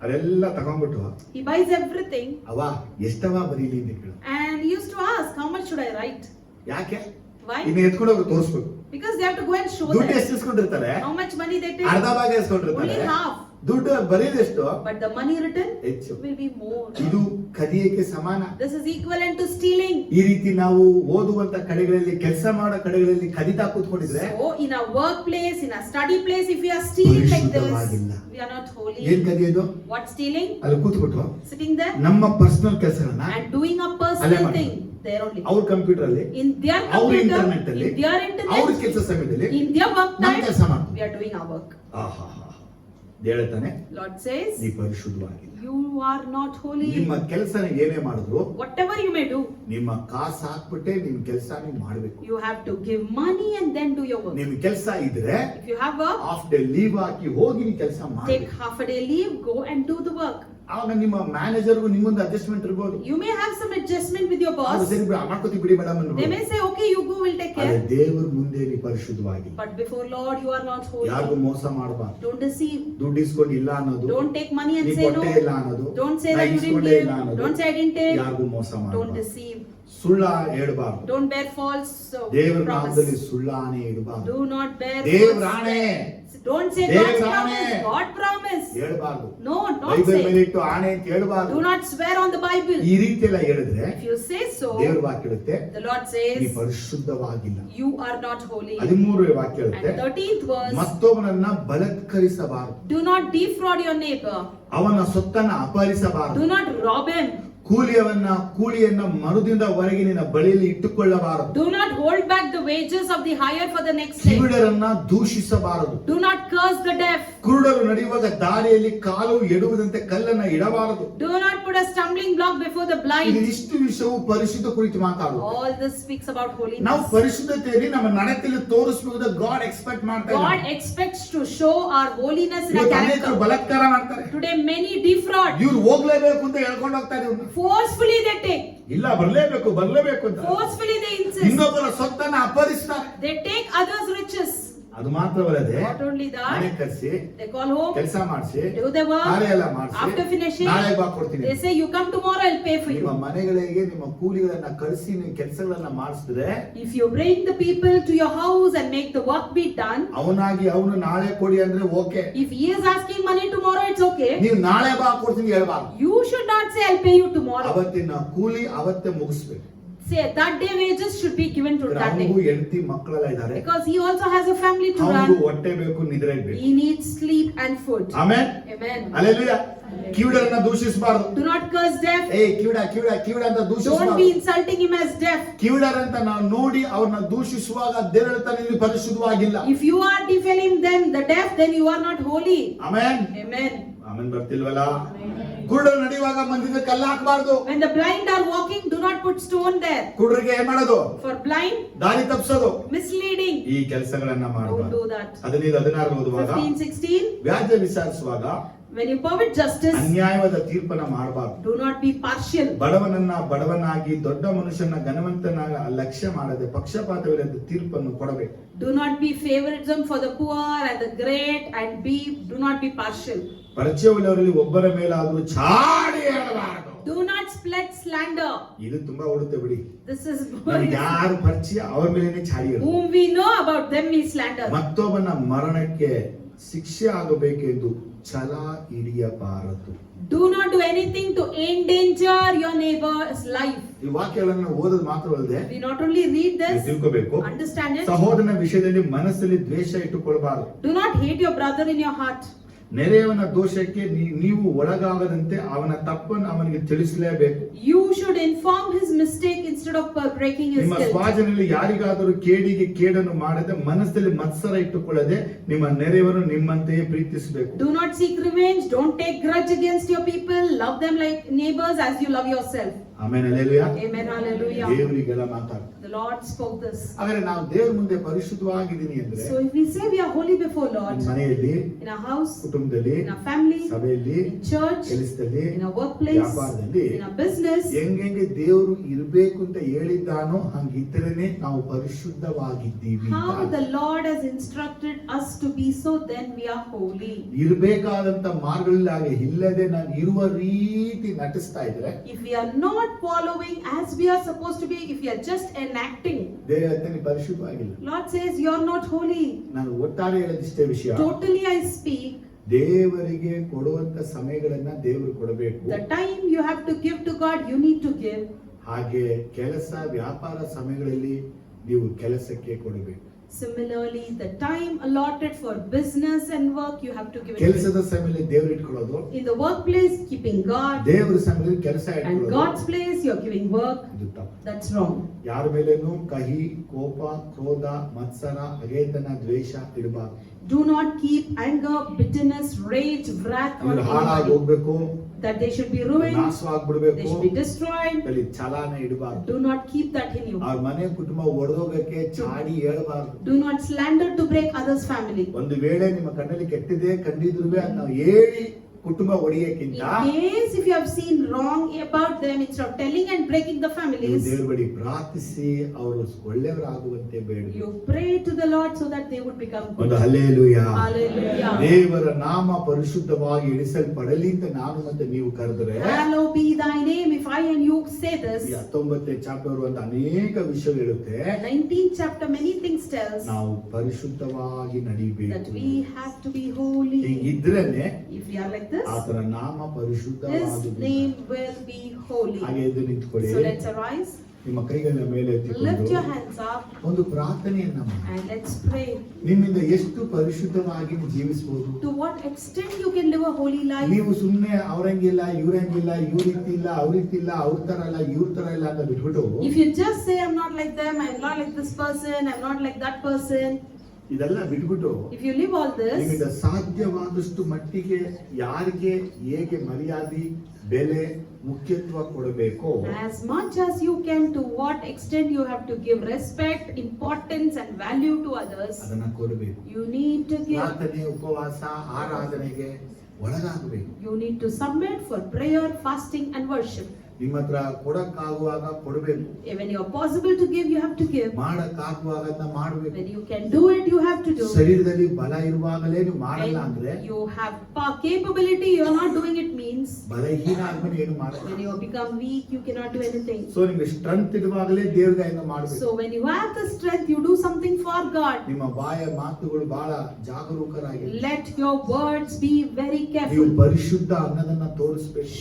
ಅದೆಲ್ಲ ತಗೊಂಡ್ಬಿಟ್ಟು he buys everything ಅವ ಎಷ್ಟವ ಬರೀಲಿ ಅಂತ ಕೇಳು. and he used to ask, how much should I write? ಯಾಕೆ? Why? ಇನ್ನು ಎತ್ಕೊಂಡು ಹೋಗಿ ತೋರಿಸ್ಬೇಕು. Because they have to go and show ದುಡ್ಡು them ಎಷ್ಟು ಇಸ್ಕೊಂಡಿರ್ತಾರೆ? how much money they ಅರ್ಧ take. ಭಾಗ ಇಸ್ಕೊಂಡಿರ್ತಾರೆ. Only half. ದುಡ್ಡು ಬರೀದೆಷ್ಟು? But the money written ಹೆಚ್ಚು. will be more. ಇದು ಕದಿಯಕ್ಕೆ ಸಮಾನ. This is equivalent to stealing. ಈ ರೀತಿ ನಾವು ಓದುವಂತ ಕಡೆಗಳಲ್ಲಿ ಕೆಲಸ ಮಾಡೋ ಕಡೆಗಳಲ್ಲಿ ಕದಿತಾ ಕೂತ್ಕೊಂಡಿದ್ರೆ So in our workplace, in our study place, if we are stealing like this, ಪರಿಶುದ್ಧವಾಗಿಲ್ಲ. we are not holy. ಏನ್ ಕದಿಯೋದು? What stealing? ಅಲ್ಲಿ ಕೂತ್ಬಿಟ್ಟು Sitting there ನಮ್ಮ ಪರ್ಸನಲ್ ಕೆಲಸಗಳನ್ನ and doing a ಅಲ್ಲೇ personal ಮಾಡ್ತಾರೆ. thing there only. ಅವ್ರ ಕಂಪ್ಯೂಟರ್ ಅಲ್ಲಿ, In their ಅವ್ರ computer, internet ಅಲ್ಲಿ, in their ಅವ್ರ internet, ಕೆಲಸ ಸಮಯದಲ್ಲಿ in their work ನಾವು time, ಕೆಲಸ ಮಾಡ್ತೀವಿ. we are doing our work. ಹೇಳ್ತಾನೆ Lord says, ನೀ ಪರಿಶುದ್ಧವಾಗಿಲ್ಲ. you are not holy. ನಿಮ್ಮ ಕೆಲಸನ ಏನೇ ಮಾಡಿದ್ರು Whatever you may do, ನಿಮ್ಮ ಕಾಸು ಹಾಕ್ಬಿಟ್ಟೆ ನಿಮ್ ಕೆಲಸ ನೀವು ಮಾಡ್ಬೇಕು. you have to give money and then do your work. ನಿಮ್ ಕೆಲಸ ಇದ್ರೆ If you have work, half day leave ಹಾಕಿ ಹೋಗಿ ನೀವು ಕೆಲಸ take ಮಾಡಿ. half a day leave, go and do the work. ಆಗ ನಿಮ್ಮ ಮ್ಯಾನೇಜರ್ಗೂ ನಿಮ್ಮೊಂದು ಅಡ್ಜಸ್ಟ್ಮೆಂಟ್ ಇರ್ಬೋದು. You may have some adjustment with your ಅವ್ರು boss. ಸರಿ ಬಿಡಿ ಮಾಡ್ಕೋತೀವಿ ಬಿಡಿ ಮೇಡಮ್ They ಅನ್ಬೋದು. may say, okay, you go, we'll take ಆದ್ರೆ care. ದೇವ್ರ ಮುಂದೆ ನೀವು ಪರಿಶುದ್ಧವಾಗಿಲ್ಲ. But before Lord, you are not ಯಾರಿಗೂ holy. ಮೋಸ ಮಾಡಬಾರ್ದು. Don't deceive. ದುಡ್ಡು ಇಸ್ಕೊಂಡು ಇಲ್ಲ ಅನ್ನೋದು, Don't take money and ನೀ say no. ಕೊಟ್ಟೇ ಇಲ್ಲ ಅನ್ನೋದು, Don't say ನಾ that you didn't ಇಸ್ಕೊಂಡೇ ಇಲ್ಲ give. ಅನ್ನೋದು, Don't say I didn't take. ಯಾರಿಗೂ ಮೋಸ Don't ಮಾಡಬಾರ್ದು. deceive. ಸುಳ್ಳ ಹೇಳ್ಬಾರ್ದು. Don't bear false ದೇವರ ನಾಮದಲ್ಲಿ promise. ಸುಳ್ಳಾಣೆ ಇಡಬಾರ್ದು. Do not bear ದೇವ್ರ false. ಆಣೆ Don't say ದೇವ್ರ God's ಆಣೆ. promise. God promise. ಹೇಳ್ಬಾರ್ದು. No, not ಬೈಬಲ್ ಮೇಲೆ say. ಇಟ್ಟು ಆಣೆ ಅಂತ ಹೇಳ್ಬಾರ್ದು. Do not swear on the Bible. ಈ ರೀತಿ ಎಲ್ಲ ಹೇಳಿದ್ರೆ If you say so, ದೇವ್ರ ವಾಕ್ಯ ಹೇಳುತ್ತೆ the Lord ನೀ says, ಪರಿಶುದ್ಧವಾಗಿಲ್ಲ. you are not holy. 13ನೇ ವಾಕ್ಯ And ಹೇಳುತ್ತೆ 13th verse, ಮತ್ತೊಬ್ಬನನ್ನ ಬಲತ್ಕರಿಸಬಾರದು, do not defraud your neighbor. ಅವನ ಸೊತ್ತನ್ನ ಅಪಹರಿಸಬಾರದು, Do not rob him. ಕೂಲಿಯನ್ನ ಮರುದಿಂದ ಹೊರಗೆ ನಿನ್ನ ಬಳಿಯಲ್ಲಿ ಇಟ್ಟುಕೊಳ್ಳಬಾರದು, Do not hold back the wages of the hire for the next day. ಕಿವುಡರನ್ನ ದೂಷಿಸಬಾರದು, Do not curse the deaf. ಕುರುಡರು ನಡೆಯುವಾಗ ದಾರಿಯಲ್ಲಿ ಕಾಲು ಎಡುವುದಂತೆ ಕಲ್ಲನ್ನ ಇಡಬಾರದು. Do not put a stumbling block before the blind. ಇದಿಷ್ಟು ವಿಷಯವು ಪರಿಶುದ್ಧ ಕುರಿತು ಮಾತಾಡುವುದು. All this speaks about ನಾವು holiness. ಪರಿಶುದ್ಧತೆಯಲ್ಲಿ ನಮ್ಮ ನಡತೆಯಲ್ಲಿ ತೋರಿಸಬಹುದು. ಗಾಡ್ ಎಕ್ಸ್ಪೆಕ್ಟ್ ಮಾಡ್ತಾ God ಇದ್ದಾನೆ. expects to show our holiness in our ಇವತ್ತು ಅನೇಕರು character. ಬಲಾತ್ಕಾರ ಮಾಡ್ತಾರೆ. Today many defraud. ಇವ್ರು ಹೋಗ್ಲೇಬೇಕು ಅಂತ ಹೇಳ್ಕೊಂಡು ಹೋಗ್ತಾರೆ. ಇವ್ರನ್ನ Forcefully they take. ಇಲ್ಲ ಬರ್ಲೇಬೇಕು ಅಂತ Forcefully they insist. ಇನ್ನೊಬ್ಬರ ಸೊತ್ತನ್ನ ಅಪಹರಿಸ್ತಾರೆ. They take others' riches. ಅದು ಮಾತ್ರವಲ್ಲದೆ Not only ಮನೆ that, ಕರೆಸಿ they call home, ಕೆಲಸ ಮಾಡಿಸಿ do their work. ಕಾರ್ಯ ಎಲ್ಲ ಮಾಡಿಸಿ After finishing, ನಾಳೆ ಬಾ ಕೊಡ್ತೀನಿ. they say, you come tomorrow, I'll pay for ನಿಮ್ಮ you. ಮನೆಗಳಿಗೆ ನಿಮ್ಮ ಕೂಲಿಗಳನ್ನ ಕಳಿಸಿ ನೀವು ಕೆಲಸಗಳನ್ನ ಮಾಡಿಸಿದ್ರೆ If you bring the people to your house and make the work be done, ಅವನು ನಾಳೆ ಕೊಡಿ ಅಂದ್ರೆ okay. if he is asking money tomorrow, it's okay. ನೀವು ನಾಳೆ ಬಾ ಕೊಡ್ತೀನಿ ಹೇಳ್ಬಾರ್ದು. You should not say, I'll pay you tomorrow. ಅವತ್ತಿನ ಕೂಲಿ ಅವತ್ತೇ ಮುಗಿಸ್ಬೇಕು. Say, that day wages should be given to that ಅವನಿಗೂ day. ಹೆಂಡತಿ ಮಕ್ಕಳೆಲ್ಲ ಇದ್ದಾರೆ. Because he also has a family to ಅವನಿಗೂ run. ಹೊಟ್ಟೆ ಬೇಕು, ನಿದ್ರೆ ಬೇಕು. He needs sleep and food. Amen. Amen. Hallelujah. ಕಿವುಡರನ್ನ ದೂಷಿಸಬಾರದು. Do not curse deaf. ಕಿವುಡ ಅಂತ Don't be ದೂಷಿಸಬಾರದು. insulting him as deaf. ಕಿವುಡರಂತ ನಾವು ನೋಡಿ ಅವ್ರನ್ನ ದೂಷಿಸುವಾಗ ದೇವರ ಹೇಳ್ತಾನೆ ನೀವು ಪರಿಶುದ್ಧವಾಗಿಲ್ಲ. If you are defiling them, the deaf, then you are not holy. Amen. Amen. Amen ಬರ್ತಿಲ್ವಲ್ಲ. ಕುರುಡರು ನಡೆಯುವಾಗ ಮಂದಿಗೆ ಕಲ್ಲು ಹಾಕಬಾರ್ದು. When the blind are walking, do not put stone there. ಕುರುಡರಿಗೆ ಏನ್ ಮಾಡೋದು? For blind, ದಾರಿ ತಪ್ಪಿಸೋದು. misleading. ಈ ಕೆಲಸಗಳನ್ನ Don't ಮಾಡಬಾರ್ದು. do that. 15-16 ಓದುವಾಗ 15-16, ವ್ಯಾಜ್ಯ ವಿಚಾರಿಸುವಾಗ when you permit justice, ಅನ್ಯಾಯವಾದ ತೀರ್ಪನ್ನ ಮಾಡಬಾರ್ದು. do not be partial. ಬಡವನಾಗಿ ದೊಡ್ಡ ಮನುಷ್ಯನ ಘನವಂತನಾಗಿ ಲಕ್ಷ್ಯ ಮಾಡದೆ ಪಕ್ಷಪಾತವಿಲ್ಲದ ತೀರ್ಪನ್ನು ಕೊಡಬೇಕು. Do not be favoritism for the poor and the great, and do not be partial. ಪರಿಚಯವುಳ್ಳವರಲ್ಲಿ ಒಬ್ಬರ ಮೇಲಾದರೂ ಚಾಡಿ ಹೇಳಬಾರದು. Do not spread slander. ಇದು ತುಂಬಾ ಓಡುತ್ತೆ ಬಿಡಿ. This is ನಮ್ಗೆ ಯಾರು ಪರಿಚಯ ಅವ್ರ ಮೇಲೇನೆ ಚಾಡಿ ಹೇಳೋದು. whom we know about them we slander. ಮತ್ತೊಬ್ಬನ ಮರಣಕ್ಕೆ ಶಿಕ್ಷೆ ಆಗಬೇಕೆಂದು ಛಲ ಹಿಡಿಯಬಾರದು. Do not do anything to endanger your neighbor's life. ಈ ವಾಕ್ಯಗಳನ್ನು ಓದೋದು ಮಾತ್ರವಲ್ಲದೆ We not only read this, ತಿಳ್ಕೋಬೇಕು. understand it. ಸಹೋದರನ ವಿಷಯದಲ್ಲಿ ಮನಸ್ಸಲ್ಲಿ ದ್ವೇಷ ಇಟ್ಟುಕೊಳ್ಳಬಾರದು. Do not hate your brother in your heart. ನೆರೆಯವನ ದೋಷಕ್ಕೆ ನೀವು ಒಳಗಾಗದಂತೆ ಅವನ ತಪ್ಪನ್ನು ಅವನಿಗೆ ತಿಳಿಸಲೇಬೇಕು. You should inform his mistake instead of breaking his ನಿಮ್ಮ guilt. ಸ್ವಾಜನಲ್ಲಿ ಯಾರಿಗಾದರೂ ಕೇಡಿಗೆ ಕೇಡನ್ನು ಮಾಡದೆ ಮನಸ್ಸಲ್ಲಿ ಮತ್ಸರ ಇಟ್ಟುಕೊಳ್ಳದೆ ನಿಮ್ಮ ನೆರೆಯವರು ನಿಮ್ಮಂತೆಯೇ ಪ್ರೀತಿಸಬೇಕು. Do not seek revenge. Don't take grudge against your people. Love them like neighbors as you love yourself. Amen. Hallelujah. Amen. Hallelujah. ದೇವರಿಗೆಲ್ಲ ಮಾತಾಡ. The Lord spoke this. ಹಾಗಾದ್ರೆ ನಾವು ದೇವರ ಮುಂದೆ ಪರಿಶುದ್ಧವಾಗಿದ್ದೀನಿ ಅಂದ್ರೆ So if we say we are holy before Lord, ಮನೆಯಲ್ಲಿ, in our house, ಕುಟುಂಬದಲ್ಲಿ, in our family, ಸಭೆಯಲ್ಲಿ, in church, ಕೆಲಸದಲ್ಲಿ, in our workplace, ವ್ಯಾಪಾರದಲ್ಲಿ in our business, ಹೆಂಗೆ ದೇವರು ಇರಬೇಕು ಅಂತ ಹೇಳಿದ್ದಾನೋ ಹಂಗಿದ್ರೇನೆ ನಾವು ಪರಿಶುದ್ಧವಾಗಿದ್ದೀವಿ. how the Lord has instructed us to be, so then we are holy. ಇರಬೇಕಾದಂತ ಮಾರ್ಗಗಳಲ್ಲಿ ಹಾಗೆ ಇಲ್ಲದೆ ನಾನು ಇರುವ ರೀತಿ ನಟಿಸ್ತಾ ಇದ್ರೆ, If we are not following as we are supposed to be, if we are just enacting, ದೇವರ ಹತ್ರ ಪರಿಶುದ್ಧವಾಗಿಲ್ಲ. Lord says you are not holy. ನಾನು ಒಟ್ಟಾರೆ ಹೇಳದಿಷ್ಟೇ ವಿಷಯ. Totally I speak. ದೇವರಿಗೆ ಕೊಡುವಂತ ಸಮಯಗಳನ್ನ ದೇವರು ಕೊಡಬೇಕು. The time you have to give to God, you need to give. ಹಾಗೆ ಕೆಲಸ ವ್ಯಾಪಾರ ಸಮಯಗಳಲ್ಲಿ ನೀವು ಕೆಲಸಕ್ಕೆ ಕೊಡಬೇಕು. Similarly, the time allotted for business and work, you have to give it to ಕೆಲಸದ Him. ಸಮಯದಲ್ಲಿ ದೇವರು ಇಟ್ಕೊಳ್ಳೋದು, In the workplace, keeping God, ದೇವರ ಸಮಯದಲ್ಲಿ ಕೆಲಸ and ಇಟ್ಕೊಳ್ಳೋದು, God's place, you're giving work. ಇದು ತಪ್ಪು. That's wrong. ಯಾರ ಮೇಲೇನು ಕಹಿ, ಕೋಪ, ಕ್ರೋಧ, ಮತ್ಸರ, ಹಗೆತನ, ದ್ವೇಷ ಇಡಬಾರದು. Do not keep anger, bitterness, rage, wrath on ಇವ್ರು ಹಾಳಾಗಿ anybody. ಹೋಗ್ಬೇಕು, That they should be ruined, ನಾಶವಾಗ್ಬಿಡ್ಬೇಕು, they should be destroyed. ಅಲ್ಲಿ ಛಲಾನ ಇಡಬಾರ್ದು. Do not keep that in you. ಅವ್ರ ಮನೆ ಕುಟುಂಬ ಒಡೆದೋಗಕ್ಕೆ ಚಾಡಿ ಹೇಳಬಾರ್ದು. Do not slander to break others' family. ಒಂದು ವೇಳೆ ನಿಮ್ಮ ಕಣ್ಣಲ್ಲಿ ಕೆಟ್ಟಿದೆ ಕಂಡಿದ್ರು ಅದು ನಾವು ಹೇಳಿ ಕುಟುಂಬ In ಒಡೆಯಕ್ಕಿಂತ case if you have seen wrong about them, instead of telling and breaking the ನೀವು families, ದೇವರ ಬಳಿ ಪ್ರಾರ್ಥಿಸಿ ಅವರು ಒಳ್ಳೆಯವರಾಗುವಂತೆ ಬೇಡ. you pray to the Lord so that they would become ಒಂದು good. ಹಲ್ಲೆಲೂಯಾ. Hallelujah. ದೇವರ ನಾಮ ಪರಿಶುದ್ಧವಾಗಿ ಎಣಿಸಲ್ಪಡಲಿ ಅಂತ ನಾನು ಮತ್ತೆ ನೀವು ಕರೆದರೆ Hallowed be thy name. If I and you say this, 19ನೇ ಚಾಪ್ಟರ್ ಒಂದು ಅನೇಕ ವಿಷಯ ಹೇಳುತ್ತೆ. 19th chapter many things tells ನಾವು ಪರಿಶುದ್ಧವಾಗಿ that ನಡಿಬೇಕು. we have to be holy. ಹೀಗಿದ್ರೇನೆ If we are like this, ಆತನ ನಾಮ His ಪರಿಶುದ್ಧವಾಗುವುದು. name will be holy. ಹಾಗೆ ಎದ್ದು ನಿಂತ್ಕೊಳ್ಳಿ. So let's arise, ನಿಮ್ಮ ಕೈಗಳ ಮೇಲೆ lift ಎತ್ತಿಕೊಂಡು your hands up, ಒಂದು ಪ್ರಾರ್ಥನೆಯನ್ನ ಮಾಡಿ. and let's pray. ನಿಮ್ಮಿಂದ ಎಷ್ಟು ಪರಿಶುದ್ಧವಾಗಿ ಜೀವಿಸಬಹುದು. To what extent you can live a holy life. ನೀವು ಸುಮ್ಮನೆ ಅವರಂಗಿಲ್ಲ ಇವ್ರಂಗಿಲ್ಲ ಇವ್ರ ರೀತಿ ಇಲ್ಲ ಅವ್ರ ರೀತಿ ಇಲ್ಲ ಅವ್ರ ತರ ಇಲ್ಲ ಇವ್ರ ತರ ಇಲ್ಲ ಅಂತ ಬಿಟ್ಬಿಟ್ಟು If you just say I'm not like them, I'm not like this person, I'm not like that person, ಇದೆಲ್ಲ ಬಿಟ್ಬಿಟ್ಟು if you live all this, ನಿಮಗೆ ಸಾಧ್ಯವಾದಷ್ಟು ಮಟ್ಟಿಗೆ ಯಾರಿಗೆ ಹೇಗೆ ಮರ್ಯಾದೆ ಬೆಲೆ ಮುಖ್ಯತ್ವ ಕೊಡಬೇಕು as much as you can, to what extent you have to give respect, importance and value to others, ಅದನ್ನ ಕೊಡಬೇಕು. you need to give. ಪ್ರಾರ್ಥನೆ ಉಪವಾಸ ಆರಾಧನೆಗೆ ಒಳಗಾಗಬೇಕು. You need to submit for prayer, fasting and worship. ನಿಮ್ಮ ಹತ್ರ ಕೊಡಕ್ಕಾಗುವಾಗ ಕೊಡಬೇಕು. When you are possible to give, you have to give. ಮಾಡಕ್ಕಾಗುವಾಗ ಅದನ್ನ ಮಾಡಬೇಕು. When you can do it, you have to do. ಶರೀರದಲ್ಲಿ ಬಲ ಇರುವಾಗಲೇ ನೀವು ಮಾಡಲ್ಲ When ಅಂದ್ರೆ you have capability, you are not doing it means ಬಲಹೀನ ಆದ್ಮೇಲೆ ಏನು ಮಾಡಲ್ಲ. when you become weak, you cannot do anything. So ನಿಮ್ಗೆ ಸ್ಟ್ರೆಂತ್ ಇರುವಾಗಲೇ ದೇವ್ರಿಗೆ ಏನೋ ಮಾಡಬೇಕು. So when you have the strength, you do something for God. ನಿಮ್ಮ ಬಾಯ ಮಾತುಗಳು ಬಹಳ ಜಾಗರೂಕರಾಗಿ Let your words be very ನೀವು careful. ಪರಿಶುದ್ಧ ಅನ್ನೋದನ್ನ ತೋರಿಸಬೇಕು.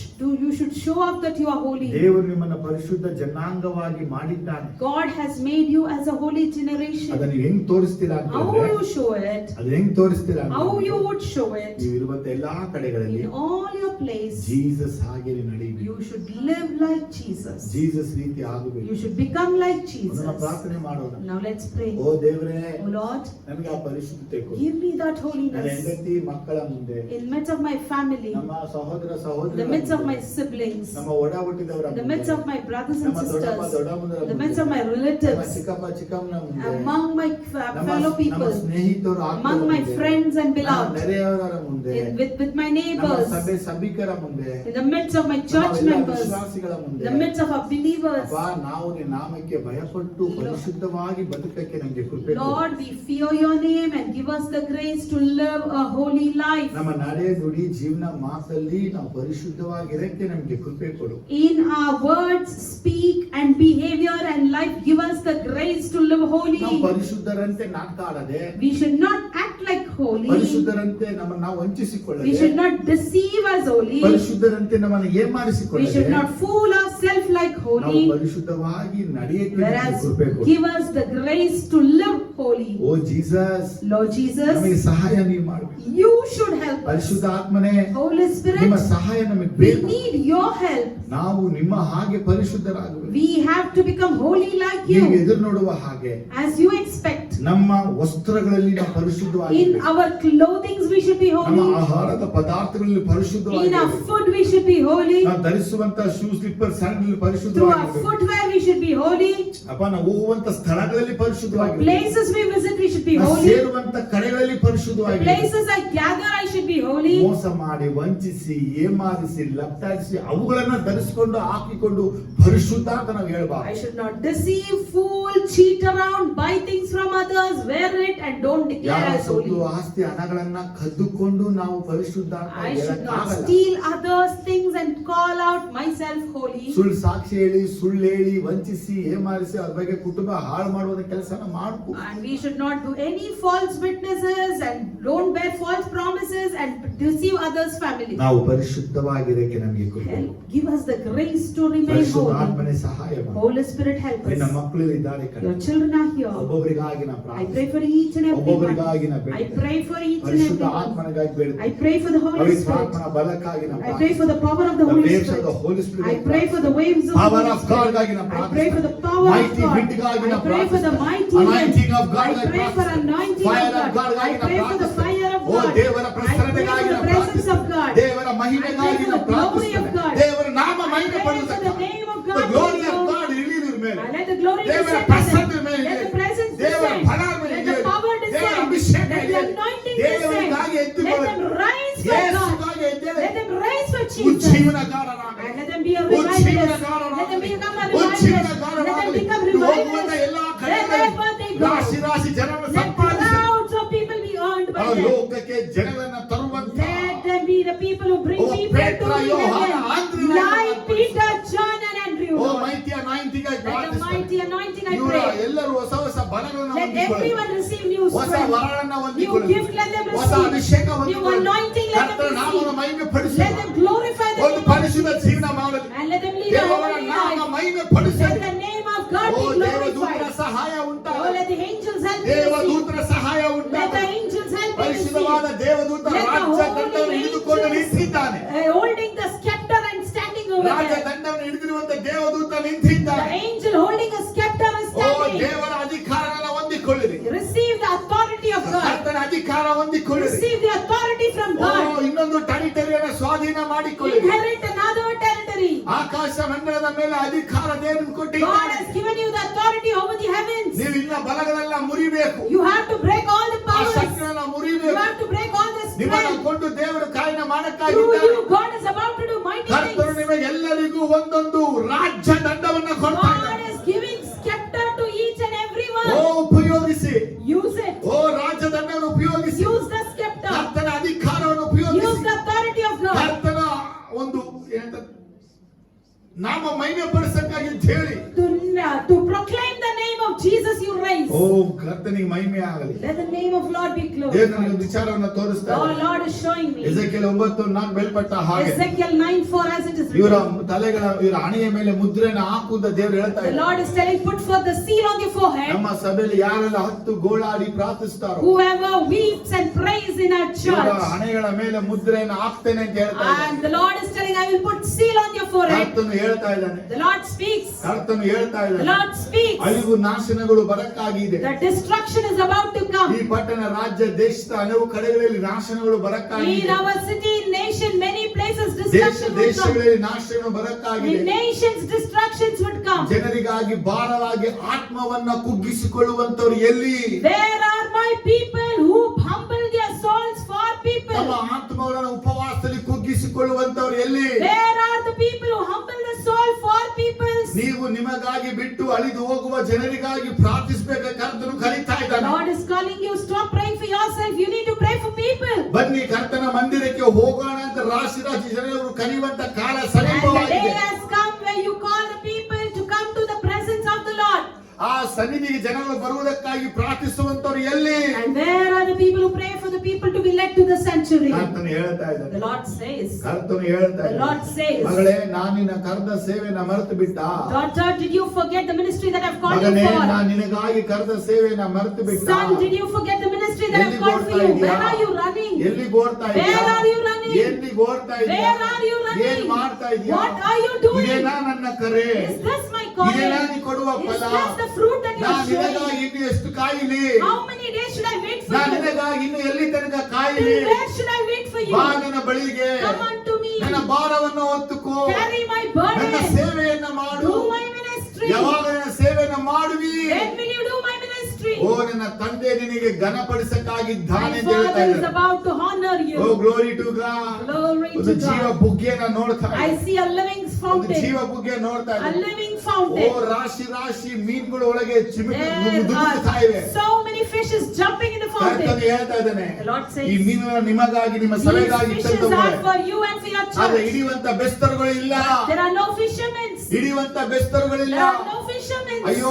You should show off that you are holy. ದೇವರು ನಿಮ್ಮನ್ನ ಪರಿಶುದ್ಧ ಜನಾಂಗವಾಗಿ ಮಾಡಿದ್ದಾನೆ. God has made you as a holy generation. ಅದನ್ನ ನೀವು ಹೆಂಗ್ ತೋರಿಸ್ತೀರಾ ಅಂತ How ಹೇಳಿದ್ರೆ, you show it? ಅದು ಹೆಂಗ್ ತೋರಿಸ್ತೀರಾ ಅಂತ How ಹೇಳಿದ್ರೆ, you would show it? ನೀವು ಇರುವಂತ ಎಲ್ಲಾ ಕಡೆಗಳಲ್ಲಿ In all your place, Jesus ಹಾಗೆ ನಡೀಬೇಕು. you should live like Jesus. Jesus ರೀತಿ ಆಗಬೇಕು. You should become like ಅದನ್ನ Jesus. ಪ್ರಾರ್ಥನೆ ಮಾಡೋಣ. Now let's pray. ಓ ದೇವರೇ, Oh Lord, ನನಗೆ ಆ ಪರಿಶುದ್ಧತೆ ಕೊಡು. give me that ನನ್ನ holiness ಹೆಂಡತಿ ಮಕ್ಕಳ ಮುಂದೆ, in midst of my family, ನಮ್ಮ ಸಹೋದರ in the ಸಹೋದರಿಯರ midst of my ಮುಂದೆ, siblings, ನಮ್ಮ ಒಡ ಹುಟ್ಟಿದವರ in the ಮುಂದೆ, midst of my brothers and ನಮ್ಮ ದೊಡ್ಡಪ್ಪ sisters, ದೊಡ್ಡಮ್ಮನವರ in the ಮುಂದೆ, midst of my ನಮ್ಮ relatives, ಚಿಕ್ಕಪ್ಪ ಚಿಕ್ಕಮ್ಮನ ಮುಂದೆ, among my ನಮ್ಮ fellow ನಮ್ಮ people, ಸ್ನೇಹಿತರು among my friends and ನಮ್ಮ beloved, ನೆರೆಯವರ ಮುಂದೆ, with my ನಮ್ಮ neighbors, ಸಭೆ ಸಭಿಕರ ಮುಂದೆ, in the midst of my church ನಮ್ಮ ಎಲ್ಲ members, ವಿಶ್ವಾಸಿಗಳ in ಮುಂದೆ, the midst of our believers. ಅಪ್ಪಾ ನಾವು ನಿನ್ನ ನಾಮಕ್ಕೆ ಭಯಪಟ್ಟು ಪರಿಶುದ್ಧವಾಗಿ ಬದುಕಕ್ಕೆ ನಮಗೆ ಕೃಪೆ ಕೊಡು. Lord, we fear your name and give us the grace to live a holy life. ನಮ್ಮ ನಡೆ ನುಡಿ ಜೀವನ ಮಾತಲ್ಲಿ ನಾವು ಪರಿಶುದ್ಧವಾಗಿರಕ್ಕೆ ನಮಗೆ ಕೃಪೆ ಕೊಡು. In our words, speak and behavior and life, give us the grace to live holy. ನಾವು ಪರಿಶುದ್ಧರಂತೆ ನಾಟಕ ಆಡದೆ, We should not act like holy. ಪರಿಶುದ್ಧರಂತೆ ನಮ್ಮನ್ನು ನಾವು We ವಂಚಿಸಿಕೊಳ್ಳದೆ, should not deceive as holy. ಪರಿಶುದ್ಧರಂತೆ ನಮ್ಮನ್ನು We ಏಮಾರಿಸಿಕೊಳ್ಳದೆ, should not fool ourselves like ನಾವು holy. ಪರಿಶುದ್ಧವಾಗಿ ನಡೆಯಕ್ಕೆ ನಮಗೆ Whereas, ಕೃಪೆ ಕೊಡು. give us the grace to live holy. O Jesus, Lord ನಮಗೆ Jesus, ಸಹಾಯ ನೀವು ಮಾಡಬೇಕು. you should help us. ಪರಿಶುದ್ಧ ಆತ್ಮನೇ, Holy ನಿಮ್ಮ Spirit, ಸಹಾಯ ನಮಗೆ we ಬೇಕು. need your help. ನಾವು ನಿಮ್ಮ ಹಾಗೆ ಪರಿಶುದ್ಧರಾಗಬೇಕು. We have to become holy like ನೀವು you, ಎದುರು ನೋಡುವ ಹಾಗೆ as you expect. ನಮ್ಮ ವಸ್ತ್ರಗಳಲ್ಲಿ ನಾವು In ಪರಿಶುದ್ಧವಾಗಿರಬೇಕು. our clothing we should be ನಮ್ಮ holy. ಆಹಾರದ ಪದಾರ್ಥಗಳಲ್ಲಿ In our ಪರಿಶುದ್ಧವಾಗಿರಬೇಕು. food we should be holy. ನಾವು ಧರಿಸುವಂತ shoe slipper sandal Through our ಪರಿಶುದ್ಧವಾಗಿರಬೇಕು. footwear we should be holy. ಅಪ್ಪ ನಾವು ಹೋಗುವಂತ ಸ್ಥಳಗಳಲ್ಲಿ Through our ಪರಿಶುದ್ಧವಾಗಿರಬೇಕು. places we visit we should be ನಾವು holy. ಸೇರುವಂತ ಕಡೆಗಳಲ್ಲಿ The ಪರಿಶುದ್ಧವಾಗಿರಬೇಕು. places I gather I should be holy. ಮೋಸ ಮಾಡಿ ವಂಚಿಸಿ ಏಮಾರಿಸಿ ಲಪ್ಟಾಯಿಸಿ ಅವುಗಳನ್ನ ಧರಿಸಿಕೊಂಡು ಹಾಕಿಕೊಂಡು ಪರಿಶುದ್ಧ ಅಂತ ನಾವು I ಹೇಳ್ಬಾರ್ದು. should not deceive, fool, cheat around, buy things from others, wear it and don't declare ಯಾರ as ಸೊತ್ತು holy. ಆಸ್ತಿ ಹಣಗಳನ್ನ ಕದ್ದುಕೊಂಡು ನಾವು ಪರಿಶುದ್ಧ ಅಂತ I should not ಹೇಳಕ್ಕಾಗಲ್ಲ. steal others' things and call out myself holy. ಸುಳ್ಳು ಸಾಕ್ಷಿ ಹೇಳಿ ಸುಳ್ಳು ಹೇಳಿ ವಂಚಿಸಿ ಏಮಾರಿಸಿ ಅದ್ರ ಬಗ್ಗೆ ಕುಟುಂಬ ಹಾಳು ಮಾಡುವ ಕೆಲಸನ ಮಾಡ್ಕೊ. And we should not do any false witnesses and don't bear false promises and deceive others' family. ನಾವು ಪರಿಶುದ್ಧವಾಗಿರಕ್ಕೆ ನಮಗೆ ಕೃಪೆ. Help. Give us the grace to remain ಪರಿಶುದ್ಧ holy. ಆತ್ಮನೇ ಸಹಾಯ ಮಾಡು. Holy Spirit, help ನಿನ್ನ us. ಮಕ್ಕಳು ಇದ್ದಾರೆ ಕಣೆ. Your children are here. ಒಬ್ಬೊಬ್ಬರಿಗಾಗಿ ನಾ I ಪ್ರಾರ್ಥನೆ. pray for each and every one. ಒಬ್ಬೊಬ್ಬರಿಗಾಗಿ ನಾ I ಬೇಡ್ತೇನೆ. pray for each and ಪರಿಶುದ್ಧ every one. ಆತ್ಮನಿಗಾಗಿ I ಬೇಡ್ತೇನೆ. pray for the Holy Pavithra Spirit. ಆತ್ಮನ ಬಲಕ್ಕಾಗಿ ನಾ I pray for the power of the The Holy waves of Spirit. the Holy Spirit I pray for the waves of the Power Holy of God ಗಾಗಿ Spirit. ನಾ I pray for the power of Mighty God. wind ಗಾಗಿ ನಾ I pray for the mighty Anointing wind. of God I ಗಾಗಿ pray for ಪ್ರಾರ್ಥಿಸ್ತೇನೆ. anointing Fire of of God God. I ಗಾಗಿ ನಾ pray for the ಪ್ರಾರ್ಥಿಸ್ತೇನೆ. fire of O God. ದೇವರ I pray ಪ್ರಸನ್ನತೆಗಾಗಿ for ನಾ the presence of ಪ್ರಾರ್ಥಿಸ್ತೇನೆ. God. ದೇವರ ಮಹಿಮೆಗಾಗಿ ನಾ I pray for the glory of ಪ್ರಾರ್ಥಿಸ್ತೇನೆ. God. ದೇವರ ನಾಮ I ಮಹಿಮೆ pray for the ಪಡುವುದಕ್ಕೆ name of The God. glory of God ಇಳಿದಿರ ಮೇಲೆ And let the glory ದೇವರ descend. ಪ್ರಸನ್ನತೆ ಮೇಲೆ Let the presence ದೇವರ descend. ಫಲ ಮೇಲೆ Let the power ದೇವರ descend. ಅಭಿಷೇಕ Let the ಇದೆ. anointing ದೇವರಿಗಾಗಿ descend. Let ಎದ್ದುಕೊಳ್ಳಿ. them rise for God. ಯೇಸುಗಾಗಿ ಎದ್ದೇಳಿ. Let them Jesus. And ಉಜ್ಜೀವನಕಾರರಾಗಲಿ. let them be a revivalist. Let them become a revivalist. Let them become revivalists. Wherever they go, ರಾಶಿ ರಾಶಿ ಜನರನ್ನು let ಸಂಪಾದಿಸಿ crowds of people be earned by them. ಲೋಕಕ್ಕೆ ಜನರನ್ನು ತರುವಂತ Let them be the people who bring Oh, people Petra, to Johanna, heaven. Andrew, Like Lord. Peter, John and Andrew. O Lord. Mighty anointing Let the mighty anointing I ಇವರ pray. ಎಲ್ಲರೂ ಹೊಸ ಹೊಸ ಬಲಗಳನ್ನು Let everyone receive new ಹೊಸ strength. ವರಗಳನ್ನ New ಹೊಂದಿಕೊಳ್ಳಿ gift let them ಹೊಸ receive. ಅಭಿಷೇಕ New ಹೊಂದಿಕೊಳ್ಳಿ anointing let them ಕರ್ತನ ನಾಮವನ್ನು receive. ಮಹಿಮೆ Let ಪಡಿಸಲಿ them glorify the ಒಂದು name of ಪರಿಶುದ್ಧ Jesus. ಜೀವನ ಮಾಡಲಿ And let them lead a ದೇವರ holy ನಾಮ life. ಮಹಿಮೆ Let ಪಡಿಸಲಿ the name of God O be ದೇವದೂತರ glorified. ಸಹಾಯ Oh, ಉಂಟಾಗಲಿ let the angels help you receive. ದೇವದೂತರ ಸಹಾಯ Let the ಉಂಟಾಗಲಿ angels help you ಪರಿಶುದ್ಧವಾದ receive. ದೇವದೂತ Let the ರಾಜ್ಯ holy ದಂಡವನ್ನು ಹಿಡಿದುಕೊಂಡು angels ನಿಂತಿದ್ದಾನೆ holding the scepter and standing over Raja there. ದಂಡವನ್ನು ಹಿಡಿದಿರುವಂತ ದೇವದೂತ The ನಿಂತಿದ್ದಾನೆ angel holding a scepter is O standing. ದೇವರ ಅಧಿಕಾರನ ಹೊಂದಿಕೊಳ್ಳಿರಿ Receive the authority of God. ಕರ್ತನ ಅಧಿಕಾರ ಹೊಂದಿಕೊಳ್ಳಿರಿ Receive the authority from O God. ಇನ್ನೊಂದು ಟೆರಿಟರಿಯನ್ನು ಸ್ವಾಧೀನ ಮಾಡಿಕೊಳ್ಳಿರಿ Inherit another territory. ಆಕಾಶ ಮಂಡಲದ ಮೇಲೆ ಅಧಿಕಾರ ದೇವರು God ಕೊಟ್ಟಿದ್ದಾನೆ has given you the authority over the heavens. ನೀವು ಇನ್ನ ಬಲಗಳೆಲ್ಲ ಮುರಿಬೇಕು You have to break all the ಆ powers. ಶಕ್ತಿಯನ್ನ You ಮುರಿಬೇಕು have to break all the ನಿಮ್ಮನ್ನು strength. ಕೊಂಡು ದೇವರು ಕಾರ್ಯ Through ಮಾಡಕ್ಕಾಗಿದ್ದಾನೆ you, God is about to do mighty ಕರ್ತರು things. ನಿಮಗೆಲ್ಲರಿಗೂ ಒಂದೊಂದು ರಾಜ್ಯ ದಂಡವನ್ನ ಕೊಡ್ತಾ God ಇದ್ದಾನೆ is giving scepter to each and every O one. ಉಪಯೋಗಿಸಿ Use it. ಓ ರಾಜ್ಯ ದಂಡವನ್ನು ಉಪಯೋಗಿಸಿ Use the scepter. ಕರ್ತನ ಅಧಿಕಾರವನ್ನು Use ಉಪಯೋಗಿಸಿ the authority of God. ಕರ್ತನ ಒಂದು ಏನಂತ ನಾಮ ಮಹಿಮೆ ಪಡಿಸಕ್ಕಾಗಿ ಅಂತ ಹೇಳಿ To proclaim the name of Jesus you raise. ಓ ಕರ್ತನಿಗೆ ಮಹಿಮೆ ಆಗಲಿ Let the name of Lord be ದೇವರು glorified. ನನಗೆ ಒಂದು ವಿಚಾರವನ್ನ ತೋರಿಸ್ತಾ Oh, ಇದ್ದಾರೆ. Lord is showing me. ಎಜೆಕಿಯೇಲ್ 9:4 ಬೆಲ್ಪಟ್ಟ ಹಾಗೆ Ezekiel 9:4 as it is ಇವರ written. ತಲೆಗಳ ಇವರ ಹಣೆಯ ಮೇಲೆ ಮುದ್ರೆಯನ್ನು ಹಾಕುವುದ ದೇವರು ಹೇಳ್ತಾ The ಇದ್ದಾರೆ Lord is telling, put forth the seal on your forehead. ನಮ್ಮ ಸಭೆಯಲ್ಲಿ ಯಾರೆಲ್ಲ ಹತ್ತು ಗೋಳಾಡಿ ಪ್ರಾರ್ಥಿಸ್ತಾರೋ Whoever weeps and prays in our ಇವರ church. ಹಣೆಗಳ ಮೇಲೆ ಮುದ್ರೆಯನ್ನು ಹಾಕ್ತೇನೆ ಅಂತ ಹೇಳ್ತಾ And ಇದ್ದಾರೆ the Lord is telling, I will put seal on your forehead. ಕರ್ತನು ಹೇಳ್ತಾ ಇದ್ದಾನೆ The Lord speaks. ಕರ್ತನು ಹೇಳ್ತಾ The ಇದ್ದಾನೆ Lord speaks. ಅಳಿವು ನಾಶನಗಳು ಬರಕ್ಕಾಗಿದೆ The destruction is about to come. ಈ ಪಟ್ಟಣ ರಾಜ್ಯ ದೇಶದ ಹಲವು ಕಡೆಗಳಲ್ಲಿ ನಾಶನಗಳು In ಬರಕ್ಕಾಗಿದೆ our city, nation, many places ದೇಶ destruction would come. ದೇಶಗಳಲ್ಲಿ ನಾಶನಗಳು ಬರಕ್ಕಾಗಿದೆ In nations, destructions would come. ಜನರಿಗಾಗಿ ಭಾರವಾಗಿ ಆತ್ಮವನ್ನ ಕುಗ್ಗಿಸಿಕೊಳ್ಳುವಂತವ್ರು ಎಲ್ಲಿ Where are my people who humble their souls for ತಮ್ಮ people? ಆತ್ಮಗಳನ್ನು ಉಪವಾಸದಲ್ಲಿ ಕುಗ್ಗಿಸಿಕೊಳ್ಳುವಂತವ್ರು ಎಲ್ಲಿ Where are the people who humble the soul for people? ನೀವು ನಿಮಗಾಗಿ ಬಿಟ್ಟು ಅಳಿದು ಹೋಗುವ ಜನರಿಗಾಗಿ ಪ್ರಾರ್ಥಿಸಬೇಕು ಕರ್ತನು ಕರೀತಾ ಇದ್ದಾನೆ God is calling you, stop praying for yourself. You need to pray for people. ಬನ್ನಿ ಕರ್ತನ ಮಂದಿರಕ್ಕೆ ಹೋಗೋಣ ಅಂತ ರಾಶಿ ರಾಶಿ ಜನರು ಕರೆಯುವಂತ ಕಾಲ And the day ಸಮೀಪವಾಗಿದೆ has come where you call the people to come to the presence of the Lord. ಆ ಸನ್ನಿಧಿಗೆ ಜನರು ಬರುವುದಕ್ಕಾಗಿ ಪ್ರಾರ್ಥಿಸುವಂತವ್ರು ಎಲ್ಲಿ And where are the people who pray for the people to be led to the sanctuary? ಕರ್ತನು ಹೇಳ್ತಾ ಇದ್ದಾನೆ The Lord says. ಕರ್ತನು ಹೇಳ್ತಾ The Lord ಇದ್ದಾನೆ says. ಮಗಳೇ ನಾನಿನ ಕರೆದ ಸೇವೆನ ಮರೆತು ಬಿಟ್ಟ Daughter, did you forget the ministry that I've called ಮಗನೇ you ನಾನು for? ನಿನಗಾಗಿ ಕರೆದ ಸೇವೆನ ಮರೆತು ಬಿಟ್ಟ Son, did you forget the ministry that I've ಎಲ್ಲಿ called for ಓಡ್ತಾ you? ಇದೀಯಾ Where are you running? ಎಲ್ಲಿಗೆ ಓಡ್ತಾ ಇದೀಯಾ Where are you running? ಎಲ್ಲಿಗೆ ಓಡ್ತಾ ಇದೀಯಾ Where are you running? ಏನ್ ಮಾಡ್ತಾ ಇದೀಯಾ What are you doing? ಇದೇನಾ ನನ್ನ ಕರೆ Is this my ಇದೇನಾ calling? ನೀ ಕೊಡುವ Is ಫಲ this the fruit that you ನಾನು are showing? ನಿನಗಾಗಿ ಇನ್ನು ಎಷ್ಟು ಕಾಯಿಲಿ How many days should I wait for ನಾನು you? ನಿನಗಾಗಿ ಇನ್ನು ಎಲ್ಲಿ ತನಕ Till ಕಾಯಿಲಿ where should I wait for you? ಬಾ ನನ್ನ ಬಳಿಗೆ Come unto me. ನನ್ನ ಭಾರವನ್ನು ಹೊತ್ತುಕೋ Carry my ನನ್ನ burden. ಸೇವೆಯನ್ನ ಮಾಡು Do my ministry. ಯಾವಾಗ ನನ್ನ ಸೇವೆಯನ್ನ ಮಾಡುವಿ When will you do my ministry? ಓ ನನ್ನ ತಂದೆ ನಿನಗೆ ಘನಪಡಿಸಕ್ಕಾಗಿದ್ದಾನೆ My ಅಂತ ಹೇಳ್ತಾ Father is ಇದ್ದಾರೆ about to honor O you. Glory to God Glory ಒಂದು to ಜೀವ God. ಬುಗ್ಗೆಯನ್ನ ನೋಡ್ತಾ I ಇದ್ದಾರೆ see a living ಒಂದು fountain. ಜೀವ ಬುಗ್ಗೆ ನೋಡ್ತಾ A ಇದ್ದಾರೆ living ಓ fountain. ರಾಶಿ ರಾಶಿ ಮೀನುಗಳು ಒಳಗೆ There ಧುಮುಕುತ್ತಾ ಇವೆ are so many fishes jumping in the ಕರ್ತನು fountain. ಹೇಳ್ತಾ ಇದ್ದಾನೆ The Lord says, ಈ ಮೀನು ನಿಮಗಾಗಿ ನಿಮ್ಮ These ಸಭೆಗಾಗಿ fishes ತಂದವುಗಳೇ. are for you and for your ಆದ್ರೆ church. ಹಿಡಿಯುವಂತ ಬೆಸ್ತರುಗಳು ಇಲ್ಲ There are no fishermen. ಹಿಡಿಯುವಂತ ಬೆಸ್ತರುಗಳಿಲ್ಲ There are no fishermen. ಅಯ್ಯೋ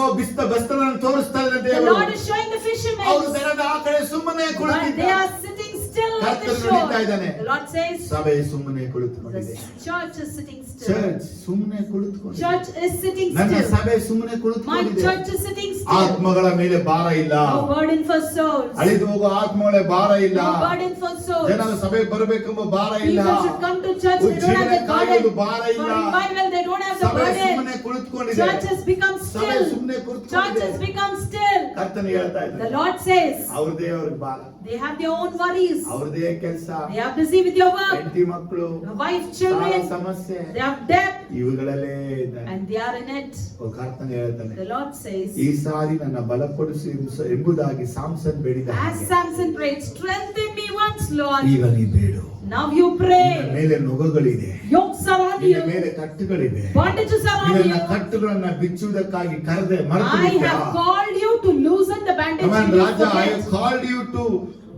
ಬೆಸ್ತರನ್ನು ತೋರಿಸ್ತಾ ಇದ್ದಾರೆ The ದೇವರು Lord is showing the fishermen. ಅವರು ದಡದ ಆ ಕಡೆ ಸುಮ್ಮನೆ But they ಕುಳಿತಿದ್ದಾರೆ are sitting still on the ಕರ್ತನು shore. ನುಡಿತಾ ಇದ್ದಾನೆ. The Lord says, ಸಭೆ ಸುಮ್ಮನೆ the ಕುಳಿತುಕೊಂಡಿದೆ church is sitting still. Church ಸುಮ್ಮನೆ ಕುಳಿತುಕೊಂಡಿದೆ Church is sitting ನನ್ನ still. ಸಭೆ ಸುಮ್ಮನೆ My ಕುಳಿತುಕೊಂಡಿದೆ church is sitting still. ಆತ್ಮಗಳ ಮೇಲೆ ಭಾರ ಇಲ್ಲ No burden for souls. ಅಳಿದು ಹೋಗೋ ಆತ್ಮಗಳ ಭಾರ ಇಲ್ಲ No burden for souls. ಜನರ ಸಭೆ ಬರಬೇಕೆಂಬ ಭಾರ ಇಲ್ಲ People should come to church. They don't have the ಕಾಯೋದು burden. ಭಾರ For ಇಲ್ಲ revival, they don't have the ಸಭೆ burden. ಸುಮ್ಮನೆ ಕುಳಿತುಕೊಂಡಿದೆ Church has become ಸಭೆ still. ಸುಮ್ಮನೆ Church ಕುಳಿತುಕೊಂಡಿದೆ has become still. ಕರ್ತನು ಹೇಳ್ತಾ The ಇದ್ದಾರೆ Lord says, ಅವ್ರದೇ ಅವ್ರಿಗೆ ಭಾರ they have their own worries. ಅವ್ರದೇ ಇದೇ ಕೆಲಸ, They are busy with your work, ಹೆಂಡತಿ ಮಕ್ಕಳು, your wife, ಸಾಲ children. ಸಮಸ್ಯೆ, They have debt ಇವುಗಳಲ್ಲೇ ಇದ್ದಾರೆ. and they are in it. ಕರ್ತನ ಹೇಳ್ತಾನೆ, The Lord says, ಈ ಸಾರಿ ನನ್ನ ಬಲಪಡಿಸು ಎಂಬುದಾಗಿ ಸಾಮ್ಸನ್ ಬೇಡಿದ as ಹಾಗೆ Samson prayed, strengthen me once, Lord. ಈಗ ನೀ ಬೇಡು. Now you ನಿನ್ನ pray. ಮೇಲೆ ನೊಗಗಳಿದೆ, Yokes are on ನಿನ್ನ you. ಮೇಲೆ ಕಟ್ಟುಗಳಿವೆ. Bondages are on ನಿನ್ನ you. ಕಟ್ಟುಗಳನ್ನ ಬಿಚ್ಚುವುದಕ್ಕಾಗಿ ಕರೆದೆ ಮರೆತು I ಬಿಟ್ಟೆಯಾ? have called you to loosen the bandage. Come on, Did you Raja, I have forget? called you to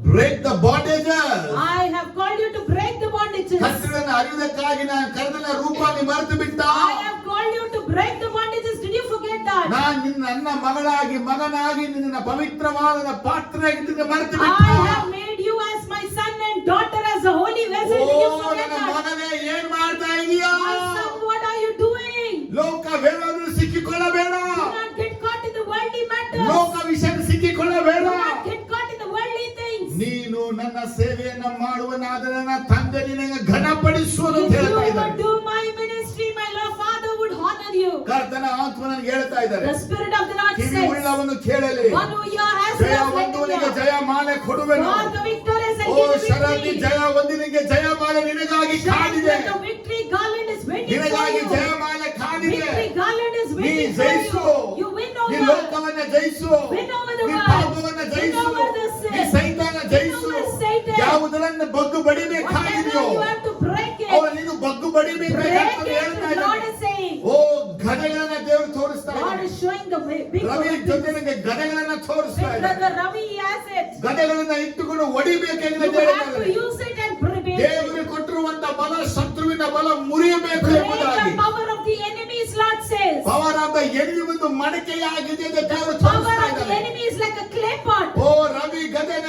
break the bondages. I have called you to break the bondages. ಕಟ್ಟುಗಳನ್ನ ಅರಿಯುವುದಕ್ಕಾಗಿ ನಾನು ಕರೆದನ ರೂಪ ನೀ ಮರೆತು ಬಿಟ್ಟ. I have called you to break the bondages. Did you forget that? ನಾನು ನಿನ್ನ ನನ್ನ ಮಗಳಾಗಿ ಮಗನಾಗಿ ನಿನ್ನ ಪವಿತ್ರವಾದ ಪಾತ್ರೆಯಾಗಿ ನಿನ್ನ ಮರೆತು I ಬಿಟ್ಟ. have made you as my son and daughter, as a holy vessel. O Did you forget ನನ್ನ that? ಮಗನೇ, ಏನ್ ಮಾಡ್ತಾ ಇದೀಯಾ? My son, what are you doing? ಲೋಕವೇನಾದ್ರೂ ಸಿಕ್ಕಿಕೊಳ್ಳಬೇಡ, Do not get caught in the worldly matters. ಲೋಕ ವಿಷಯ ಸಿಕ್ಕಿಕೊಳ್ಳಬೇಡ. Do not get caught in the worldly things. ನೀನು ನನ್ನ ಸೇವೆಯನ್ನ ಮಾಡುವನಾದರೆ ನನ್ನ ತಂದೆ ನಿನಗೆ ಘನಪಡಿಸುವುದು ಅಂತ If you ಹೇಳ್ತಾ would ಇದ್ದಾರೆ. do my ministry, my Lord Father would honor you. ಕರ್ತನ ಆತ್ಮ ನನಗೆ ಹೇಳ್ತಾ ಇದ್ದಾರೆ, The Spirit of the Lord kiwi says, ಉಳ್ಳವನು ಕೇಳಲಿ, one who ear has Jaya ears, let him ಹೊಂದುವನಿಗೆ hear. ಜಯ ಮಾಲೆ ಕೊಡುವೆನು. God the victorious and O give the Sharadi, victory. ಜಯ ಹೊಂದಿನಿಗೆ ಜಯ ಮಾಲೆ ನಿನಗಾಗಿ Shout ಕಾದಿದೆ, that the victory garland is waiting for ನಿನಗಾಗಿ you. ಜಯ ಮಾಲೆ ಕಾದಿದೆ. Victory garland is ನೀ waiting for ಜಯಿಸು, you. You win ನೀ over. ಲೋಕವನ್ನ ಜಯಿಸು, Win over the ನೀ world. ಪಾಪವನ್ನ ಜಯಿಸು, Win over the sin. ನೀ ಸೈತಾನ ಜಯಿಸು. Win over Satan. ಯಾವುದರನ್ನು ಬಗ್ಗು Whatever ಬಡಿಬೇಕಾಗಿದೆಯೋ you have to break it. ನೀನು ಬಗ್ಗು Break ಬಡಿಬೇಕಾಗಿ it. ಹೇಳ್ತಾ The Lord ಇದ್ದಾನೆ. is saying. ಓ ಘನಗಳನ್ನ ದೇವರು ತೋರಿಸ್ತಾ God ಇದ್ದಾನೆ. is showing the big Ravi weapons. ಜೊತೆಗೆ ಗದೆಗಳನ್ನ ತೋರಿಸ್ತಾ Big ಇದ್ದಾನೆ. brother Ravi, he has it. ಗದೆಗಳನ್ನ ಇಟ್ಟುಕೊಂಡು ಹೊಡಿಬೇಕೆಂದು You have to ಹೇಳ್ತಾರೆ. use it and break ದೇವರು ಕೊಟ್ಟಿರುವಂತ ಬಲ, ಶತ್ರುವಿನ ಬಲ ಮುರಿಯಬೇಕು the ಎಂಬುದಾಗಿ. power of the enemies, Lord says. Power of the enemy ಒಂದು ಮಡಕೆಯಾಗಿದೆ ಎಂದು ದೇವರು Power ತೋರಿಸ್ತಾ of the ಇದ್ದಾನೆ. enemy is like a clay pot. O Ravi ಗದೆನ